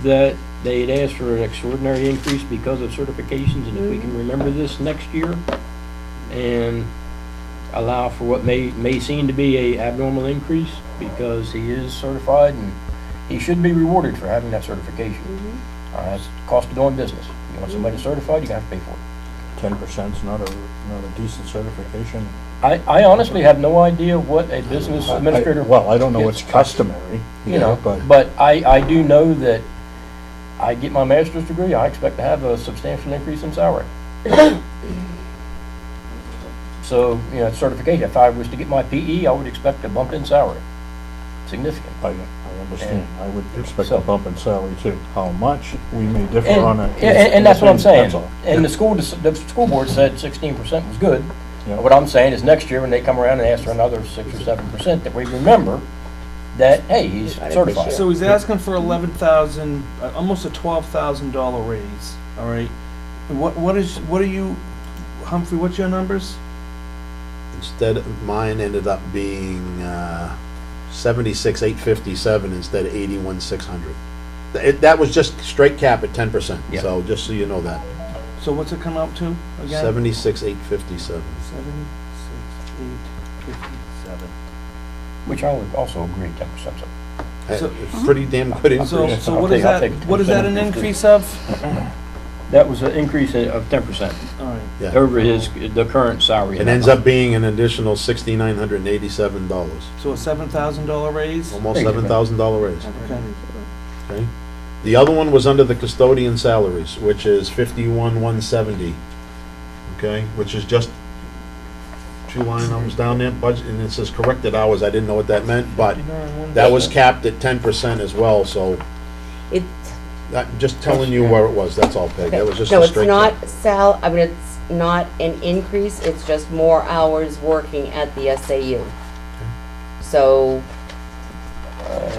that they had asked for an extraordinary increase because of certifications, and if we can remember this next year and allow for what may seem to be a abnormal increase, because he is certified and he should be rewarded for having that certification. That's the cost of doing business. You want somebody certified, you have to pay for it. 10%'s not a decent certification. I honestly have no idea what a business administrator. Well, I don't know what's gets. customary, You know, but but I do know that I get my master's degree, I expect to have a substantial increase in salary. So, certification, if I was to get my PE, I would expect a bump in salary, significant. I understand. I would expect So- a bump in salary too. How much, we may differ on it. And that's what I'm saying. That's all. And the school board said 16% was good. Yeah. What I'm saying is next year, when they come around and ask for another 6 or 7%, that we remember that, hey, he's certified. So he's asking for 11,000, almost a $12,000 raise, all right? And what are you, Humphrey, what's your numbers? Instead, mine ended up being 76,857 instead of 81,600. That was just straight cap at 10%, Yeah. so just so you know that. So what's it come out to again? 76,857. 76,857. Which I would also agree, 10%. So- It's pretty damn good increase. So I'll what is take that, the what is that an 10%. increase of? That was an increase of 10% All right. Yeah. over the current salary. It ends up being an additional $6,987, So a $7,000 raise? almost There you go. $7,000 raise. Okay. Okay. The other one was under the custodian salaries, which is 51,170. Okay, which is just 2 line items down there, budget, and it says corrected hours. I didn't know what that meant, but that was capped at 10% as well. So It, I'm just telling you where it was. That's all, Peg. That was just no, a it's straight not cap. it's not an increase, it's just more hours working at the SAU. So,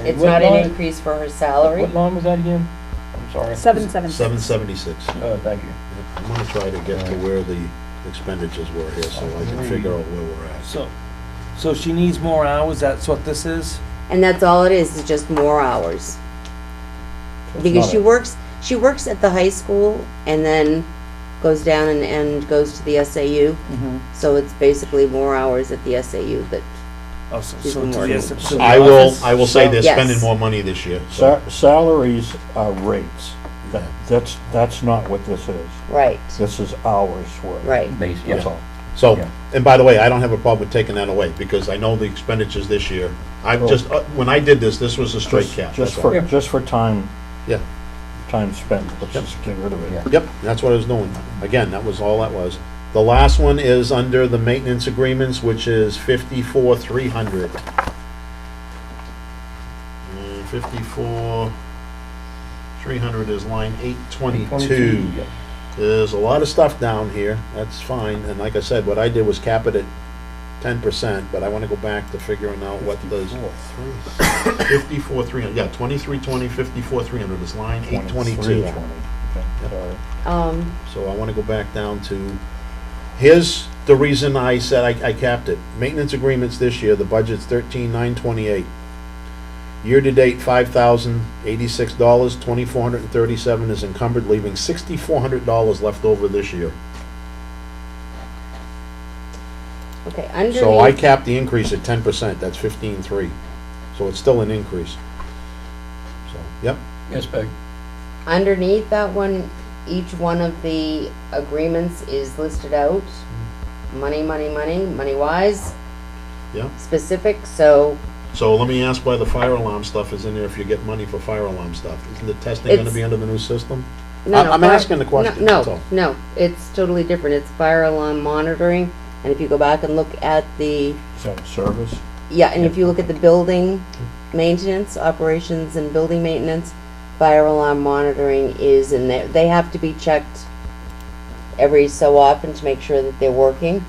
it's not an increase for her salary. What line was that again? I'm sorry. 776. 776. Thank you. I'm gonna try to get to where the expenditures were here, so I can figure out where we're at. So she needs more hours, that's what this is? And that's all it is just more hours. So it's Because not she works at the high school and then goes down and goes to the SAU. Mm-hmm. So it's basically more hours at the SAU that, Oh, She's so been to working. the, to the I office? will say they're Yes. spending more money this year. So. Salaries are rates. That's not what this is. right, This is hours worth. right. Base, That's yeah. all. So, Yeah. and by the way, I don't have a problem with taking that away, because I know the expenditures this year. I've Well- just, when I did this, this was a straight cap. Just that's all. for, just for time. Yeah. Time spent, let's just get rid of it. Yeah. Yep, that's what I was doing. Again, that was all that was. The last one is under the maintenance agreements, which is 54,300. 54,300 is line 822. Yeah. There's a lot of stuff down here, that's fine, and like I said, what I did was cap it at 10%, but I wanna go back to figuring out what does 54,300, yeah, 2320, 54,300 is line 822. 2320. Okay, sorry. So I wanna go back down to, here's the reason I said I capped it. Maintenance agreements this year, the budget's 13,928. Year-to-date, $5,086, 2,437 is encumbered, leaving $6,400 left over this year. Okay, So I underneath, capped the increase at 10%, that's 15,300. So it's still an increase. So, yep, Yes, Peg. underneath that one, each one of the agreements is listed out. Money wise, yeah. specific, so So let me ask why the fire alarm stuff is in there if you get money for fire alarm stuff. Isn't the testing gonna It's- be under the new system? no, no. I'm fire- asking the question, that's all. No, it's totally different. It's fire alarm monitoring, and if you go back and look at the, Is that a service? Yeah, and if you look at the building maintenance, operations and building maintenance, fire alarm monitoring is in there. They have to be checked every so often to make sure that they're working.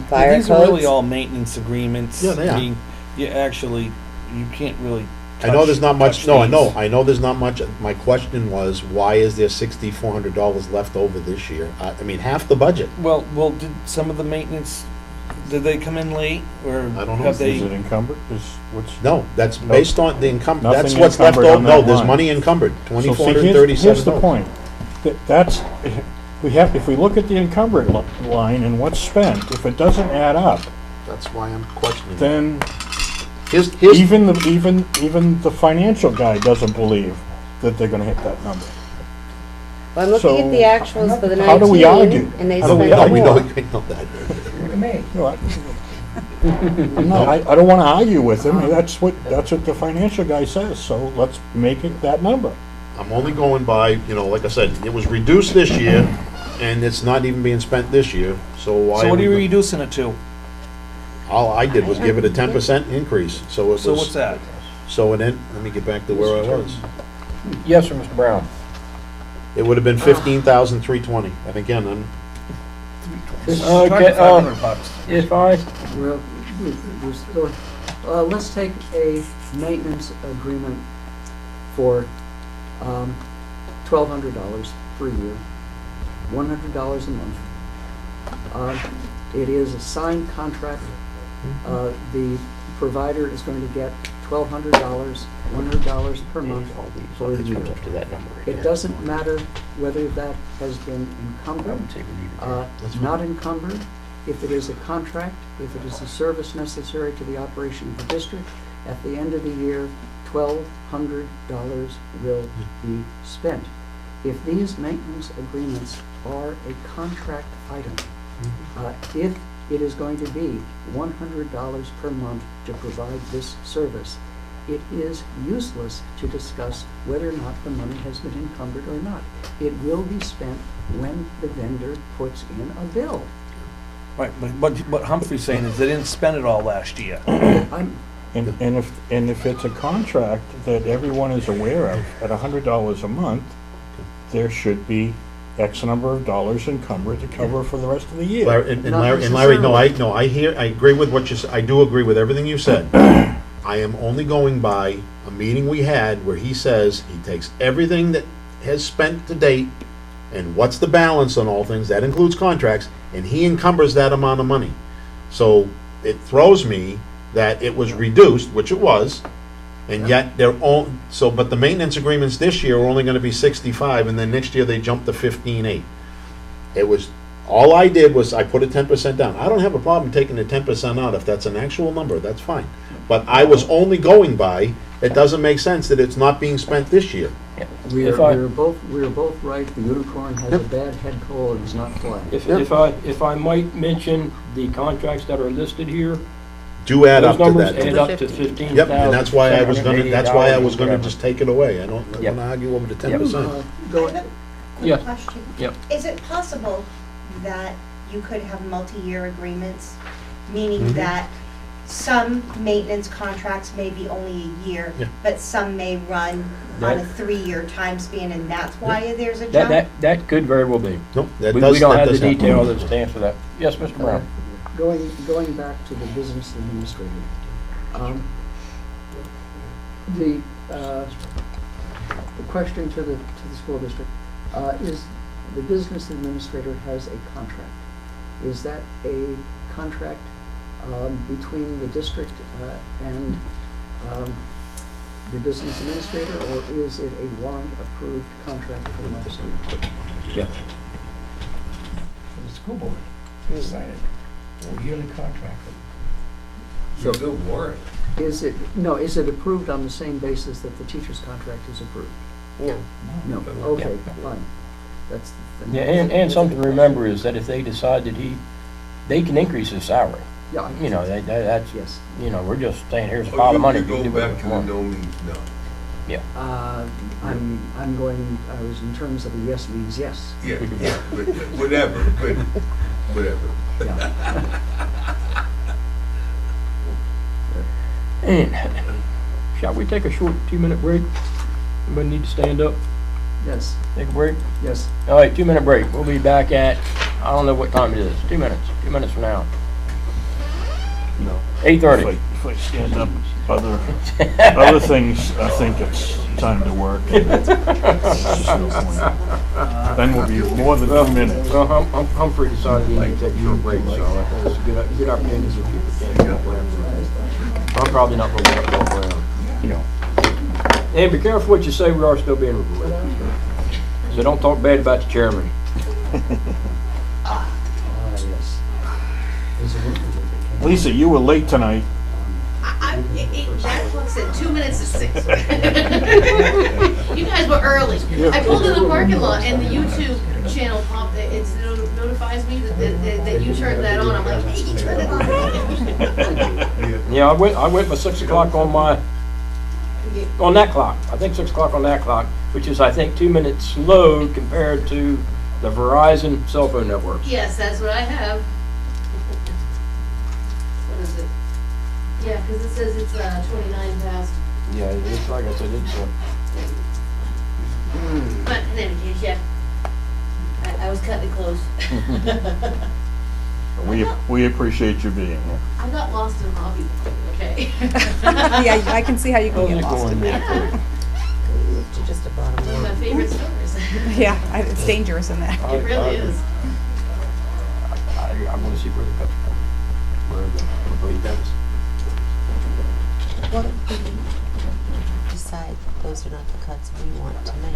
Fire These are really codes. all maintenance agreements. Yeah, they I are. mean, you actually, you can't really. I know there's not much, touch no, I these. know, I know there's not much. My question was, why is there $6,400 left over this year? I mean, half the budget. Well, did some of the maintenance, did they come in late, or I don't know. have they? Is it encumbered? Is, what's? No, that's No. based on the income, Nothing that's what's left encumbered over. on No, that there's line. money encumbered, So see, $2,437. here's the point. That's, if we look at the encumbered line and what's spent, if it doesn't add up, That's why I'm questioning. then Here's, even the financial guy doesn't believe that they're gonna hit that number. Well, I'm looking at the actuals for the 19, How do we argue? and they How do we spent no, we know, more. we know that. Look at me. You know, I don't wanna argue with him, that's what the financial guy says, so let's make it that number. I'm only going by, like I said, it was reduced this year, and it's not even being spent this year, so why? So what are you we- reducing it to? All I did was give it a 10% increase, so it was. So what's that? So it, let me get back to where I was. Yes, sir, Mr. Brown. It would have been 15,320, and again, Okay, if I, Well, let's take a maintenance agreement for $1,200 per year, $100 a month. It is a signed contract. The provider is going to get $1,200, $100 per month for a year. to that number. It doesn't matter whether that has been encumbered, not encumbered. If it is a contract, if it is a service necessary to the operation of the district, at the end of the year, $1,200 will be spent. If these maintenance agreements are a contract item, if it is going to be $100 per month to provide this service, it is useless to discuss whether or not the money has been encumbered or not. It will be spent when the vendor puts in a bill. Right, but what Humphrey's saying is they didn't spend it all last year. I'm, And if it's a contract that everyone is aware of, at $100 a month, there should be X number of dollars encumbered to cover for the rest of the year. Larry, and Not Larry, no, necessarily. I agree with what you said, I do agree with everything you said. I am only going by a meeting we had where he says he takes everything that has spent to date and what's the balance on all things, that includes contracts, and he encumbers that amount of money. So it throws me that it was reduced, which it was, and yet they're all, but the maintenance agreements this year are only gonna be 65, and then next year they jump to 15.8. It was, all I did was I put a 10% down. I don't have a problem taking the 10% out. If that's an actual number, that's fine. But I was only going by, it doesn't make sense that it's not being spent this year. If I- we're both right. The unicorn has a bad head cold and is not flying. if I might mention the contracts that are listed here, Do add up those to numbers that. add up to 15,000. Yep, and that's why I was gonna just take it away. I don't Yep. wanna argue over the Yep. 10%. Go I have ahead. a Yeah. quick question. Yep. Is it possible that you could have multi-year agreements, meaning Mhm. that some maintenance contracts may be only a year, Yeah. but some may run on a That- 3-year time span, and that's why there's a jump? That could very well be. Nope, that We does don't have the happen. detail that stands for that. Yes, Mr. Brown? Going back to the business administrator, the question to the school district is the business administrator has a contract. Is that a contract between the district and the business administrator, or is it a warrant-approved contract for the legislature? Yeah. For the school board, decided, a yearly contract. So the warrant. Is it approved on the same basis that the teacher's contract is approved? No. No, okay, fine. That's. Yeah, and something to remember is that if they decide that they can increase his salary. Yeah. You know, that's, Yes. we're just saying, here's a pile of money. You go do back what to you the want. no means no. I was in terms of a yes means yes. Yeah, but whatever, but whatever. Yeah. And shall we take a short 2-minute break? Anybody need to stand up, Yes, take a break? yes. All right, 2-minute break. We'll be back at, I don't know what time it is, 2 minutes, 2 minutes from now. No. 8:30. If I stand up, other things, I think it's time to work. There's just no point. Then we'll be more than 2 minutes. Well, Humphrey decided we need to take a short break, so I think it's a good opportunity if people can't walk around. I'm probably not going to walk around. No. And be careful what you say, we are still being recorded. So don't talk bad about the chairman. Yes. There's a rumor that they came. Lisa, you were late tonight. That clock said 2 minutes to 6. You guys were early. I pulled in the parking lot and the YouTube channel popped, it notifies me that you turned that on. I'm like, hey, you turned it on. Yeah, I went by 6 o'clock on that clock. I think 6 o'clock on that clock, which is, I think, 2 minutes slow compared to the Verizon cell phone network. Yes, that's what I have. What is it? Yeah, because it says it's 29 past. Yeah, it's like I said, it's, But in any case, yeah. I was cutting it close. We appreciate you being here. I got lost in hobby, okay? Yeah, I can see how you can how's get it lost going in there? that. To just the bottom One of my line. favorite stores. Yeah, it's dangerous in there. It really is. I want to see where the cuts come, where the blade bends. What if we decide those are not the cuts we want to make?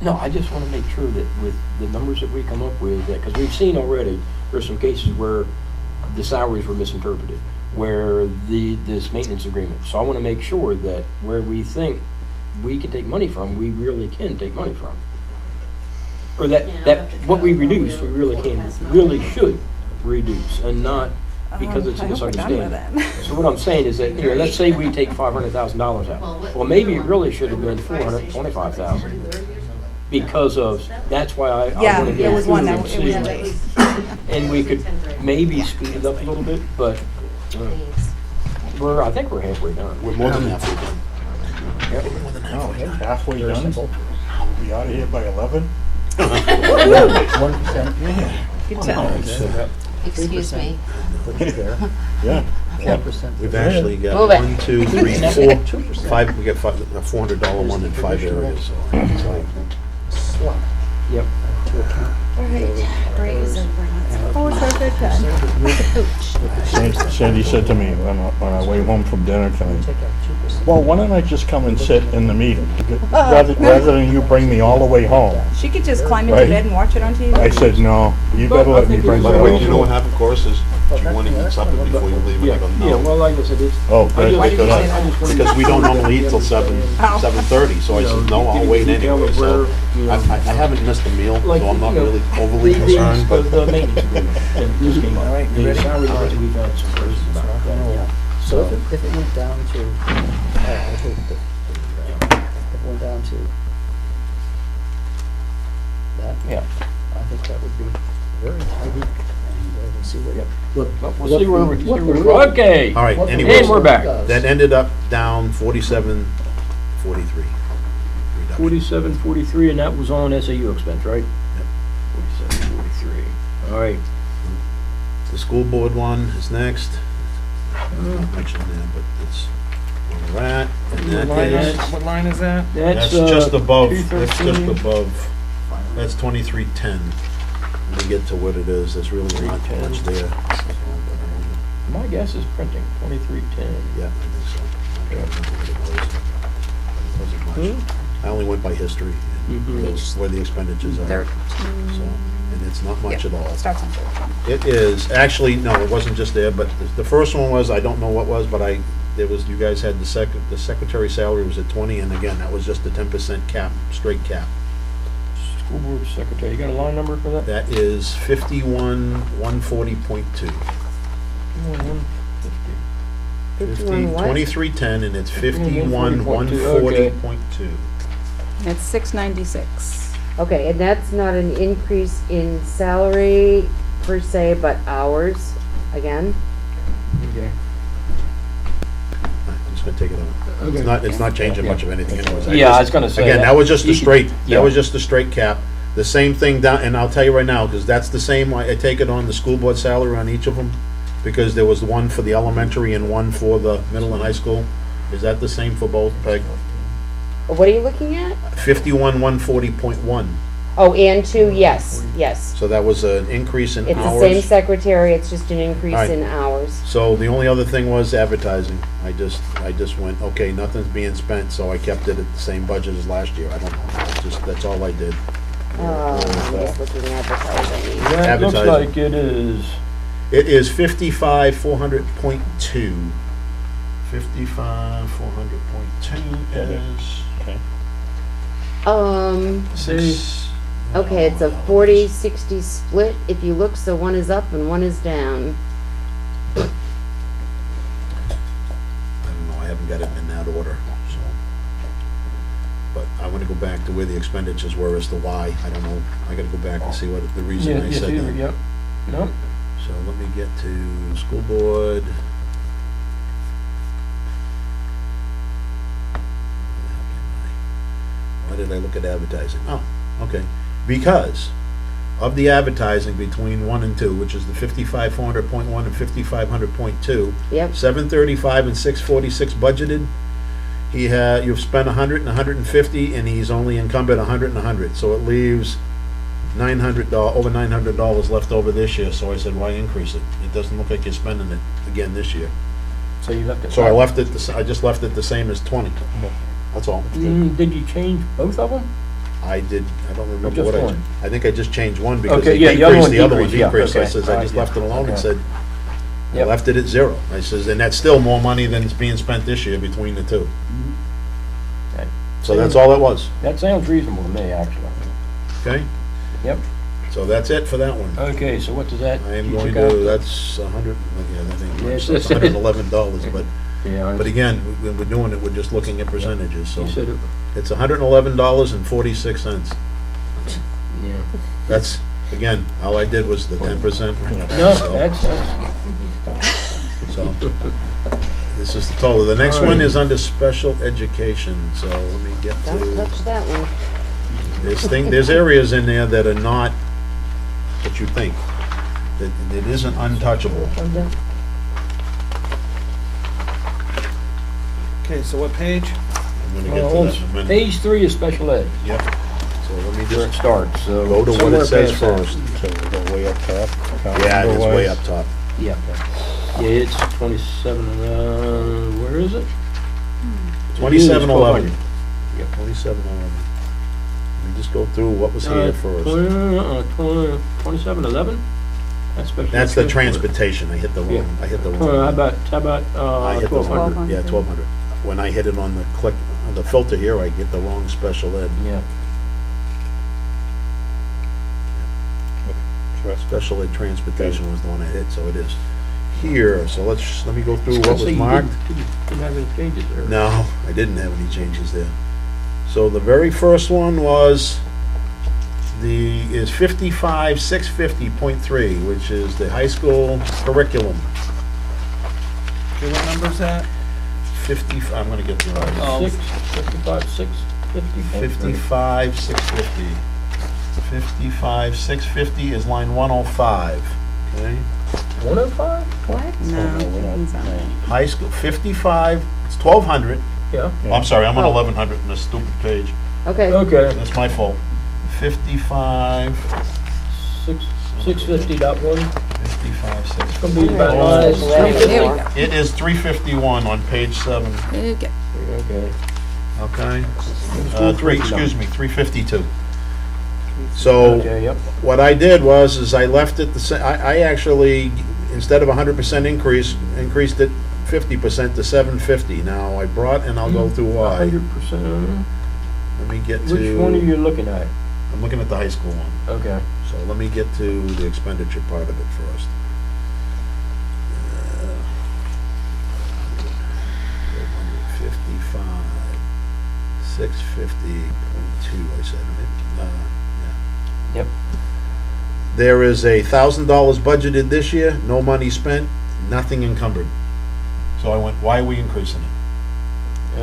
No, I just want to make sure that with the numbers that we come up with, because we've seen already, there's some cases where the salaries were misinterpreted, where this maintenance agreement. So I want to make sure that where we think we can take money from, we really can take money from. Or that what we reduce, we really should reduce, and not because it's a I hope we're done with misunderstanding. it. So what I'm saying is that, let's say we take $500,000 out. Well, maybe it really should have been $425,000 because of, that's why I Yeah, want to there go was one through that and it was see. late. And we could maybe speed it up a little bit, but Please. I think we're halfway done. We're more than halfway done. Yep. Oh, halfway Very done? simple. We'll be out of here by 11? 1%. Good job. Excuse me. Put you there. Yeah. 1%. We've actually got Move it. 1, 2, 3, 4, 5, we got a $400 one in 5 areas, so. it's like- Swap Yep. to account. All right, break is over. Oh, it's our third time. Sandy said to me on our way home from dinner tonight, Take out 2%. well, why don't I just come and sit in the meeting? Rather than you bring me all the way home. She could just climb into Right. bed and watch it on TV. I said, no, you better let me bring By my the way, you know own. what happened, of course, is do you want to eat something before you leave? And I go, Yeah, no. well, like I said, it's. Oh, I good. just- Why did you say I that? just wanted Because to- we don't normally eat till 7:30, so I said, no, I'll wait anyway, so. I haven't missed a meal, so I'm not really overly concerned, but The maintenance agreement that just came up. All right, you The ready? salary that we've had some questions about that. Yeah. So if it went down to, I hate if it went down to that. Yeah. I think that would be very tidy, and we'll see what. We'll see where we, what the we're, real- okay. all right, what the anyway. And we're back. does. That ended up down 47.43. 47.43, and that was on SAU expense, right? Yep. 47.43. All right. The school board one is next. Not mentioned there, but it's where we're at, and that is, What line is that? that's just above, that's just 213. above, that's 2310. When we get to what it is, there's really not much there. My guess is printing, 2310. Yeah, I think so. I don't know what it was. It wasn't much. I only went by history and Mhm. where the expenditures are. So, and it's not much at all. Starts on 13. It is, actually, no, it wasn't just there, but the first one was, I don't know what was, but there was, you guys had the secretary salary was at 20, and again, that was just the 10% cap, straight cap. School board secretary, you got a line number for that? That is 51,140.2. 51 what? 2310, and it's 51,140.2. 51,140.2. It's 696. Okay, and that's not an increase in salary per se, but hours, again? Okay. just gonna take it out. Okay. It's not changing much of anything anyways. Yeah, I was gonna say. Again, that was just a straight, yeah. that was just a straight cap. The same thing down, and I'll tell you right now, because that's the same, I take it on the school board salary on each of them, because there was one for the elementary and one for the middle and high school. Is that the same for both, Peg? What are you looking at? 51,140.1. Oh, and two, yes, yes. So that was an increase in It's the same hours. secretary, it's just an increase Right. in hours. So the only other thing was advertising. I just went, okay, nothing's being spent, so I kept it at the same budget as last year. I don't know, that's all I did. I'm just looking at advertising. That looks Advertising. like it is, It is 55,400.2. 55,400.2 is see, Okay, it's a 40-60 split. If you look, so one is up and one is down. I don't know, I haven't got it in that order, so. But I wanna go back to where the expenditures were as to why, I don't know, I gotta go back and see what the reason yeah, I yes, said either, that. yep, no, So let me get to school board. Why did I look at advertising? Oh, okay. Because of the advertising between 1 and 2, which is the 55,400.1 and 5,500.2, Yep. 735 and 646 budgeted. You've spent 100 and 150, and he's only encumbered 100 and 100. So it leaves $900, over $900 left over this year. So I said, why increase it? It doesn't look like you're spending it again this year. so you left it. So I left it, I just left it the same as 20. That's all. Did you change both of them? I did, I don't remember just what one? I think I just changed one because Okay, it yeah, the other decreased, one the other one decreased, yeah, decreased. I okay, says, I just yeah, left it alone and okay. said, I Yep. left it at 0. I says, and that's still more money than is being spent this year between the two. Okay. So that's all it was, That sounds reasonable to me, actually. okay? Yep. So that's it for that one. Okay, so what does that? I am you going took out? to, that's 100, yeah, that ain't Yeah, much, so it's $111, Yeah, but again, when we're doing it, we're just looking at percentages, so. you said it, It's $111.46. yeah. That's, again, all I did was the 10%. No, So- that's, So, this is the total. The next one is under special education, so let me get Don't to, touch that one. there's areas in there that are not what you think. That it isn't untouchable. Okay, so what page? I'm gonna get to well, that in a minute. page 3 is special ed, Yep. So let me where it just starts, so. go to what somewhere it says past that. first. So we go way up top. Yeah, it's way up top. Yeah. Yeah, it's 27, where is it? 2711. Yep. 2711. Let me just go through what was here first. 2711? That's the transportation. I hit the wrong, I hit the wrong. How about, I hit the 1200? 100, yeah, 1200. When I hit it on the click, on the filter here, I get the wrong special ed. Yeah. Special ed transportation was the one I hit, so it is here. So let me go through what So was you marked. Didn't have any changes there. No, I didn't have any changes there. So the very first one was is 55,650.3, which is the high school curriculum. Okay, what number is that? 50, I'm gonna get the right. Oh. 650. 55,650. 55,650 is line 105, okay? 105? What? No, doesn't sound right. High school, 55, it's 1,200. Yeah. Oh, I'm sorry, I'm on Oh. 1,100 on this stupid page. Okay. Okay. That's my fault. 55, 650.1. 55, It's gonna be 650. about Oh, line There we go. It is 351 on page 7, Okay. Okay. okay? School 352. So, Okay, yep. what I did is I left it the same, I actually, instead of 100% increase, increased it 50% to 750. Now, I brought, and I'll go through why. 100%. Let me get to. Which one are you looking at? I'm looking at the high school one. Okay. So let me get to the expenditure part of it first. 55, 650.2, I said, right? Yeah. Yep. There is $1,000 budgeted this year, no money spent, nothing encumbered. So I went, why are we increasing it?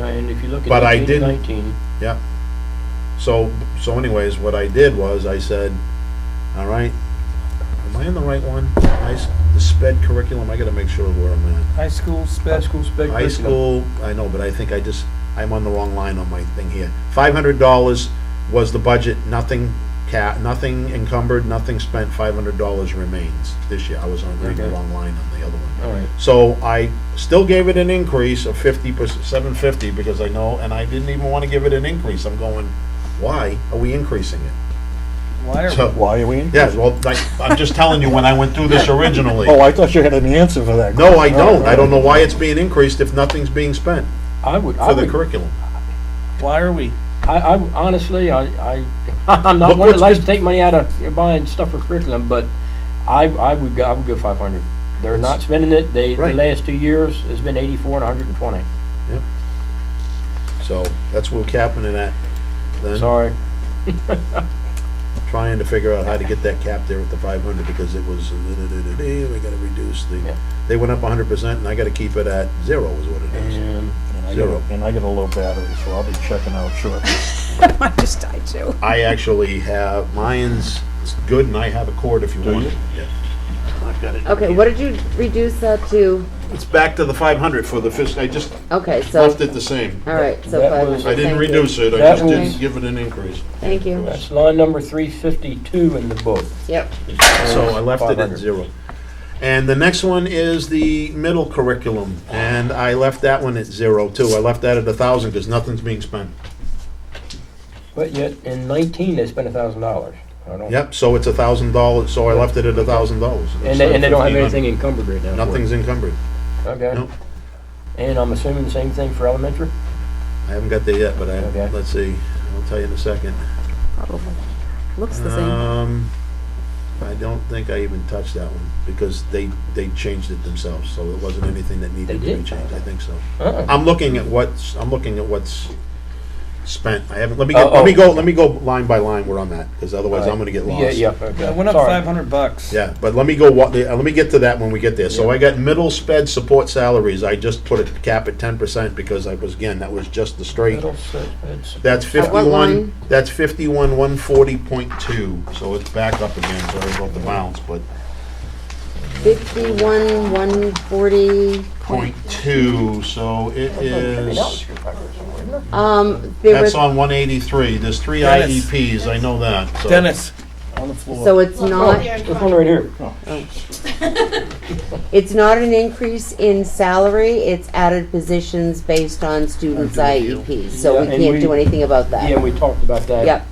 And if you look But at I 18 to didn't- 19, Yeah. So anyways, what I did was I said, all right, am I in the right one? The SPED curriculum, I gotta make sure where I'm at. High school high sped. school sped High curriculum. school, I know, but I think I'm on the wrong line on my thing here. $500 was the budget, nothing nothing encumbered, nothing spent, $500 remains this year. I was on reading the Okay. wrong line on the other one. All right. So I still gave it an increase of 50%, 750, because I know, and I didn't even want to give it an increase. I'm going, why are we increasing it? Why are So, Why are we in? yeah, well, I'm just telling you when I went through this originally. Oh, I thought you had an answer for that. No, I don't. I don't know why it's being increased if nothing's being spent I would, for the curriculum. why are we? I honestly, I'm not Look one that what's likes been- to take money out of buying stuff for curriculum, but I would go 500. They're not spending it. The Right. last 2 years has been 84 and 120. So that's what we're capping it at. Then Sorry. trying to figure out how to get that cap there at the 500 because it was, we gotta reduce the, Yeah. they went up 100% and I gotta keep it at 0 is what it is. And And I got a low battery, so I'll be checking out shortly. I just died too. I actually have, mine's good and I have a cord if you Do want you? it. Yeah. I've got it. Okay, what did you reduce that to? It's back to the 500 for the I just Okay, so, left it the same. all right, so That 500. was- I didn't thank you. reduce it, I That just was- didn't give it an increase. Thank you. that's line number 352 in the book. Yep. So I left it at 500. 0. And the next one is the middle curriculum, and I left that one at 0 too. I left that at 1,000 because nothing's being spent. But yet in 19 they spent $1,000. I don't. Yep, so it's $1,000, so I left it at $1,000. And they don't have anything encumbered right now. for it. Nothing's encumbered. Okay. Nope. And I'm assuming the same thing for elementary? I haven't got there yet, but Okay. let's see, I'll tell you in a second. Probably. Looks the same. I don't think I even touched that one because they changed it themselves, so it wasn't anything that needed to They be did? changed. I think so. Uh-uh. I'm looking at what's spent. I haven't, let me Oh, let me go line by line where I'm at, because otherwise I'm gonna get lost. Yeah, okay. It went up Sorry. $500. Yeah, but let me go, let me get to that when we get there. So Yeah. I got middle sped support salaries, I just put a cap at 10% because that was just the straight. Middle set, it's- That's At what 51, line? that's 51,140.2, so it's back up again, sorry about the bounce, but 51,140. .2, so it is, There that's was, on 183, there's 3 Dennis. IEPs, I know that. So- Dennis, on the floor. so it's not, This one right here. it's not an increase in salary, it's added positions based on students' IEPs, so Yeah, we and can't do anything about Yeah, that. we talked about that. Yep.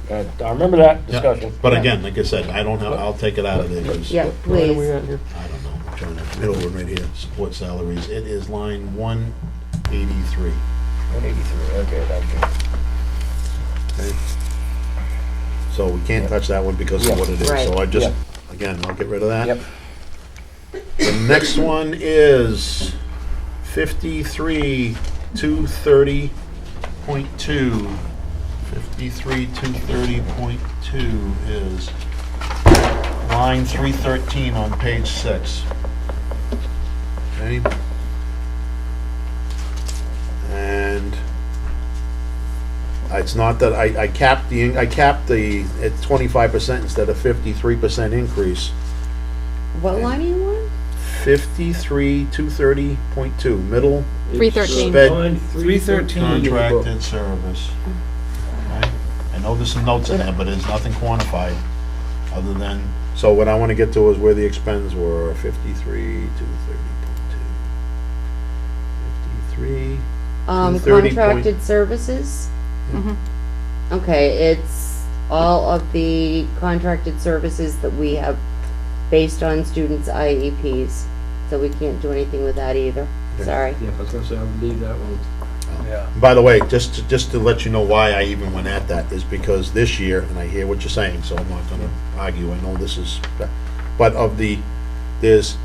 I remember that Yeah, discussion. But again, like I said, I don't have, I'll take it out of there, 'cause Yeah, Line are please. we at here? I don't know, I'm trying to, middle one right here, support salaries, it is line 183. 183, okay, thank you. Okay. So we can't touch that one because of Yeah. what it is, so Right. I just, Yeah. again, I'll get rid of that. Yep. The next one is 53,230.2. 53,230.2 is line 313 on page 6. Okay? And it's not that, I capped the, at 25% instead of 53% increase. What line are you on? 53,230.2, middle 313. sped Line 313 in your book. contracted service. Okay? I know there's some notes in there, but there's nothing quantified other than, so what I want to get to is where the expends were, 53,230.2. 53, 230 point- Contracted services? Mhm. Okay, it's all of the contracted services that we have based on students' IEPs, so we can't do anything with that either. Okay. Sorry. Yeah, I was gonna say, I would leave that one. Yeah. By the way, just to let you know why I even went at that is because this year, and I hear what you're saying, so I'm not gonna argue, I know this is, but there's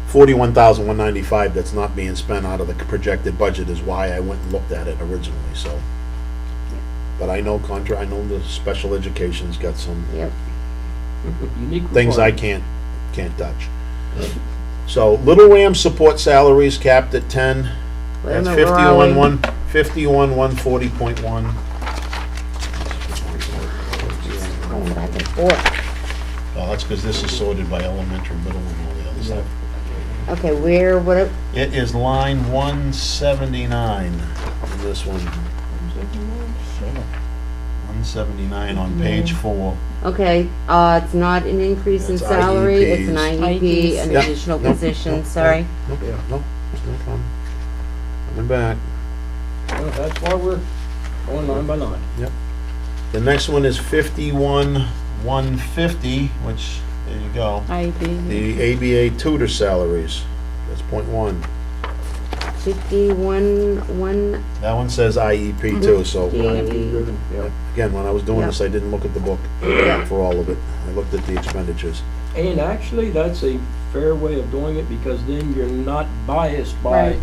41,195 that's not being spent out of the projected budget is why I went and looked at it originally, so. But I know I know the special education's got some Yep. Unique things I requirement. can't touch. So Little Ram support salaries capped at 10. Wait a That's minute, where are we? 51,1 51,140.1. Going back and forth. Oh, that's because this is sorted by elementary, middle, and all the other stuff. Okay, where, what, It is line 179 in this one. 179 on page 4. okay, it's not an increase in That's salary, it's an IEPs. IEP, an Yep, additional nope, position, nope, sorry. Nope, no, no problem. Coming back. Well, that's why we're going line by line. The next one is 51,150, which, there you go. IEP. The ABA tutor salaries, that's .1. 51, That one says IEP too, so, IEP driven, yeah. again, when I was doing Yeah. this, I didn't look at the book for all of it. I looked at the expenditures. And actually, that's a fair way of doing it, because then you're not biased by, Right.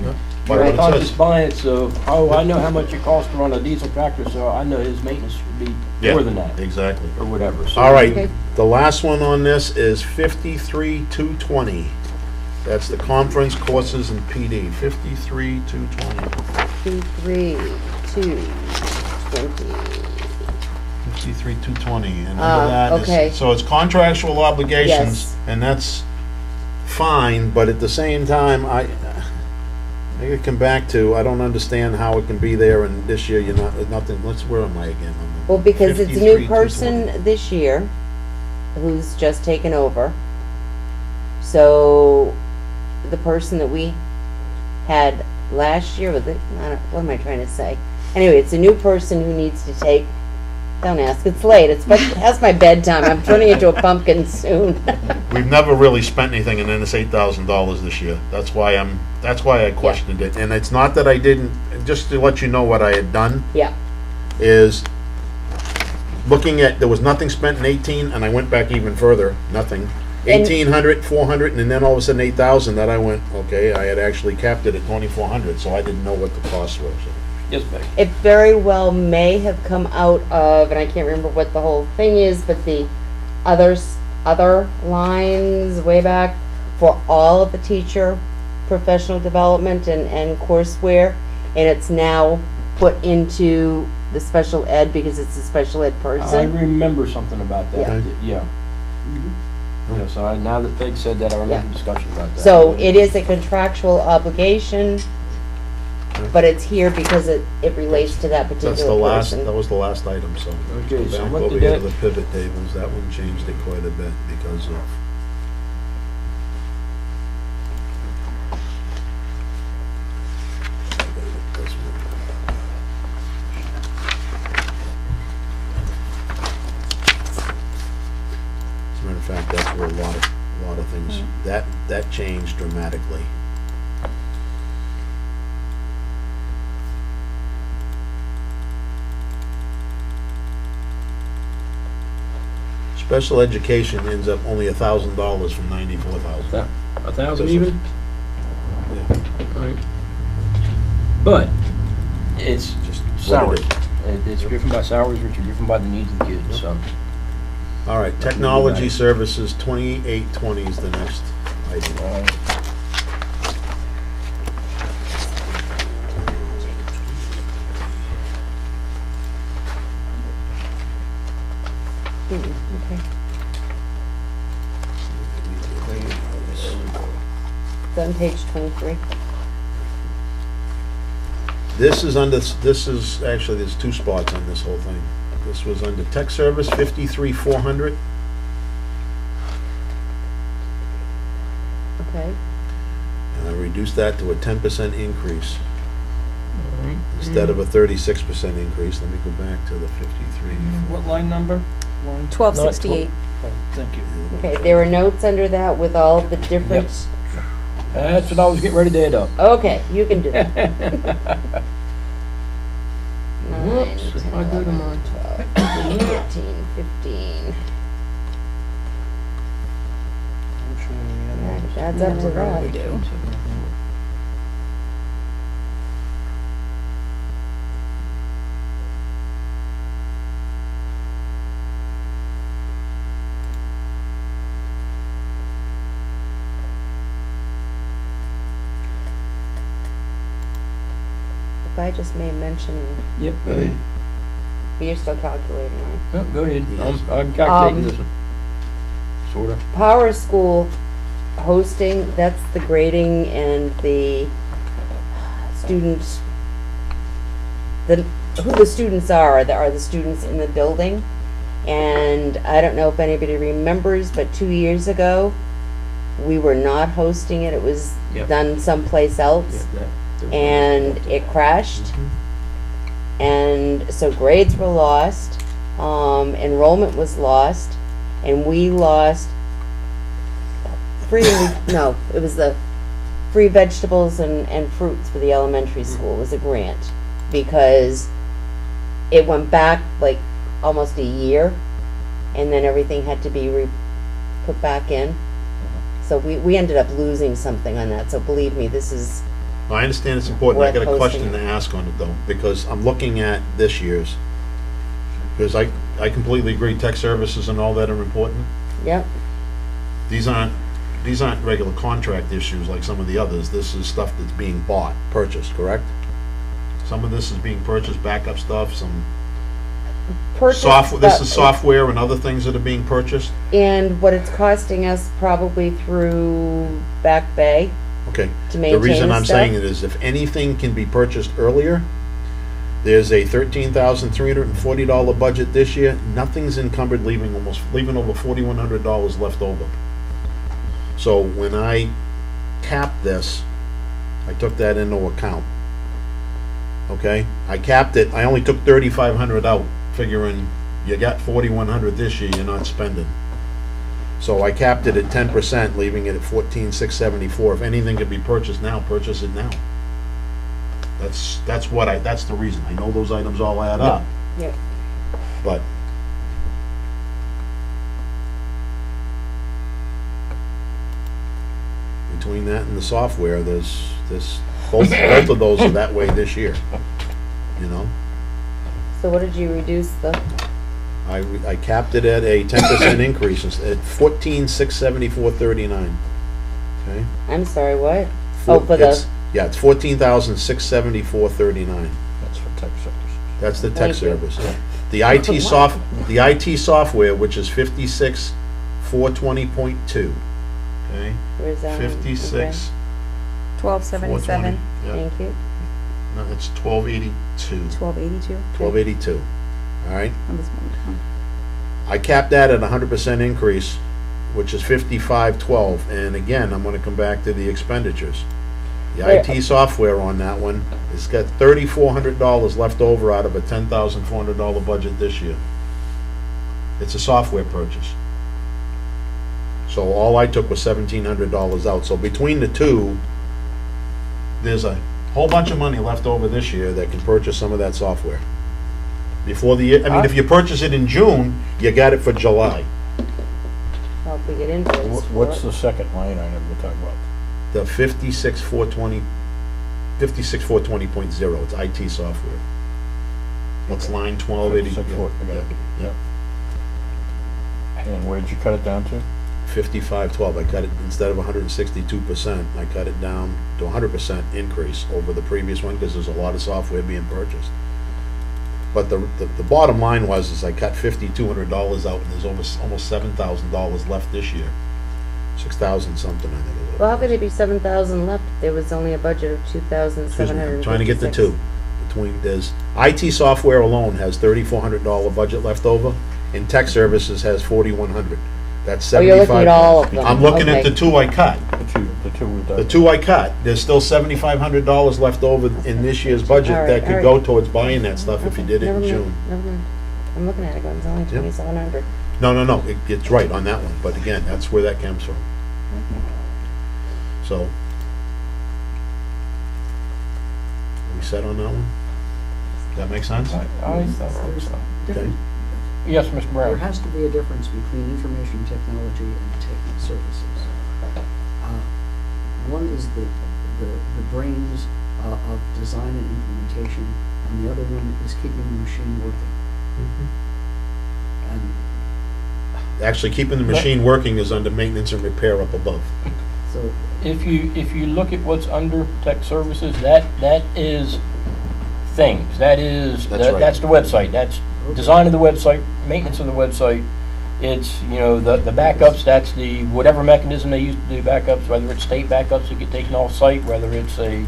By you're what not it just says. biased of, oh, I know how much it costs to run a diesel tractor, so I know his maintenance should be Yeah, more than that, exactly. or whatever. So All right, Okay. the last one on this is 53,220. That's the conference, courses, and PD, 53,220. 2, 3, 2, 20. 53,220, and under Ah, that okay. is, so it's contractual obligations, Yes. and that's fine, but at the same time, I could come back to, I don't understand how it can be there, and this year you're not, nothing, where am I again? on the Well, because it's a new 53,220. person this year who's just taken over. So the person that we had last year, was it, I don't, what am I trying to say? Anyway, it's a new person who needs to take, don't ask, it's late, it's past my bedtime, I'm turning into a pumpkin soon. We've never really spent anything, and then it's $8,000 this year. That's why I questioned it, and it's not that I didn't, just to let you know what I had done, Yeah, is looking at, there was nothing spent in 18, and I went back even further, nothing. And- 1,800, 400, and then all of a sudden 8,000, that I went, okay, I had actually capped it at 2,400, so I didn't know what the costs were, so. Yes, Becky. it very well may have come out of, and I can't remember what the whole thing is, but the other lines way back for all of the teacher professional development and courseware, and it's now put into the special ed because it's a special ed I person. remember something about that, Yeah. yeah. Yeah, so now that Peg said that, I remember discussion about that. So it is a contractual obligation, but it's here because it relates to that That's the particular last, person. that was the last item, so. Okay, so Back what over did here to that- the pivot tables, that one changed it quite a bit because of. This one. As a matter of fact, that's where a lot of things, that changed dramatically. Special education ends up only $1,000 from 94,000. 1,000 even? Yeah, Right. But it's just what salary. it is. It's driven by salaries, which are driven by the needs of the kids, so. All right, technology services, 2820 is the next item. Okay. It's on page 23. This is actually, there's two spots on this whole thing. This was under tech service, 53,400, Okay. and I reduced that to a 10% increase instead of a 36% increase. Let me go back to the 53. What line number? 1268. Oh, thank you. Okay, there are notes under that with all the different, That's what I was getting ready to add up. okay, you can do that. Whoops, 9, if I go to my 12, 13, 15. That adds up to that. We do. I just made mention, Yep. you're still calculating, right? Oh, go ahead. Yes. I'm calculating this one. Sorta. Power School hosting, that's the grading and the students, who the students are the students in the building. And I don't know if anybody remembers, but 2 years ago, we were not hosting it. It was Yep. done someplace else. And it crashed. And so grades were lost, enrollment was lost, and we lost it was the free vegetables and fruits for the elementary school. It was a grant, because it went back like almost a year, and then everything had to be put back in. So we ended up losing something on that, so believe me, this is, I understand it's important. I got a Worth question hosting. to ask on it though, because I'm looking at this year's. Because I completely agree, tech services and all that are important. yep. These aren't regular contract issues like some of the others. This is stuff that's being bought, purchased, correct? Some of this is being purchased, backup stuff, some software, this is software and other things that are being purchased? And what it's costing us probably through Back Bay Okay. to maintain The reason the I'm stuff. saying it is if anything can be purchased earlier, there's a $13,340 budget this year. Nothing's encumbered, leaving over $4,100 left over. So when I capped this, I took that into account. Okay? I capped it, I only took $3,500 out, figuring you got $4,100 this year, you're not spending. So I capped it at 10%, leaving it at $14,674. If anything could be purchased now, purchase it now. That's the reason. I know those items all add up, Yep. but between that and the software, there's both of those are that way this year, you know? So what did you reduce the, I capped it at a 10% increase at $14,674.39. Okay? I'm sorry, what? Oh, for It's- the, Yeah, it's $14,674.39. That's for tech services. That's the tech Thank you. service. The IT software, which is 56,420.2. Okay? where's that? one? 56, 1277, 420. Yeah. Thank you. No, it's 1282. 1282. 1282. All right? On this one. I capped that at 100% increase, which is 5512. And again, I'm going to come back to the expenditures. The Wait. IT software on that one, it's got $3,400 left over out of a $10,400 budget this year. It's a software purchase. So all I took was $1,700 out. So between the two, there's a whole bunch of money left over this year that can purchase some of that software. Before the year, I mean, if you purchase it in June, you got it for July. Well, if we get invoiced for What's it. the second line item we're talking about? The 56,420.0, it's IT software. It's line 1280. 56, I got it. Yeah. And where'd you cut it down to? 5512, I cut it, instead of 162%, I cut it down to 100% increase over the previous one, because there's a lot of software being purchased. But the bottom line is I cut $5,200 out, and there's almost $7,000 left this year. 6,000 something, I think it was. Well, how could it be 7,000 left? There was only a budget of Excuse me, 2,756. I'm trying to get the two. There's, IT software alone has $3,400 budget left over, and tech services has $4,100. That's 75. Oh, you're looking at all of them. I'm looking at Okay. the two I cut. The two we done. The two I cut, there's still $7,500 left over in this year's budget All right, that all could right. go towards buying that stuff if you Okay, did it never in mind, June. Never mind. I'm looking at it going, it's only 2,700. No, it's right on that one, but again, that's where that comes from. So. Are we set on that one? Does that make sense? I thought There's so. different, Yes, Mr. there Brown. has to be a difference between information technology and technical services. One is the brains of design and implementation, and the other one is keeping the machine working. And Actually, keeping the machine working is under maintenance and repair up above. so, If you look at what's under tech services, that is things. That is, That's right. that's the website. That's design of the website, maintenance of the website. It's, you know, the backups, that's the, whatever mechanism they use to do backups, whether it's state backups that get taken off site, whether it's a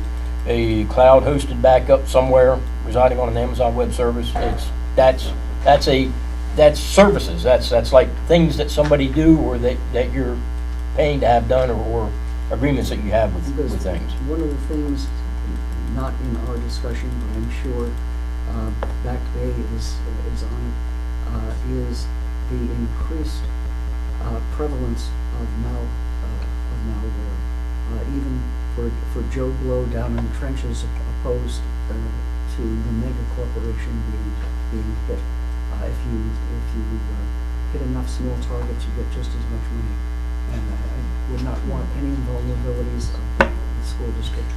cloud hosted backup somewhere residing on an Amazon Web Service. That's services. That's like things that somebody do or that you're paying to have done or agreements that you have Because with things. one of the things, not in our discussion, but I'm sure Back Bay is on it, is the increased prevalence of malware. Even for Joe Blow down in the trenches, opposed to the mega corporation being hit. If you hit enough small targets, you get just as much money. And I would not want any vulnerabilities of the school district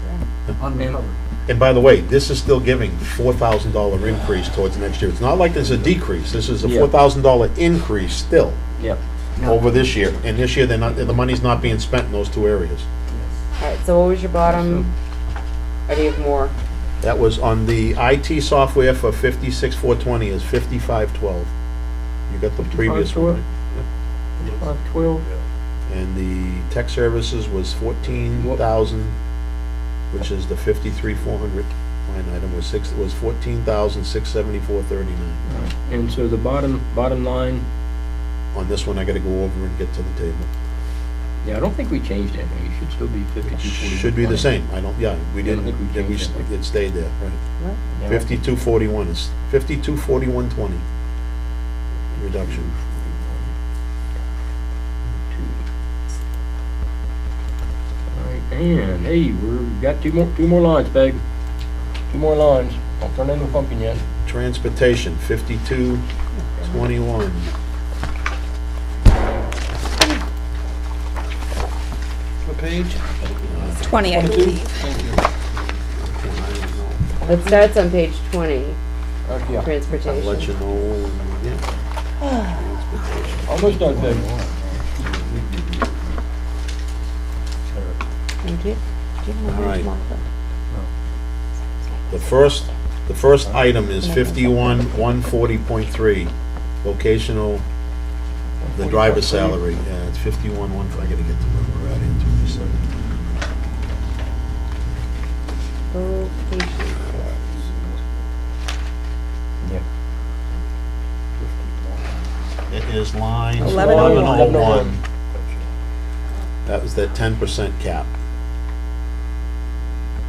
uncovered. And by the way, this is still giving $4,000 increase towards next year. It's not like there's a decrease. This is a Yeah. $4,000 increase still Yep. over this year. And this year, the money's not being spent in those two areas. All right, so what was your bottom? Or do you have more? That was on the IT software for 56,420 is 5512. You got the previous one. 12. And the tech services was 14,000, which is the 53,400 line item was 14,674.39. And so the bottom line, On this one, I gotta go over and get to the table. yeah, I don't think we changed anything. It should still be 5240. Should be the same. We I don't didn't, think we changed it. it stayed there, right. What? Yeah. 5241 is 524120 reduction. All right, and hey, we've got two more lines, Peg. 2 more lines. Don't turn into a pumpkin yet. Transportation, 5221. What page? 20, I believe. It starts on page 20, Yeah. I'll let transportation. you know, yeah. Transportation. Almost done, Peg. Thank you. Do you have All my right. marker? The first item is 51,140.3, vocational, the driver's salary. Yeah, it's 51,140. I gotta get to where we're at in 27. Vocation. Yeah. It is line 1101. 1101. That was that 10% cap.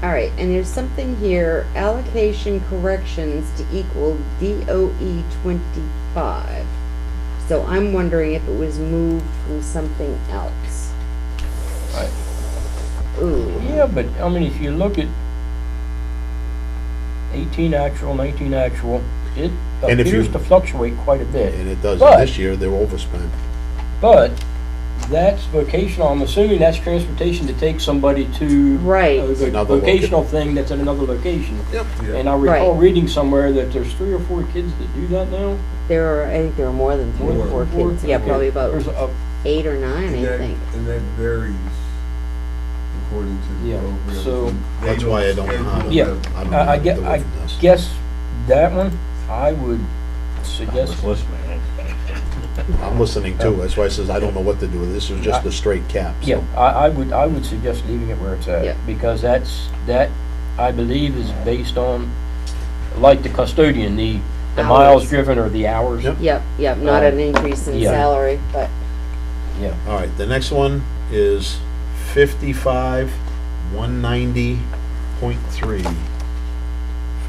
All right, and there's something here, allocation corrections to equal DOE 25. So I'm wondering if it was moved from something else. Right. Ooh. Yeah, but I mean, if you look at 18 actual, 19 actual, it And if appears you- to fluctuate quite a bit. And it does. But- This year, they're overspent. But that's vocational. I'm assuming that's transportation to take somebody to Right. a Another vocational thing that's at another location. Yep. And I recall Right. reading somewhere that there's 3 or 4 kids that do that now. I think there are more than 3 or 4 kids. Yeah, probably about There's a, 8 or 9, I think. And that varies according to the Yeah, program. so- That's why I don't know how to. Yeah. I don't know I how to get- do I it from this. guess that one I would I suggest. was listening. I'm listening too. That's why I says I don't know what to do. This is just a straight cap. so. Yeah, I would suggest leaving it where it's Yeah. at, because that, I believe, is based on, like the custodian, the miles Hours. driven or the hours. Yep. Yep, not an increase in Yeah. salary, but Yeah, All right, the next one is 55,190.3.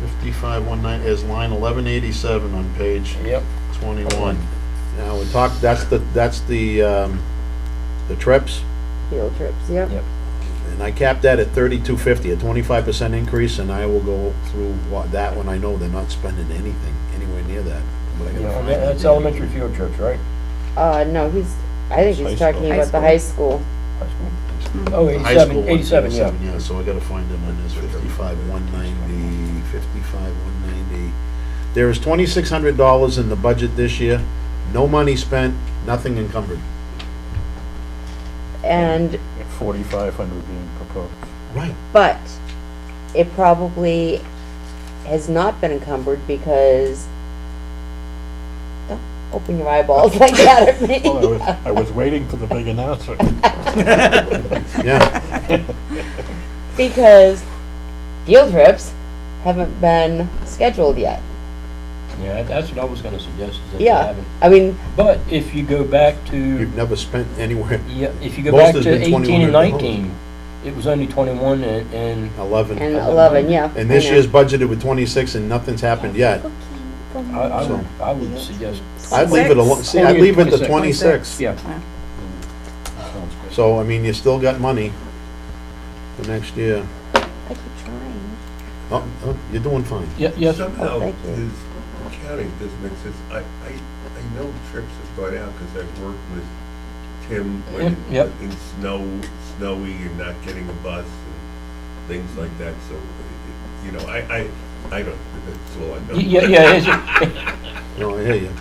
55,190 is line 1187 on page yep, 21. Now, we talked, that's the trips, field trips, yep. yep. and I capped that at 3250, a 25% increase, and I will go through that one. I know they're not spending anything anywhere near that, but I gotta Yeah, find that's it. elementary field trips, right? No, I think High he's school. talking High about the school. high school. High school. Oh, High 87, school one, 87, yeah. Yeah, so I gotta find them on this 55,190, 55,190. There is $2,600 in the budget this year, no money spent, nothing encumbered. And, 4,500 being proposed. Right. but it probably has not been encumbered because, don't open your eyeballs like that at me. Well, I was waiting for the big announcement. Yeah, Because field trips haven't been scheduled yet. Yeah, that's what I was gonna suggest, is that they Yeah, haven't. I mean, But if you go back to, you've never spent anywhere, yeah, if you go Most back has to been 18 and 21 19, it was only 21 and 11. and 11, yeah. And this I know. year's budgeted with 26 and nothing's happened yet. I would suggest. I'd leave it alone, see, I'd leave it to 26. Yeah. So, I mean, you still got money for next year. I keep trying. Oh, you're doing fine. Yeah, yes. Somehow, thank you. his accounting doesn't make sense. I know trips have gone out because I've worked with Tim when Yep. in snowy and not getting a bus and things like that, so, you know, I don't, that's all I know. Yeah, No, I hear you.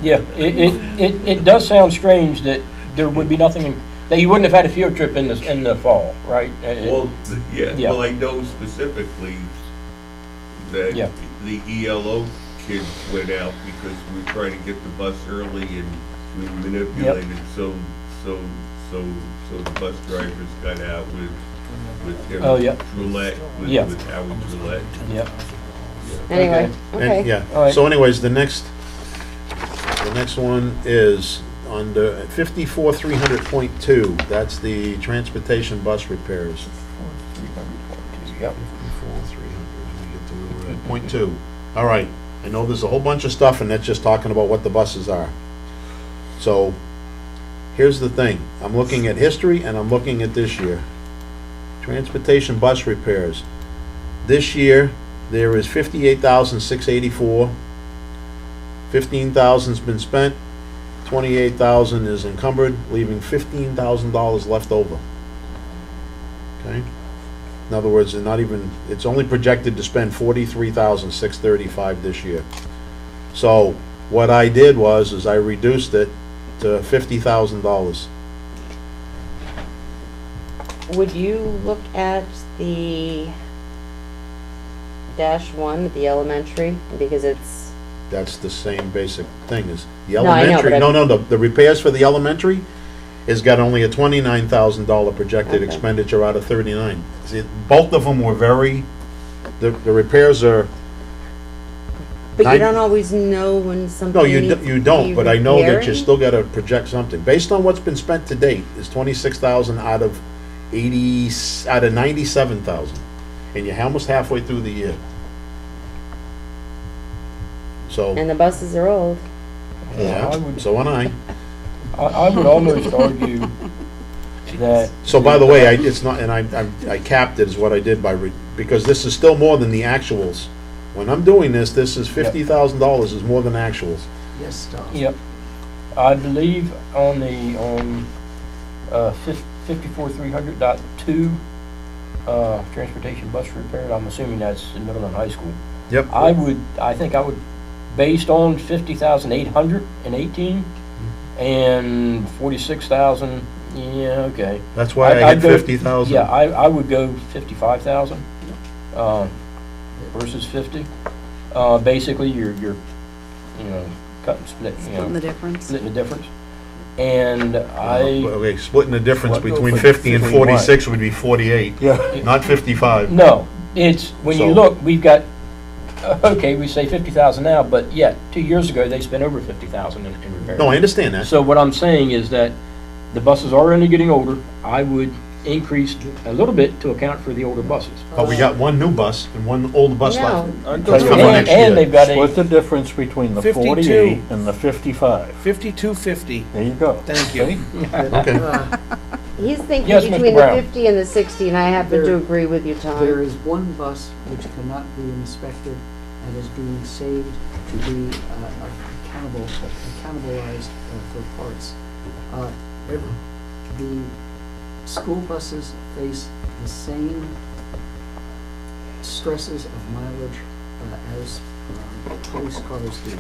yeah, it does sound strange that there would be nothing, that you wouldn't have had a field trip in the fall, right? Well, yeah, Yeah. well, I know specifically that Yeah. the ELO kids went out because we were trying to get the bus early and we manipulated, so the bus drivers got out with Tim Oh, yeah. Roulette, Yeah. with Howard Roulette. Yeah. Anyway, And, okay. yeah, All right. so anyways, the next one is under 54,300.2. That's the transportation bus repairs. Yep. 54,300, we get to where we're at. Point two. All right, I know there's a whole bunch of stuff and that's just talking about what the buses are. So, here's the thing, I'm looking at history and I'm looking at this year. Transportation bus repairs. This year, there is 58,684. 15,000's been spent, 28,000 is encumbered, leaving $15,000 left over. Okay? In other words, it's only projected to spend 43,635 this year. So, what I did is I reduced it to $50,000. Would you look at the -1 at the elementary, because it's, That's the same basic thing as the No, I know, elementary. but No, the repairs for the elementary has got only a $29,000 projected Okay. expenditure out of 39. See, both of them were the repairs are, but you Nine- don't always know when something no, you needs you to don't, be but I know that you repairing. still gotta project something. Based on what's been spent to date, is 26,000 out of 97,000. And you're almost halfway through the year. So, And the buses are old. yeah, so am I. I would almost argue that. So by the way, it's not, and I capped it is what I did because this is still more than the actuals. When I'm doing this is $50,000 is more than actuals. Yes, Tom. Yep. I believe on 54,300.2, transportation bus repair, I'm assuming that's in middle and high school. Yep. I think I would, based on 50,818 and 46,000, yeah, okay. That's why I I'd hit go- 50,000. Yeah, I would go 55,000, versus 50. Basically, you're, cutting, Splitting the difference. splitting the difference. And Okay, splitting the difference What- between what- 50 and between what? 46 would be 48, Yeah. not 55. no, it's, when you So- look, we've got, okay, we say 50,000 now, but yet, 2 years ago, they spent over 50,000 in repairs. No, I understand that. So what I'm saying is that the buses are only getting older. I would increase a little bit to account for the older buses. But we got one new bus and one old bus No. left. That's coming And next year. and they've got What's a, the difference between the 52. 48 and the 55? 5250. There you go. Thank you. Okay. He's thinking Yes, Mr. between the Brown. 50 and the 60, and I happen to There- agree with you, There Tom. is one bus which cannot be inspected and is being saved to be cannibalized for parts. The school buses face the same stresses of mileage as police cars do.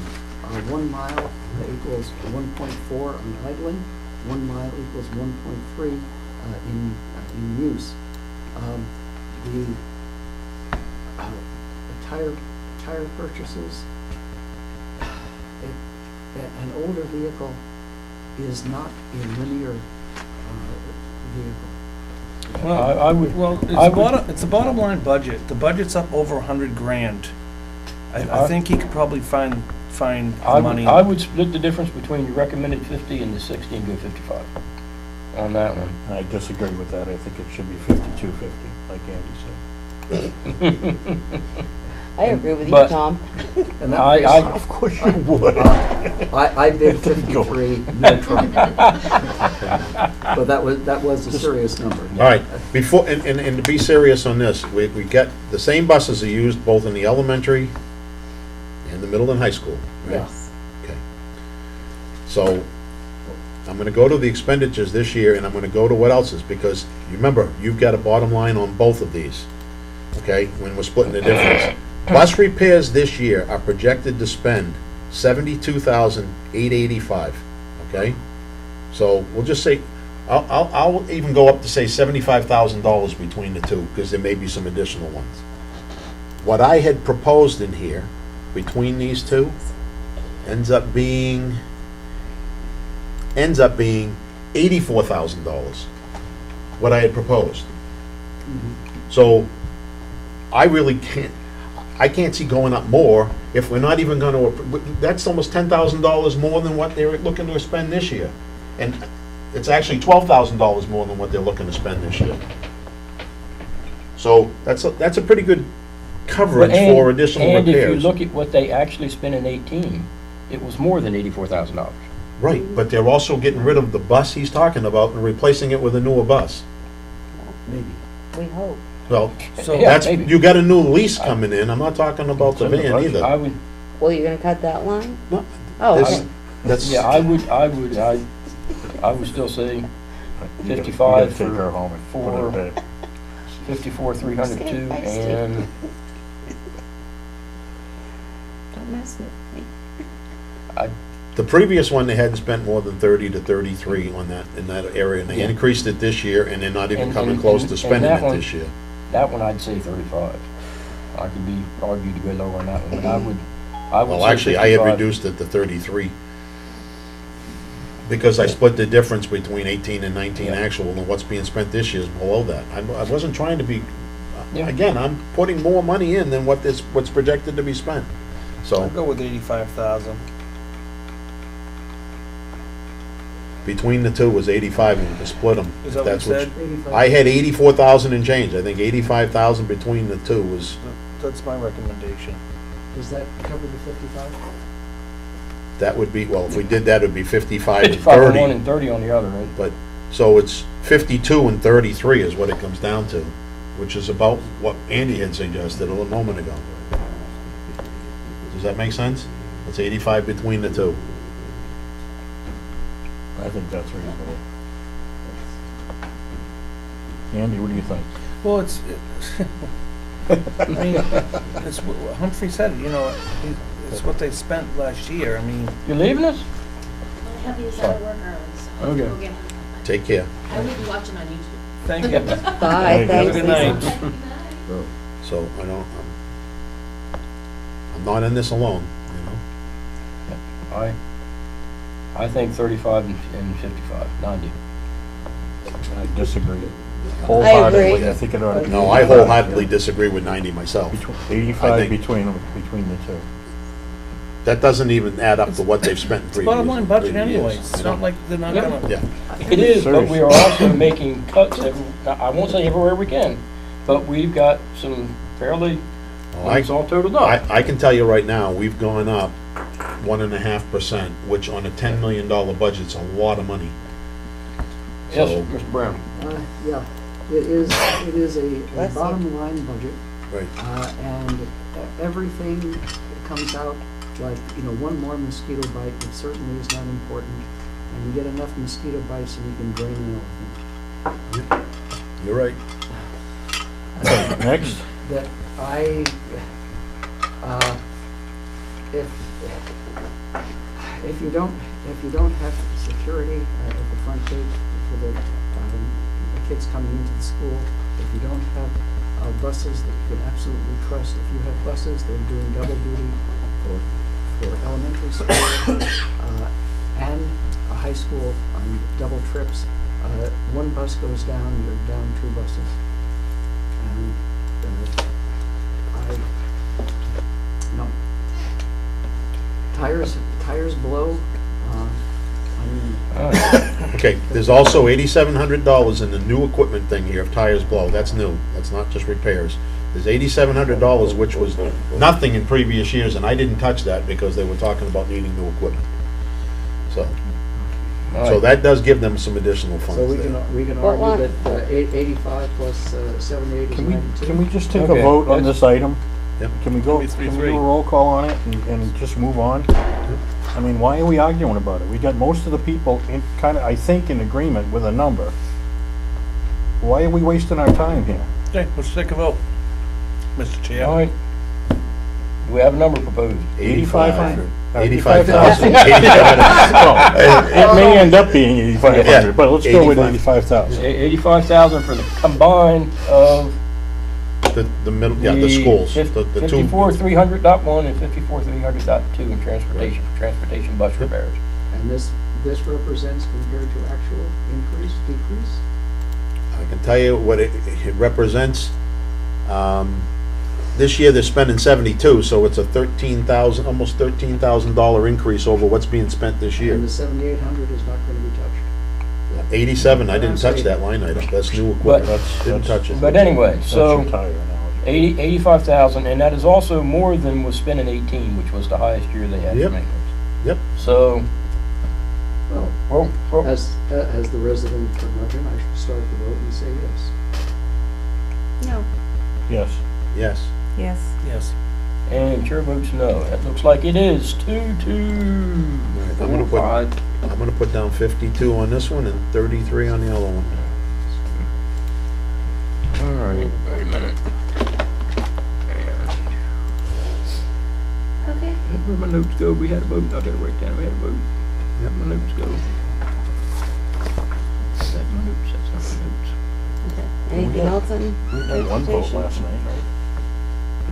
1 mile equals 1.4 on idling, 1 mile equals 1.3 in use. The tire tire purchases, an older vehicle is not a linear vehicle. I would, Well, I would- it's a bottom line budget. The budget's up over $100,000. I think he could probably find the money. I would split the difference between your recommended 50 and the 60 and go 55 on that one. I disagree with that. I think it should be 5250, like Andy said. I agree with you, But- Tom. And that I- was- Of course you would. I bid Didn't go. 53 neutral. But that was a serious number. All right, before, and to be serious on this, we get, the same buses are used both in the elementary and the middle and high school, right? Yes. Okay. So, I'm gonna go to the expenditures this year, and I'm gonna go to what else is, because, you remember, you've got a bottom line on both of these, okay, when we're splitting the difference. Bus repairs this year are projected to spend $72,885, okay? So, we'll just say, I'll even go up to say $75,000 between the two, because there may be some additional ones. What I had proposed in here, between these two, ends up being $84,000, what I had proposed. So, I really can't see going up more if we're not even gonna, that's almost $10,000 more than what they're looking to spend this year. And it's actually $12,000 more than what they're looking to spend this year. So, that's a pretty good coverage for additional And if you repairs. look at what they actually spent in 18, it was more than $84,000. Right, but they're also getting rid of the bus he's talking about and replacing it with a newer bus. Maybe. We hope. Well, So Yeah, that's, maybe. you got a new lease coming in, I'm not talking about the It's in van budget. either. I would, Well, you're gonna cut that line? No, Oh, this- okay. That's, yeah, I would still say You gotta- 55 You gotta take her home and put her for- to bed. 54,302 Stay feisty. and Don't mess with me. the previous one, they hadn't spent more than 30 to 33 on that, in that area, and they Yeah. increased it this year, and they're not even And- coming and- close and- to and spending that it one- this year. that one I'd say 35. I could be argued to go lower on that one, but I would Well, say actually, I had 55. reduced it to 33. Because I split the difference between 18 and 19 Yeah. actual, and what's being spent this year is below that. I wasn't trying to be, Yeah. again, I'm putting more money in than what's projected to be spent. I'll So, go with 85,000. between the two was 85, and we can split them. Is that what you said? 85. I had 84,000 and change. I think 85,000 between the two was, That's my recommendation. Does that cover the 55? that would be, well, if we did that, it would be 55 and 55 on one 30. and 30 on the other, right? But, so it's 52 and 33 is what it comes down to, which is about what Andy had suggested a little moment ago. Does that make sense? It's 85 between the two. I think that's reasonable. Andy, what do you think? Well, I mean, it's what Humphrey said, it's what they spent last year. I mean, You leaving us? I have these out of work early, so. Okay. I'll get- Take care. I will be watching on YouTube. thank you. Bye, Have a thanks, good Lisa. night. So I'm not in this alone, I think 35 and 55, 90. I disagree wholeheartedly. agree. I think it ought to be. No, I wholeheartedly disagree with 90 myself. 85 I think- between the two. That doesn't even add up to what they've spent in It's previous. bottom line budget previous anyway. years. It's I know. not like they're not Yeah. gonna. Yeah, It is, but we Seriously. are also making cuts, I won't say everywhere we can, but we've got some fairly, Well, it's all totaled up. I can tell you right now, we've gone up 1.5%, which on a $10 million budget is a lot of money. Yes, So- Mr. Brown. Yeah, it is a Bless you. bottom line budget, Right. and everything comes out like, one more mosquito bite, it certainly is not important, and you get enough mosquito bites and you can drain an elephant. You're right. Next, That if you don't have security at the front gate for the kids coming into the school, if you don't have of buses that you can absolutely trust. If you have buses that are doing double duty for elementary school and a high school on double trips, one bus goes down, you're down two buses. And no. Tires blow. I mean, Okay, there's also $8,700 in the new equipment thing here, if tires blow, that's new, that's not just repairs. There's $8,700, which was nothing in previous years, and I didn't touch that because they were talking about needing new equipment. So, that does give them some additional so funds we there. can What argue that 82 plus 78 is Can we, 92. can we just take a Okay, vote on that's- this item? Yep. Can we go, can we do a roll call on it and just move on? I mean, why are we arguing about it? We got most of the people in, kinda, I think, in agreement with a number. Why are we wasting our time here? Okay, let's take a vote, Mr. Chair. All right. Do we have a number proposed? 8,500. 85,000. Well, it may end up being 8,500, but let's go with 85. 85,000. 85,000 for the combine of The middle, yeah, the schools, the two. 54,300.1 and 54,300.2 in transportation bus repairs. And this represents compared to actual increase, decrease? I can tell you what it represents. This year they're spending 72, so it's a almost $13,000 increase over what's being spent this year. And the 7,800 is not going to be touched. 87, I didn't touch that line item, that's new equipment, didn't touch it. But anyway, That's so your tire analogy. 85,000, and that is also more than was spent in 18, which was the highest year they had for Yep. maintenance. Yep. So, Well, well, as the resident from London, I should start the vote and say yes. No. Yes. Yes. Yes. Yes. and chair votes no. That looks like it is 2-2. I'm gonna put down 52 on this one and 33 on the other one. All right, wait a minute. Okay. Where'd my notes go? We had a vote. I better write down. We had a vote. Yep. My notes go. That's my notes. That's not my notes. Anything else on We had one vote transportation? last night, right?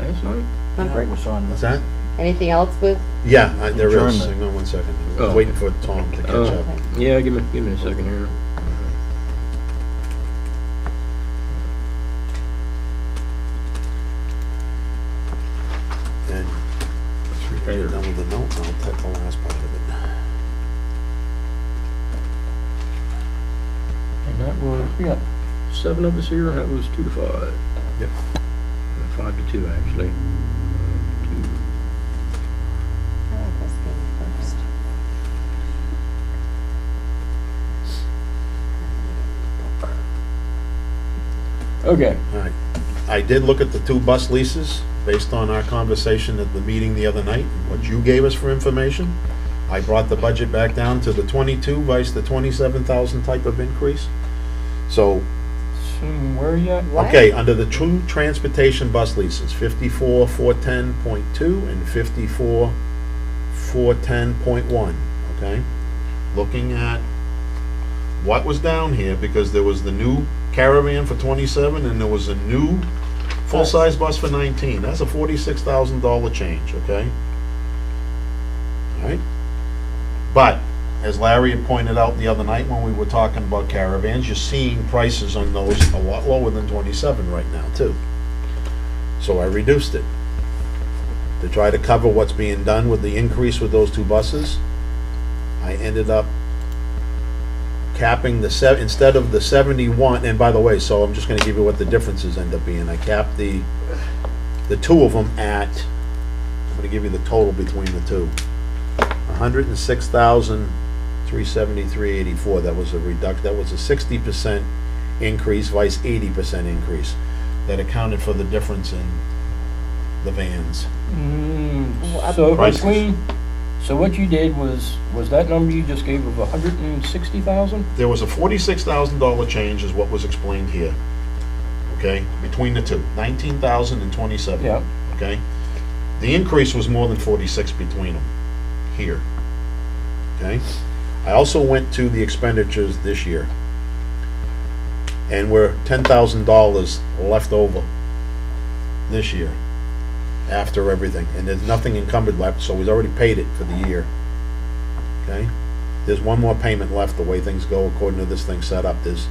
Last night? It was on. What's that? Anything else with? Yeah, there is. Adjournment. Hang on one second. I was Oh. waiting for Tom to catch Oh. up. Yeah, give me a second here. And when you're done with the note, I'll take the last part of it. And that was, we got 7 of us here, and that was 2-5. Yep. 5-2, actually. I like this game first. Okay. All right. I did look at the 2 bus leases based on our conversation at the meeting the other night, and what you gave us for information. I brought the budget back down to the 22 vice the 27,000 type of increase. So, So where are you at? What? okay, under the 2 transportation bus leases, 54,410.2 and 54,410.1, okay? Looking at what was down here, because there was the new Caravan for 27 and there was a new full-size bus for 19. That's a $46,000 change, okay? All right? But, as Larry had pointed out the other night when we were talking about caravans, you're seeing prices on those a lot lower than 27 right now, too. So I reduced it to try to cover what's being done with the increase with those 2 buses. I ended up capping instead of the 71, and by the way, so I'm just gonna give you what the differences end up being. I capped the 2 of them at, I'm gonna give you the total between the 2. 106,373.84. That was a that was a 60% increase, vice 80% increase. That accounted for the difference in the vans. So Prices. so what you did was that number you just gave of 160,000? There was a $46,000 change is what was explained here. Okay, between the 2, 19,000 and 27. Yeah. Okay, the increase was more than 46 between them here. Okay, I also went to the expenditures this year, and we're $10,000 left over this year, after everything, and there's nothing encumbered left, so he's already paid it for the year. Okay? There's one more payment left, the way things go according to this thing set up. He's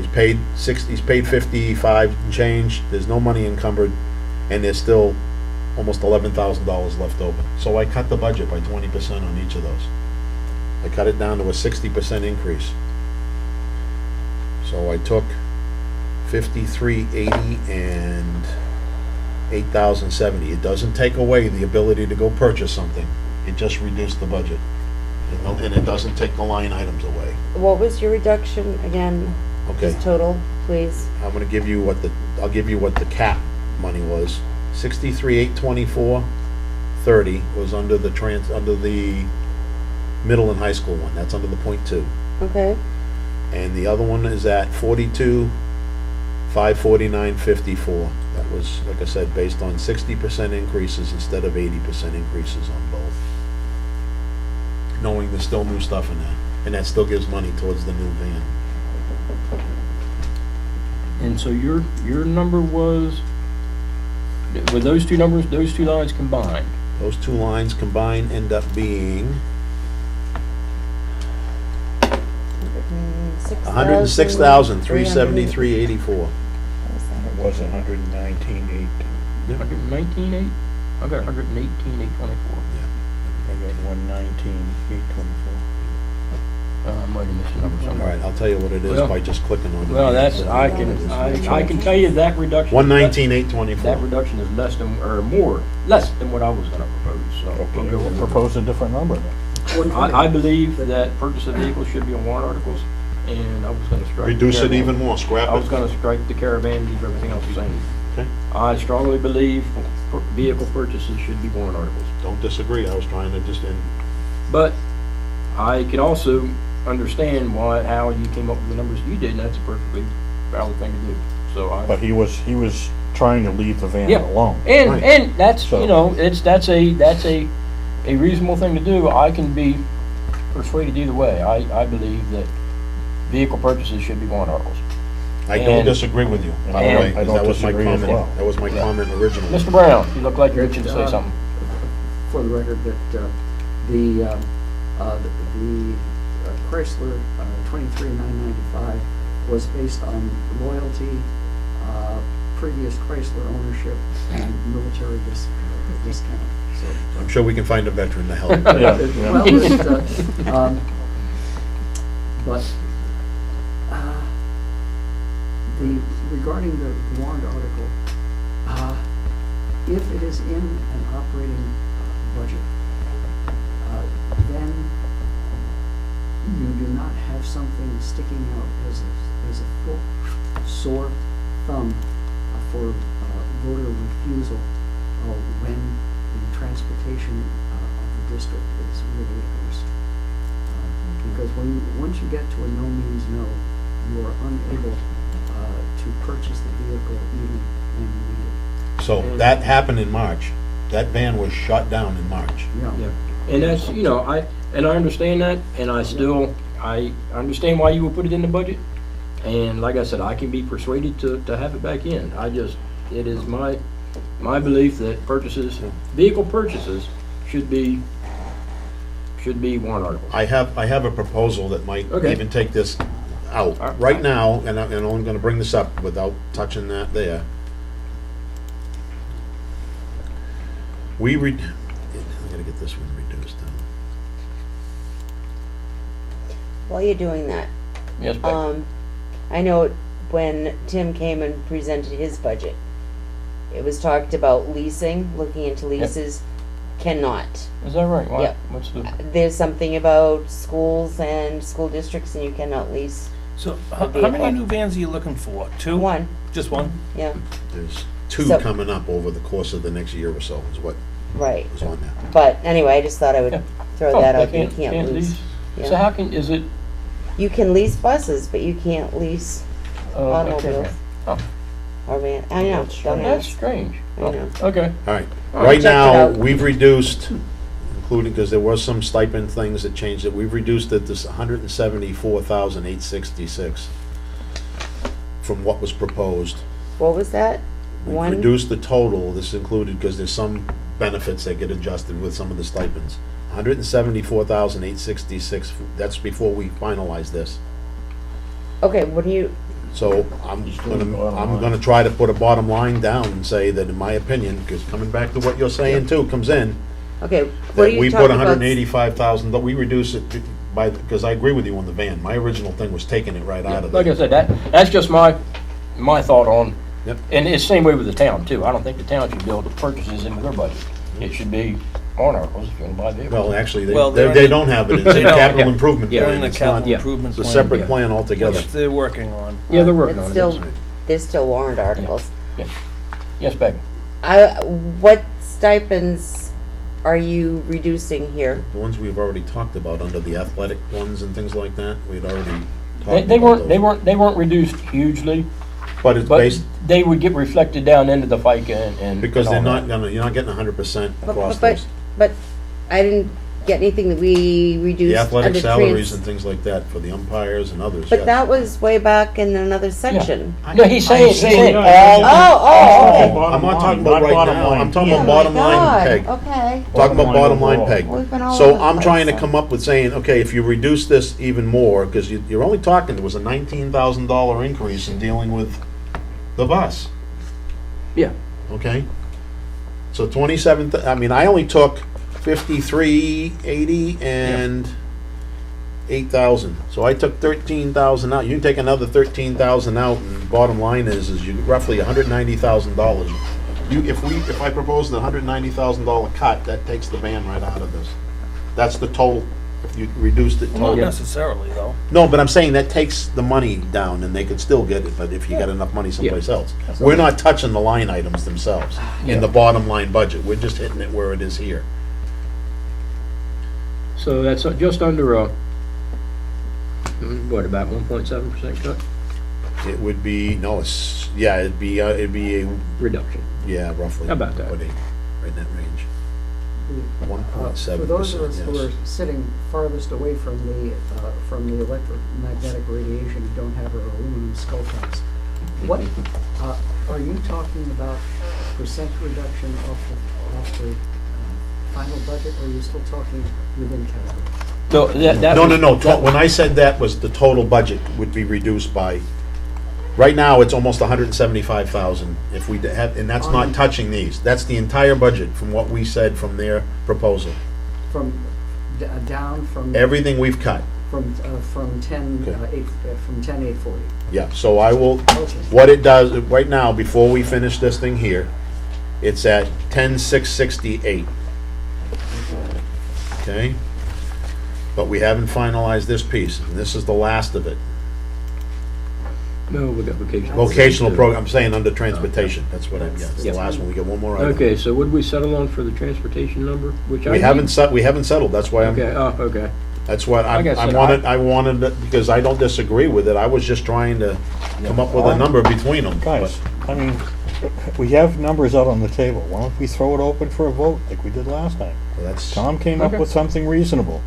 paid 55 and change, there's no money encumbered, and there's still almost $11,000 left over. So I cut the budget by 20% on each of those. I cut it down to a 60% increase. So I took 5380 and 8,070. It doesn't take away the ability to go purchase something. It just reduced the budget. And it doesn't take the line items away. What was your reduction again? Okay, Just total, please. I'm gonna give you I'll give you what the cap money was. 63,824.30 was under the middle and high school one. That's under the .2. Okay. And the other one is at 42,549.54. That was, like I said, based on 60% increases instead of 80% increases on both. Knowing there's still new stuff in there, and that still gives money towards the new van. And so your number was, with those two numbers, those two lines combined, Those two lines combined end up being 106,373.84. It was 119,800. 119,800? I got 118,824. I got 119,824. I might have missed a number All somewhere. right, I'll tell you what it is Well- by just clicking on it. Well, that's, I can tell you that reduction. 119,824. That reduction is less than, or more, less than what I was gonna propose, so. I'll go with- Propose a different number then. I believe that purchase of vehicles should be on warrant articles, and I was gonna strike. the Reduce it caravan. even more, scrap I was it. gonna strike the caravan, leave everything else the same. Okay. I strongly believe vehicle purchases should be warrant articles. Don't disagree, I was trying to just, But I can also understand how you came up with the numbers you did, and that's a perfectly valid thing to do. So But he was trying to leave the van Yeah. alone. Right. and that's, So- that's a reasonable thing to do. I can be persuaded either way. I believe that vehicle purchases should be warrant articles. I don't And- disagree with you, by the and- way, I 'cause don't that was my disagree as comment. well. That was my comment originally. Mr. Brown, you look like you're itching to say something. For the record, that the Chrysler 23,995 was based on loyalty, previous Chrysler ownership, and military discount. So I'm sure we can find a veteran to help. Yeah, yeah. Well, but regarding the warrant article, if it is in an operating budget, then you do not have something sticking out as a sore thumb for voter refusal when the transportation of the district is really adverse. Because once you get to a no means no, you are unable to purchase the vehicle even when you need it. So that happened in March. That van was shut down in March. Yeah, and that's, I understand that, and I understand why you would put it in the budget. And like I said, I can be persuaded to have it back in. It is my belief that vehicle purchases should be warrant articles. I have a proposal that might Okay. even take this out. All right. Right now, and I'm only gonna bring this up without touching that there. I gotta get this one reduced down. While you're doing that, Yes, Becky? I know when Tim came and presented his budget, it was talked about leasing, looking into leases, cannot. Is that right? Why? Yep. What's the? There's something about schools and school districts and you cannot lease So, The how many vehicle. new vans are you looking for? Two? one, Just one? yeah, There's two So- coming up over the course of the next year or so, is what right. was on there. But anyway, I just thought I would Yeah. throw Oh, that they out there. You can't lease. So Yeah. how is it? You can lease buses, but you can't lease Okay. automobiles Oh, or van. I know, don't that's ask. strange. I know. Okay. All right, All right check it now, out. we've reduced, including, because there was some stipend things that changed it, we've reduced it to 174,866 from what was proposed. What was that? We've One, reduced the total, this is included because there's some benefits that get adjusted with some of the stipends. 174,866, that's before we finalize this. okay, what do you, So I'm gonna try to put a bottom line down and say that in my opinion, because coming back to what you're saying too, comes in, okay, what are that we you put talking about? 185,000, but we reduce it by, because I agree with you on the van. My original thing was taking it right out of Like I there. said, that's just my thought on, Yep. and it's the same way with the town too. I don't think the town should build the purchases into their budget. It should be on articles if you want to buy vehicles. Well, actually, Well, they they're in don't have it, it's in Yeah. capital Yeah. improvement Yeah. They're in plan, the it's not, capital Yeah. improvement it's a plan. separate Yeah. plan altogether. Which they're working on. Yeah, they're working It's on it. still, there's still warrant articles. Yes, Becky. What stipends are you reducing here? The ones we've already talked about under the athletic ones and things like that, we'd already talked They about weren't, those. they weren't reduced hugely, But it's but based, they would get reflected down into the FICA and. because and they're all not that. gonna, you're not getting 100% But- across but- those. But I didn't get anything that we reduced The athletic under salaries trans. and things like that for the umpires and others, But yes. that was way back in another section. No, he's saying all. Oh, okay. I'm not talking about right now, I'm talking about Oh bottom my line, God, Peg. okay. Talking about bottom line, Peg. We've been all So over the I'm trying to place, come up with saying, okay, if you reduce this even more, because you're only talking, there was a $19,000 increase in dealing with the bus, Yeah. okay? So 27, I mean, I only took 5380 and 8,000. So I took 13,000 out. You can take another 13,000 out, and bottom line is you roughly $190,000. If I propose the $190,000 cut, that takes the van right out of this. That's the total. If you reduced it Well, not total. necessarily, though. No, but I'm saying that takes the money down, and they could still get it, but if you got enough money someplace else. We're not touching the line items themselves in the bottom line budget. We're just hitting it where it is here. So that's just under what, about 1.7% cut It would be, no, it'd be a, reduction? yeah, roughly. How about that? Right in that range. For 1.7%, those of us who yes. are sitting farthest away from the electromagnetic radiation and don't have our aluminum skull caps, what, are you talking about percent reduction off the final budget, or are you still talking within category? So that No, was- when I said that was the total budget would be reduced by, right now, it's almost 175,000 if we had, and that's not touching these. That's the entire budget from what we said from their proposal. From, down from, Everything we've cut, from 10, Okay. from 10,840. yeah, so I will, Okay. what it does, right now, before we finish this thing here, it's at 10,668. Okay? But we haven't finalized this piece, and this is the last of it. No, we got vocational. Vocational program, I'm saying under transportation, that's what yeah, it's the Yeah. last one, we got one more item. Okay, so what did we settle on for the transportation number? Which I We haven't settled, that's why Okay, okay. that's what Like I said, I wanted, it, because I don't disagree with it, I was just trying to come up with a number between them. Guys, I mean, we have numbers out on the table. Why don't we throw it open for a vote like we did last time? But that's, Tom came up Okay. with something reasonable.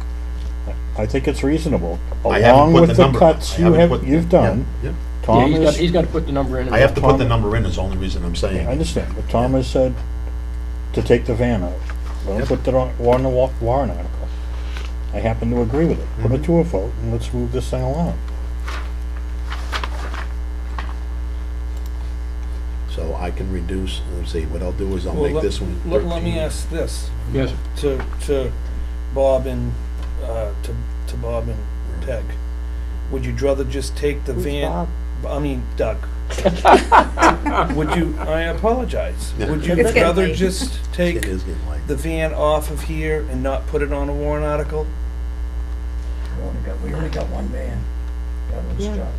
I think it's reasonable, I haven't along put with the the number. cuts I haven't put- you've done. Yeah, yeah. Tom Yeah, is, he's got to put the number in. I have to put the Tom- number in, is the only reason I'm saying. I understand, but Tom has said to take the van out. Let him Yep. put it on the warrant article. I happen to agree with it. Put it to a vote and let's move this thing along. So I can reduce, let's see, what I'll do is I'll Well, make this one Let 13. me ask this, Yes. to Bob and, to Bob and Peg. Would you rather just take the Who's van? Bob? I mean Doug. Would you, I apologize. Yeah. Would you It's getting rather late. just It take is getting late. the van off of here and not put it on a warrant article? We only got one van. The other one's Yeah. junk.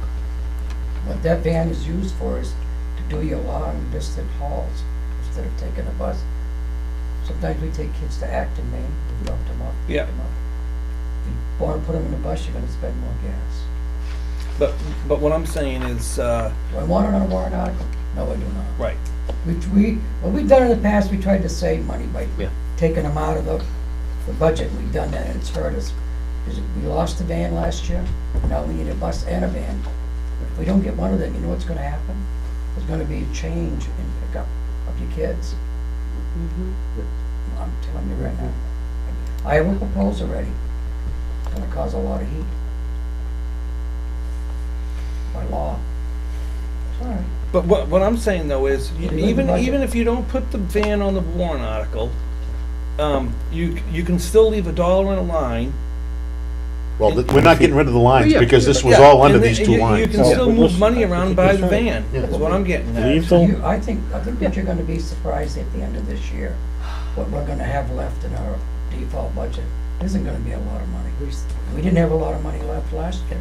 What that van is used for is to do your long distant hauls instead of taking a bus. Sometimes we take kids to Acton, Maine, we dump them off. pick Yeah. them up. If you want to put them in a bus, you're gonna spend more gas. But what I'm saying is, Do I want it on a warrant article? No, I do not. right, What we've done in the past, we tried to save money by Yeah. taking them out of the budget. We've done that and it's hurt us. Because we lost the van last year, now we need a bus and a van. If we don't get one of them, you know what's gonna happen? there's gonna be a change in pickup of your kids. I'm telling you right now. I have a proposal ready. It's gonna cause a lot of heat. By law. Sorry. But what I'm saying though is, You leave the budget. even if you don't put the van on the warrant article, you can still leave $1 in a line. Well, we're not getting rid of the lines, Yeah. because this was Yeah, all under and these then two you lines. can still but move listen, money around and buy the that's right. van, Yeah. is what I'm getting at. Leave the, I think that you're gonna be surprised at the end of this year, what we're gonna have left in our default budget. Isn't gonna be a lot of money. We didn't have a lot of money left last year.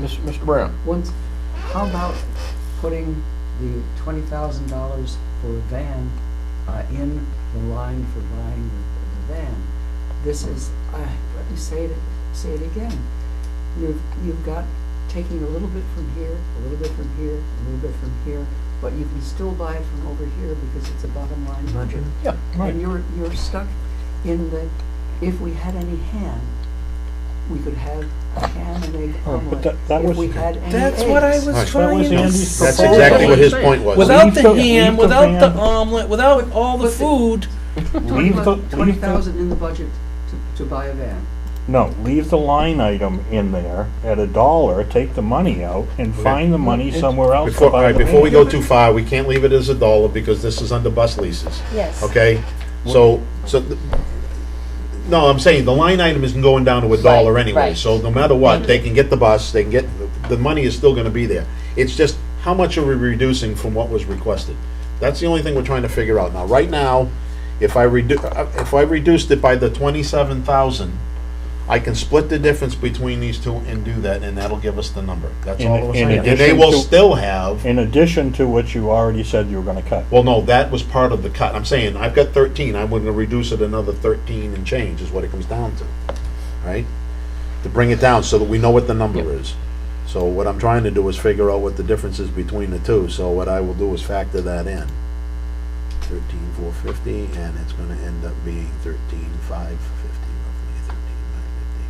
Mr. Brown? Once, how about putting the $20,000 for a van in the line for buying the van? This is, let me say it again. You've got taking a little bit from here, a little bit from here, a little bit from here, but you can still buy it from over here because it's a bottom line budget. Yeah, right. And you're stuck in the, if we had any ham, we could have a ham and egg Oh, but omelet. that If was- we had any That's what I eggs. was Right. trying was to Andy's say. That's exactly what his point was. Without Leave the the- ham, leave the without the van. omelet, without all the But the- food, leave the, 20,000 in the budget to buy a van. no, leave the line item in there at $1, take the money out, and find the money somewhere else to Before, all buy right, the before we van. go too far, we can't leave it as $1, because this is under bus leases. Yes. Okay, so, no, I'm saying the line item isn't going down to $1 Right, anyway, right. so no matter what, they can get the bus, they can get, the money is still gonna be there. It's just, how much are we reducing from what was requested? That's the only thing we're trying to figure out. Now, right now, if I reduced it by the 27,000, I can split the difference between these two and do that, and that'll give us the number. That's all we're In saying. And they addition will to- still have. In addition to what you already said you were gonna cut. Well, no, that was part of the cut. I'm saying, I've got 13, I'm gonna reduce it another 13 and change is what it comes down to, right? To bring it down so that we know what the number is. So what I'm trying to do is figure out what the difference is between the two, so what I will do is factor that in. 13,450, and it's gonna end up being 13,550, roughly 13,950.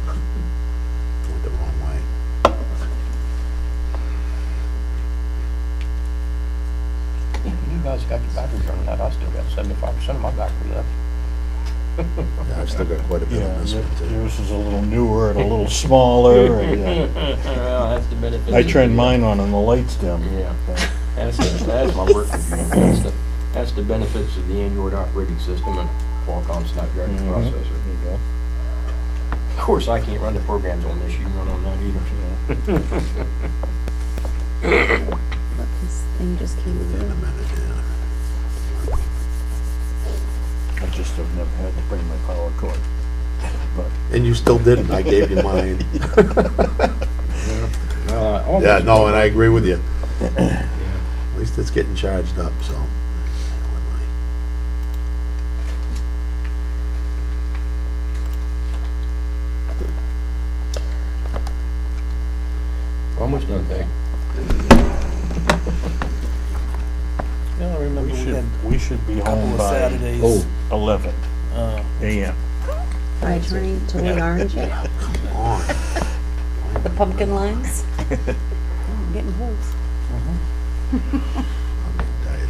Went the wrong way. You guys got your batteries running out, I still got 75% of my battery left. Yeah, I've still got quite a bit Yeah, on this one too. yours is a little newer and a little smaller, and, Well, that's the benefit. I turned mine on and the lights dim. Yeah, that's my work computer. That's the benefits of the Android operating system and Qualcomm Snapdragon Mhm. processor. There you go. Of course, I can't run the programs on this, you can run on that either. Look, this thing just came Within a through. minute, yeah. I just have never had to bring my power cord. But And you still didn't, I gave you mine. All Yeah, this- no, and I agree with you. At least it's getting charged up, so. Almost done, Peg. Yeah, I remember we should be a couple home of by Saturdays. Oh, 11 a.m. Are you turning to late orange yet? come on. The pumpkin lines? Oh, I'm getting close. I'm getting tired.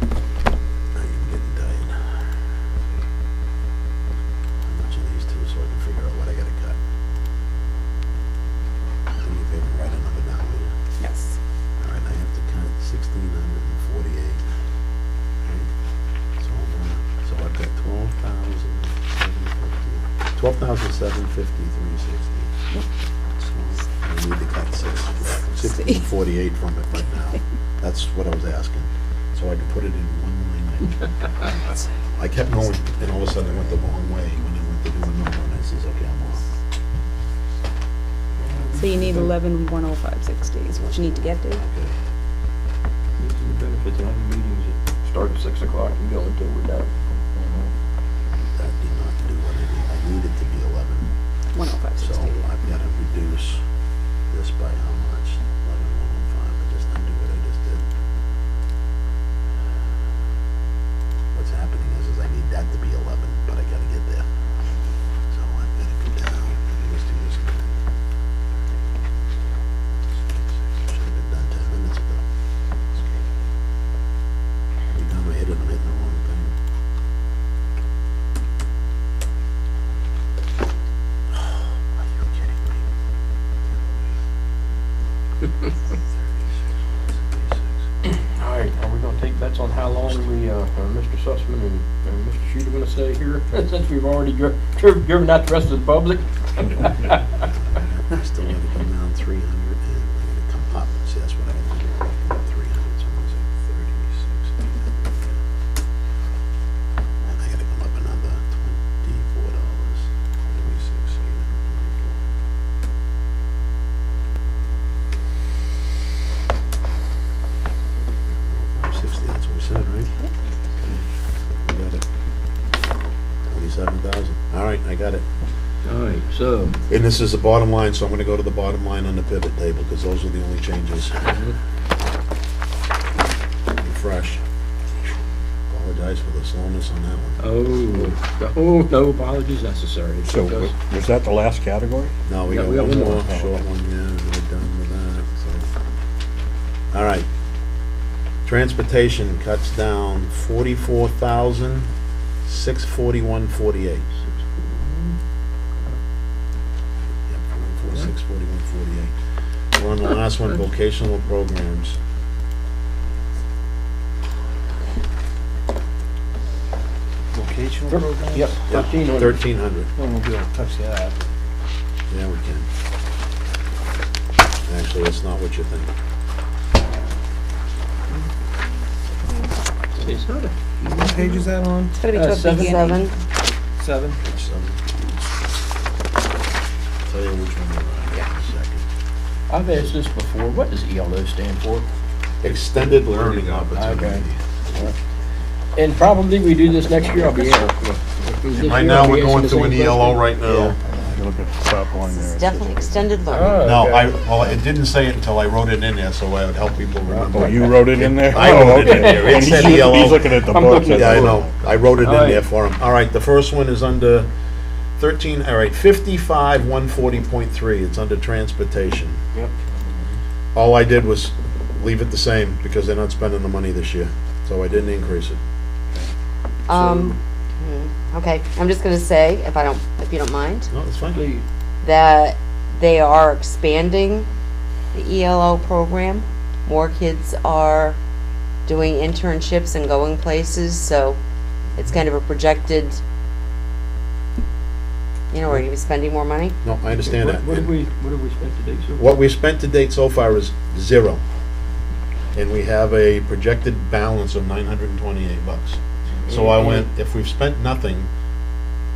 I am getting tired. How much of these two so I can figure out what I gotta cut? Do me a favor, write a number down, will you? Yes. All right, I have to cut 1,648. So I'm gonna, so I've got 12,750, 360. So I need to cut 1,648 from it right now. That's what I was asking, so I can put it in one line item. I kept going, and all of a sudden I went the wrong way when I went to do a number, and I says, okay, I'm off. So you need 11,105.60 is what you need to get to. Okay. These are the benefits of having meetings that start at 6 o'clock and go until we're done. That did not do what I needed. I needed to be 11. 105.60. So I've got to reduce All right, are we gonna take bets on how long we, Mr. Sussman and Mr. Shute are gonna stay here, since we've already driven out the rest of the public? Still let it come down 300 and let it come up. See, that's what I had to do. 300, so I was at 36. And I gotta come up another $24. 36, 824. 60, that's what we said, right? We got it. 27,000. All right, I got it. All right, so, And this is the bottom line, so I'm gonna go to the bottom line on the pivot table, because those are the only changes. Refresh. Apologize for the slowness on that one. oh, no apologies necessary. So, because- was that the last category? No, we No, got we got one one more, more. short one, yeah, and we're done with that, so. All right. Transportation cuts down 44,641.48. Yep, 641.48. We're on the last one, vocational programs. Vocational programs? Yep, Yep, 1,300. 1,300. When we'll be able to touch that. Yeah, we can. Actually, that's not what you think. It's not a What page is that on? It's gotta be towards the seven. beginning. 7? It's, tell you which one you're on in a second. I've asked this before, what does ELO stand for? Extended learning opportunity. Okay. And probably we do this next year, I'll be here. Right now, we're going through an ELO right now. Yeah. You look at the top line there. It's definitely extended learning. Oh, No, okay. well, it didn't say it until I wrote it in there, so I would help people remember. Oh, you wrote it in there? I wrote it in there. It And said he's ELO. looking at the I'm book. looking at Yeah, I the know. I wrote it in All right. there for him. All right, the first one is under 55,140.3. It's under transportation. Yep. All I did was leave it the same because they're not spending the money this year, so I didn't increase it. Okay, I'm just gonna say, if you don't mind, No, it's fine. Please. that they are expanding the ELO program. More kids are doing internships and going places, so it's kind of a projected, we're gonna be spending more money. No, I understand that. What have we spent today, so? What we've spent to date so far is $0. And we have a projected balance of $928. So I went, if we've spent nothing,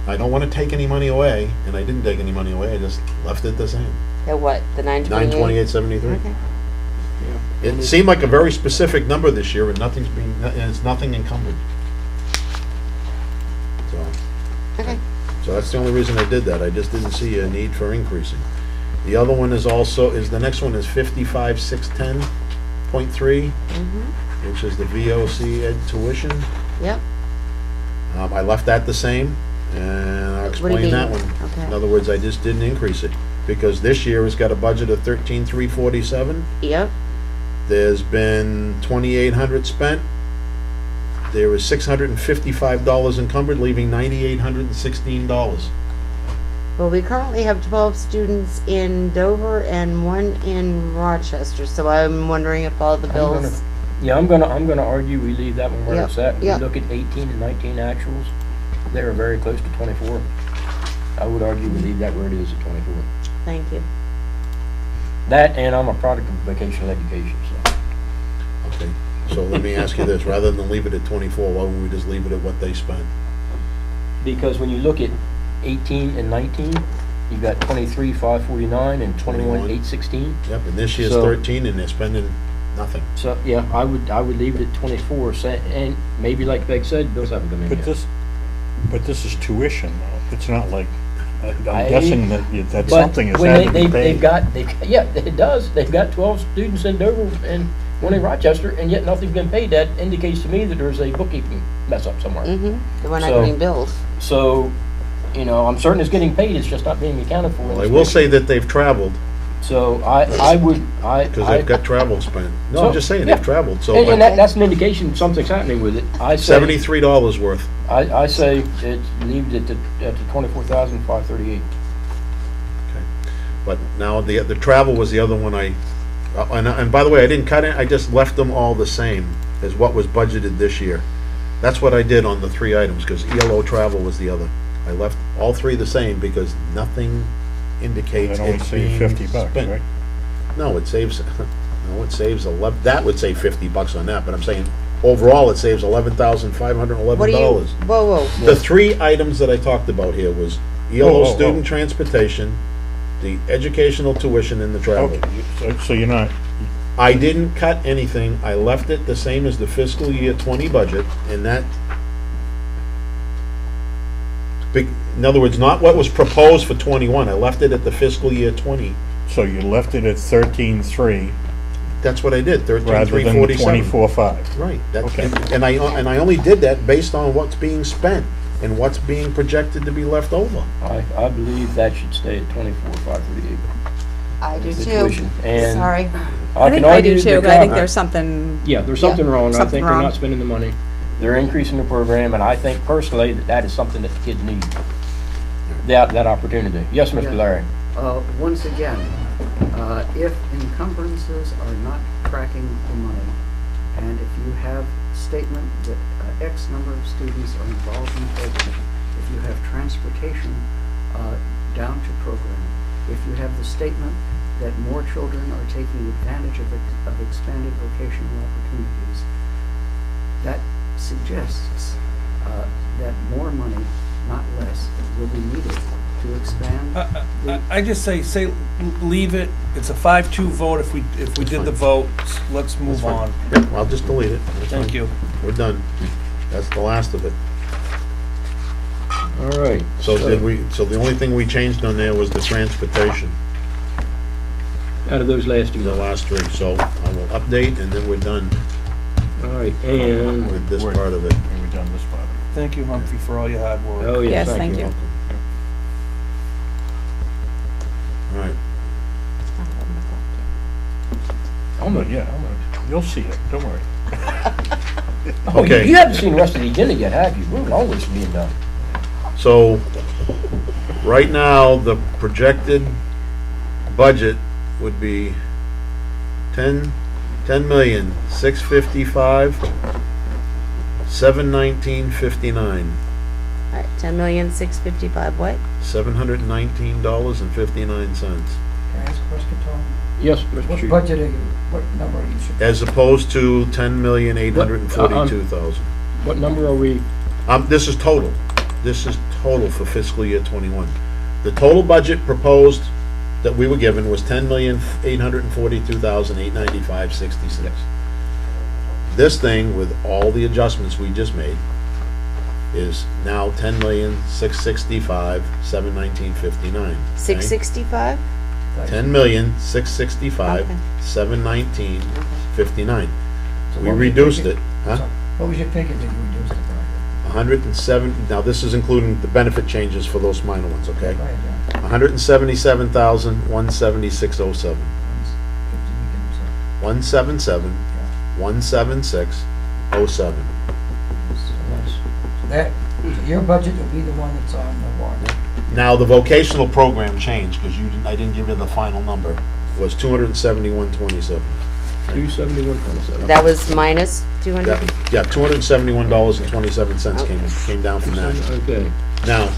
I don't want to take any money away, and I didn't take any money away, I just left it the same. At what, the 928? $928.73. Okay. It seemed like a very specific number this year, and it's nothing encumbered. Okay. So that's the only reason I did that, I just didn't see a need for increasing. The other one is the next one is 55,610.3, which is the VOC ed tuition. Yep. I left that the same, and I'll What do you explain that mean? one. Okay. In other words, I just didn't increase it, because this year it's got a budget of 13,347. Yep. There's been 2,800 spent. There is $655 encumbered, leaving $9,816. Well, we currently have 12 students in Dover and 1 in Rochester, so I'm wondering if all the bills. I'm gonna argue we leave that one where Yep, it's at. We yep. look at 18 and 19 actuals, they are very close to 24. I would argue we leave that where it is at 24. Thank you. That, and I'm a product of vocational education, so. Okay, so let me ask you this, rather than leave it at 24, why wouldn't we just leave it at what they spent? Because when you look at 18 and 19, you've got 23,549 and 21,816. Yep, and this year's So- 13, and they're spending nothing. So, yeah, I would leave it at 24, and maybe like Beck said, bills haven't come in But yet. this is tuition, though. It's not like, I'm I- guessing that But something is when had to be they've paid. got, yeah, it does. They've got 12 students in Dover and 1 in Rochester, and yet nothing's been paid. That indicates to me that there's a bookkeeping mess up somewhere. Mm-hmm. We're not So- getting billed. So, I'm certain it's getting paid, it's just not being accounted for. in Well, I this will budget. say that they've traveled, So because they've got travel spent. No, I'm So, just saying, yeah. they've traveled, so. And that's an indication something's happening with it. I say, $73 worth. I say it's leave it at the 24,538. But now, the travel was the other one I And by the way, I didn't cut it, I just left them all the same as what was budgeted this year. That's what I did on the 3 items, because ELO travel was the other. I left all 3 the same because nothing indicates That only it's saved being $50, spent. right? No, it saves, no, it saves 11, that would save $50 on that, but I'm saying, overall, it saves What do you, $11,511. whoa, whoa. The 3 items that I talked about here was Whoa, ELO whoa, student whoa. transportation, the educational tuition, and the travel. Okay, so you're not, I didn't cut anything, I left it the same as the fiscal year 20 budget, and that, in other words, not what was proposed for 21, I left it at the fiscal year 20. so you left it at 13.3 That's what I did, rather than the 13,347. 24.5. Right, Okay. and I only did that based on what's being spent and what's being projected to be left over. I believe that should stay at 24,538. I do The too. tuition. And Sorry. I think can I argue do the too, but I think con- there's something, Yeah, there's something wrong. I something think they're wrong. not spending the money. They're increasing the program, and I think personally that that is something that the kids need. That opportunity. Yes, Mr. Yeah. Larry? Once again, if encumbrances are not tracking the money, and if you have statement that X number of students are involved in the program, if you have transportation down to program, if you have the statement that more children are taking advantage of expanded vocational opportunities, that suggests that more money, not less, will be needed to expand. I just say, leave it. It's a 5-2 vote. If we did the vote, let's move on. Yep, I'll just delete it. That's Thank fine. you. We're done. That's the last of it. All right. So the only thing we changed on there was the transportation, Out of those last two, the last 3, so I will update and then we're done all right, and, with this We're- part of it. And we've done this part. Thank you, Humphrey, for all your hard work. oh, yes, Yes, thank thank you. you. All right, Almost. Yeah, you'll see it, don't worry. Oh, Okay. you haven't seen the rest of the agenda yet, have you? We're always being done. so right now, the projected budget would be 10,655,719.59. All right, 10,655,000 what? $719.59, Can I ask a question, Tom? Yes, Mr. What Chief. budget are you, what number are you? as opposed to 10,842,000. What number are we? This is total. This is total for fiscal year 21. The total budget proposed that we were given was 10,842,895.66. This thing, with all the adjustments we just made, is now 10,665,719.59. 665? 10,665,719.59. So We what was your reduced figure? it, huh? So what was your figure that you reduced it by? 107, now this is including the benefit changes for those minor ones, okay? Go ahead, yeah. 177,176.07. 177, 177,176.07. So your budget will be the one that's on the warrant. Now, the vocational program changed, because I didn't give you the final number, was 271.27. 271.27. That was minus 200? Yeah, $271.27 came down from that. Okay. Now,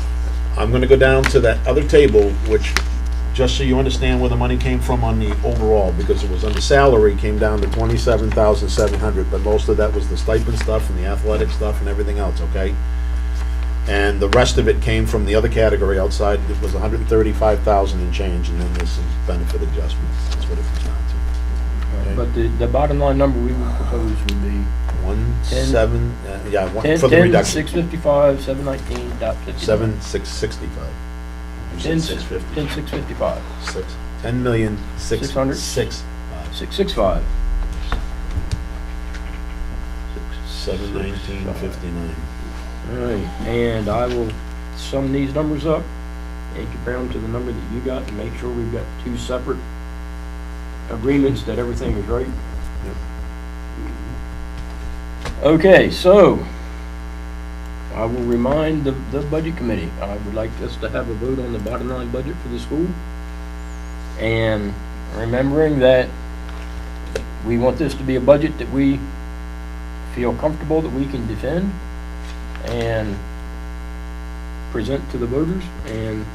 I'm gonna go down to that other table, which, just so you understand where the money came from on the overall, because it was under salary, came down to 27,700, but most of that was the stipend stuff and the athletic stuff and everything else, okay? And the rest of it came from the other category outside, it was 135,000 and change, and then there's some benefit adjustments, that's what it comes down to. Okay. But the bottom line number we would propose would be 1, for the reduction. 10,655, 719.59. 7,665. You said 650. 10,655. 10,665. 665. 719.59. All right, and I will sum these numbers up and compare them to the number that you got to make sure we've got 2 separate agreements that everything is right. Yep. Okay, so I will remind the budget committee, I would like us to have a vote on the bottom line budget for the school. And remembering that we want this to be a budget that we feel comfortable that we can defend and present to the voters. And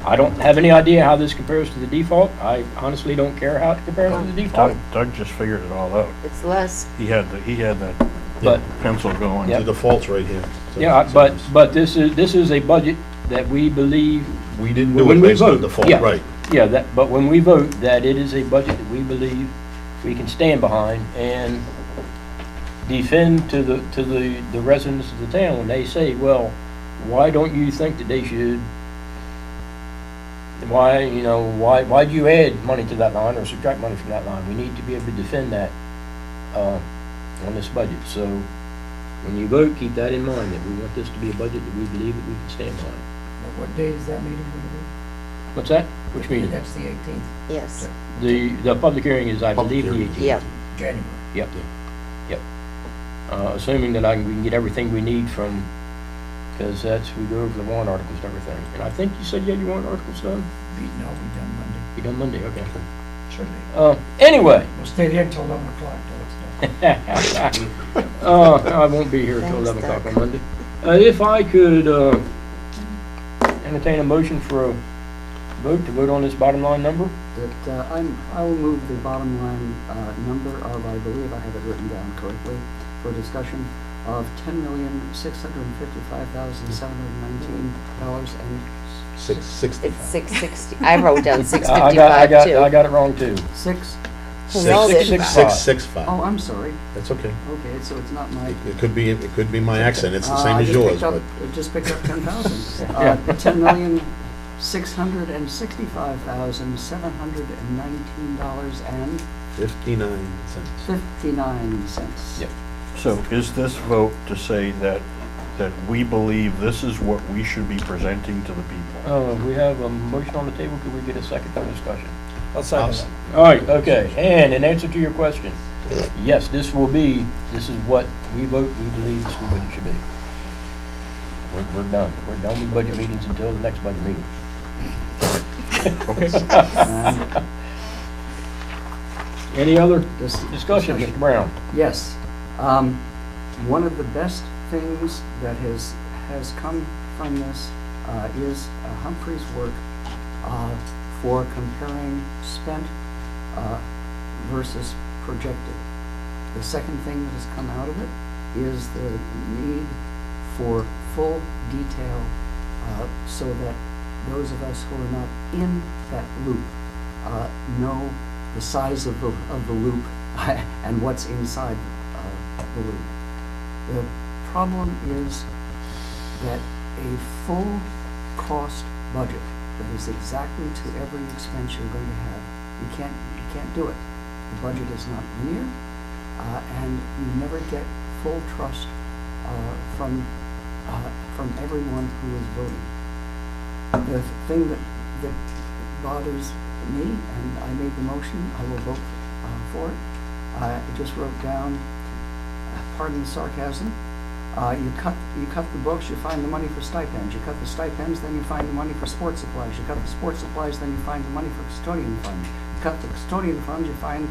I don't have any idea how this compares to the default. I honestly don't care how it compares to the default. Doug just figured it all out. It's less. He had that But, pencil going. Yep. The default's right here. So- yeah, but this is a budget that we believe, We didn't do when it we based on vote, default, yeah. right. yeah, but when we vote, that it is a budget that we believe we can stand behind and defend to the residents of the town when they say, well, why don't you think that they should, why'd you add money to that line or subtract money from that line? We need to be able to defend that on this budget. So when you vote, keep that in mind, that we want this to be a budget that we believe that we can stand behind. Now, what day is that meeting going What's that? Which to be? meeting? That's the 18th, Yes. The public hearing is, I Public believe, the hearing. 18th. Yeah. January. Yep. Assuming that we can get everything we need from, because we go over the warrant articles and everything. And I think you said you had your warrant articles done? No, we done Monday. You done Monday, okay. Should be. Anyway. We'll stay there until 11 o'clock till it's done. I won't be here till Thanks, 11 o'clock Doug. on Monday. If I could entertain a motion for a vote to vote on this bottom line number? That I will move the bottom line number of, I believe I have it written down correctly, for discussion of $10,655,719 and 665. It's 660. I wrote down I 655 too. got it wrong too. six. We all did. 665. Oh, I'm sorry. That's okay. Okay, so it's not my. It could be my accent. It's the same I as just yours, picked up- but I just picked up 10,000. Yeah. $10,665,719.59. 59 cents. Yep. So is this vote to say that we believe this is what we should be presenting to the people? We have a motion on the table. Could we get a second for discussion? I'll second that. All right, okay. And in answer to your question, yes, this is what we vote, we believe the school budget should be. We're done. We're done with budget meetings until the next budget meeting. And Any other this- discussion, Mr. Brown? Yes. One of the best things that has come from this is Humphrey's work for comparing spent versus projected. The second thing that has come out of it is the need for full detail so that those of us who are not in that loop know the size of the loop and what's inside the loop. The problem is that a full cost budget that is exactly to every expense you're going to have, you can't do it. The budget is not linear, and you never get full trust from everyone who is voting. The thing that bothers me, and I made the motion, I will vote for it. I just wrote down, pardon the sarcasm, you cut the books, you find the money for stipends. You cut the stipends, then you find the money for sports supplies. You cut the sports supplies, then you find the money for custodian fund. You cut the custodian fund, you find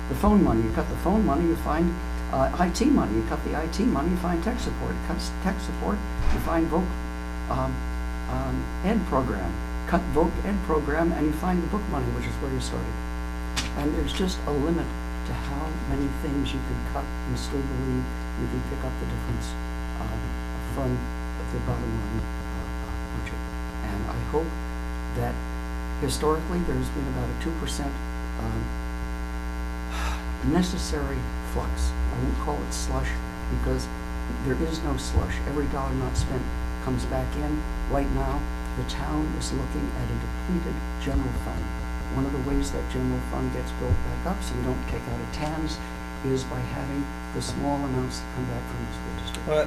the phone money. You cut the phone money, you find IT money. You cut the IT money, you find tech support. You cut tech support, you find voc ed program. Cut voc ed program, and you find the book money, which is where you started. And there's just a limit to how many things you could cut and still believe you can pick up the difference from the bottom line budget. And I hope that historically there's been about a 2% necessary flux. I won't call it slush because there is no slush. Every dollar not spent comes back in. Right now, the town is looking at a depleted general fund. One of the ways that general fund gets built back up so you don't take out of TANs is by having the small amounts that come back from the school district. Well,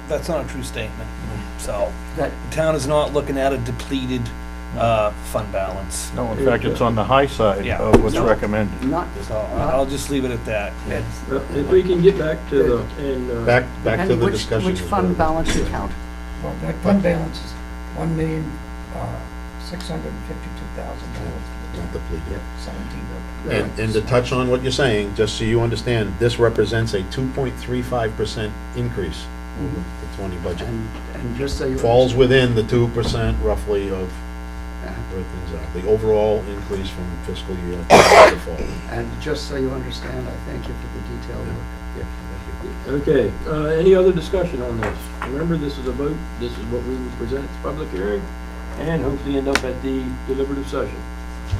that's not a true statement. So That the town is not looking at a depleted fund balance. No, in fact, it's on the high side Yeah. of what's No. recommended. not, So I'll just leave it at that. If we can get back to the, Back to depending the which discussion. which fund balance you count. Well, that fund balance is $1,652,000. not depleted. Yep. 17. And to touch on what you're saying, just so you understand, this represents a 2.35% increase over the 20 budget. And just so you. Falls within the 2% roughly of Yeah. where things are. The overall increase from fiscal year to fall. And just so you understand, I thank you for the detailed work. Okay, any other discussion on this? Remember, this is a vote, this is what we will present at the public hearing, and hopefully end up at the deliberative session.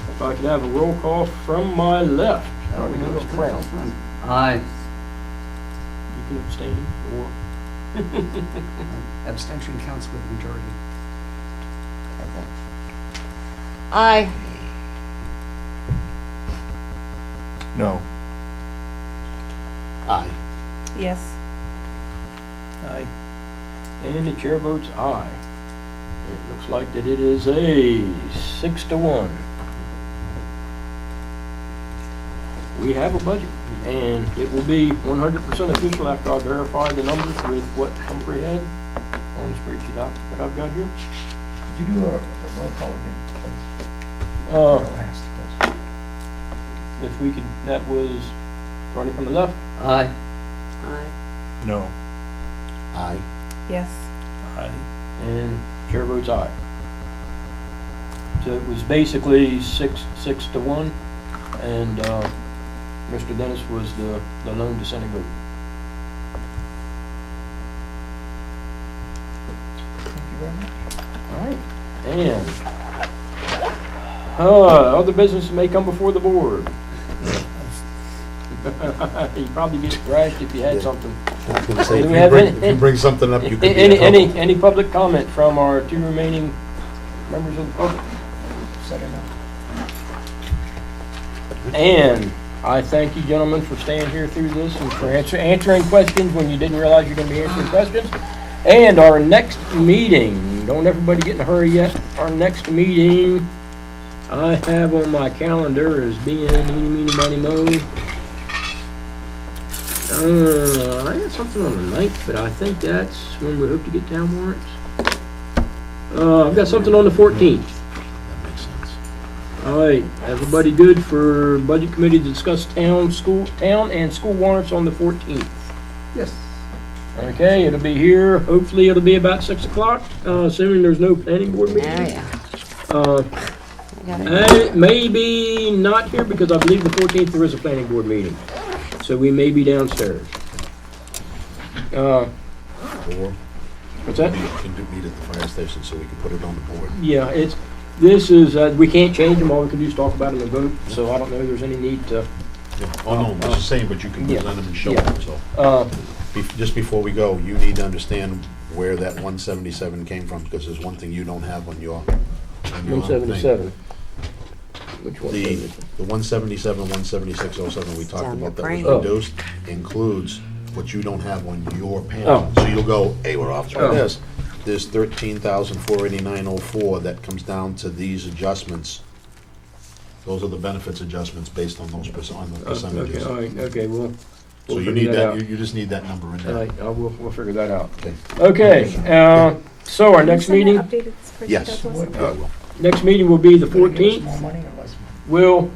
If I could have a roll call from my left. I don't know what's Crown. Aye. You can abstain, or, Abstention counts with majority. Aye. No. Aye. Yes. Aye. and the chair votes aye. It looks like that it is a 6-1. We have a budget, and it will be 100% official after I verify the numbers with what Humphrey had on the spreadsheet that I've got here. Did you do a roll call again, please? Uh, Last, please. if we could, that was starting from the left. Aye. Aye. No. Aye. Yes. Aye. And chair votes aye. So it was basically 6-1, and Mr. Dennis was the lone dissenting vote. Thank you very much. All right, and other business may come before the board. You'd probably get thrashed if you had something. I was gonna say, Do if we you have bring- any- if you bring something up, you could be in trouble. Any public comment from our two remaining members of the public? Set it up. And I thank you, gentlemen, for staying here through this and for answering questions when you didn't realize you were going to be answering questions. And our next meeting, don't everybody get in a hurry yet. Our next meeting, I have on my calendar as being eeny, meeny, miny, moe. I got something on the 9th, but I think that's when we hope to get town warrants. I've got something on the 14th. That makes sense. All right, everybody good for budget committee to discuss town and school warrants on the 14th? Yes. Okay, it'll be here, hopefully it'll be about 6 o'clock, assuming there's no planning board meeting. Oh, yeah. Maybe not here, because I believe the 14th there is a planning board meeting, so we may be downstairs. Or What's that? we can meet at the fire station so we can put it on the board. Yeah, this is, we can't change them, all we can do is talk about them and vote, so I don't know if there's any need to, Yeah. Oh, no, I'm just saying, but you can Yeah. present them and show Yeah. them, so. uh, Just before we go, you need to understand where that 177 came from, because there's one thing you don't have on your thing. 177. Which one? The 177, 17607 we talked down about your that was brain. reduced includes what you don't have on your panel. Oh. So you'll go, hey, we're off by Oh. this. There's 13,489.04 that comes down to these adjustments. Those are the benefits adjustments based on those on the Okay, percentages. all right, okay, So we'll you figure need that, out. you just need that number in All there. right, we'll figure that out. Okay. Okay, so our next meeting, Updated spreadsheet Yes. to us? Would- Yeah, well, next meeting will be the Will you give us 14th. more money or less money?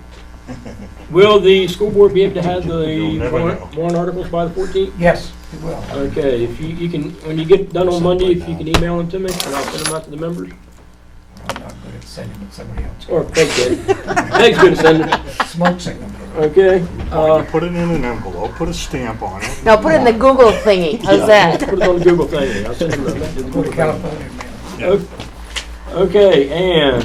Will the school board be able to have the You'll never warrant articles by the 14th? Yes, you will. Okay, if you can, when you get done on Monday, if you can email them to me, and I'll send them out to the members. I'm not good at sending it to somebody else. Or Craig did. Craig's good at sending it. Smoke signal. Okay. You put it in an envelope, put a stamp on it. No, put it in the Google thingy. How's that? Put it on the Google thing. I'll send them the Go Google to thing. California, man. Okay, and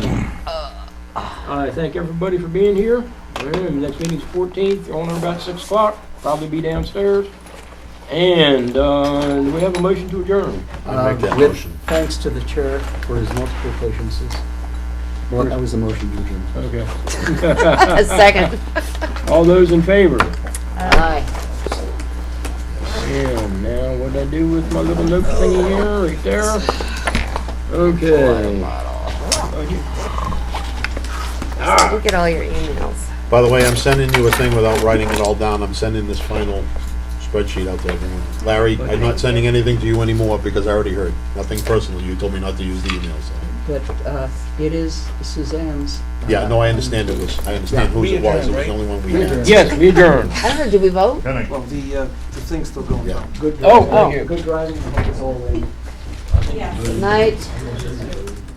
I thank everybody for being here. And next meeting's 14th, on or about 6 o'clock, probably be downstairs. And we have a motion to adjourn. I make that With motion. thanks to the chair for his multiple patiences. Well, that was the motion to adjourn. Okay. A second. All those in favor? Aye. And now what I do with my little note thingy here, right there? Okay. Look at all your emails. By the way, I'm sending you a thing without writing it all down. I'm sending this final spreadsheet out to everyone. Larry, I'm not sending anything to you anymore because I already heard. Nothing personal. You told me not to use the email, so. but it is Suzanne's. Yeah, no, I understand it was, I understand whose it was, it was the only one we had. Yes, we adjourn. I don't know, did we vote? Can I- Well, the thing's still going Yeah. on. Good Oh, driving. thank you. Good driving, I hope it's all in. Good night.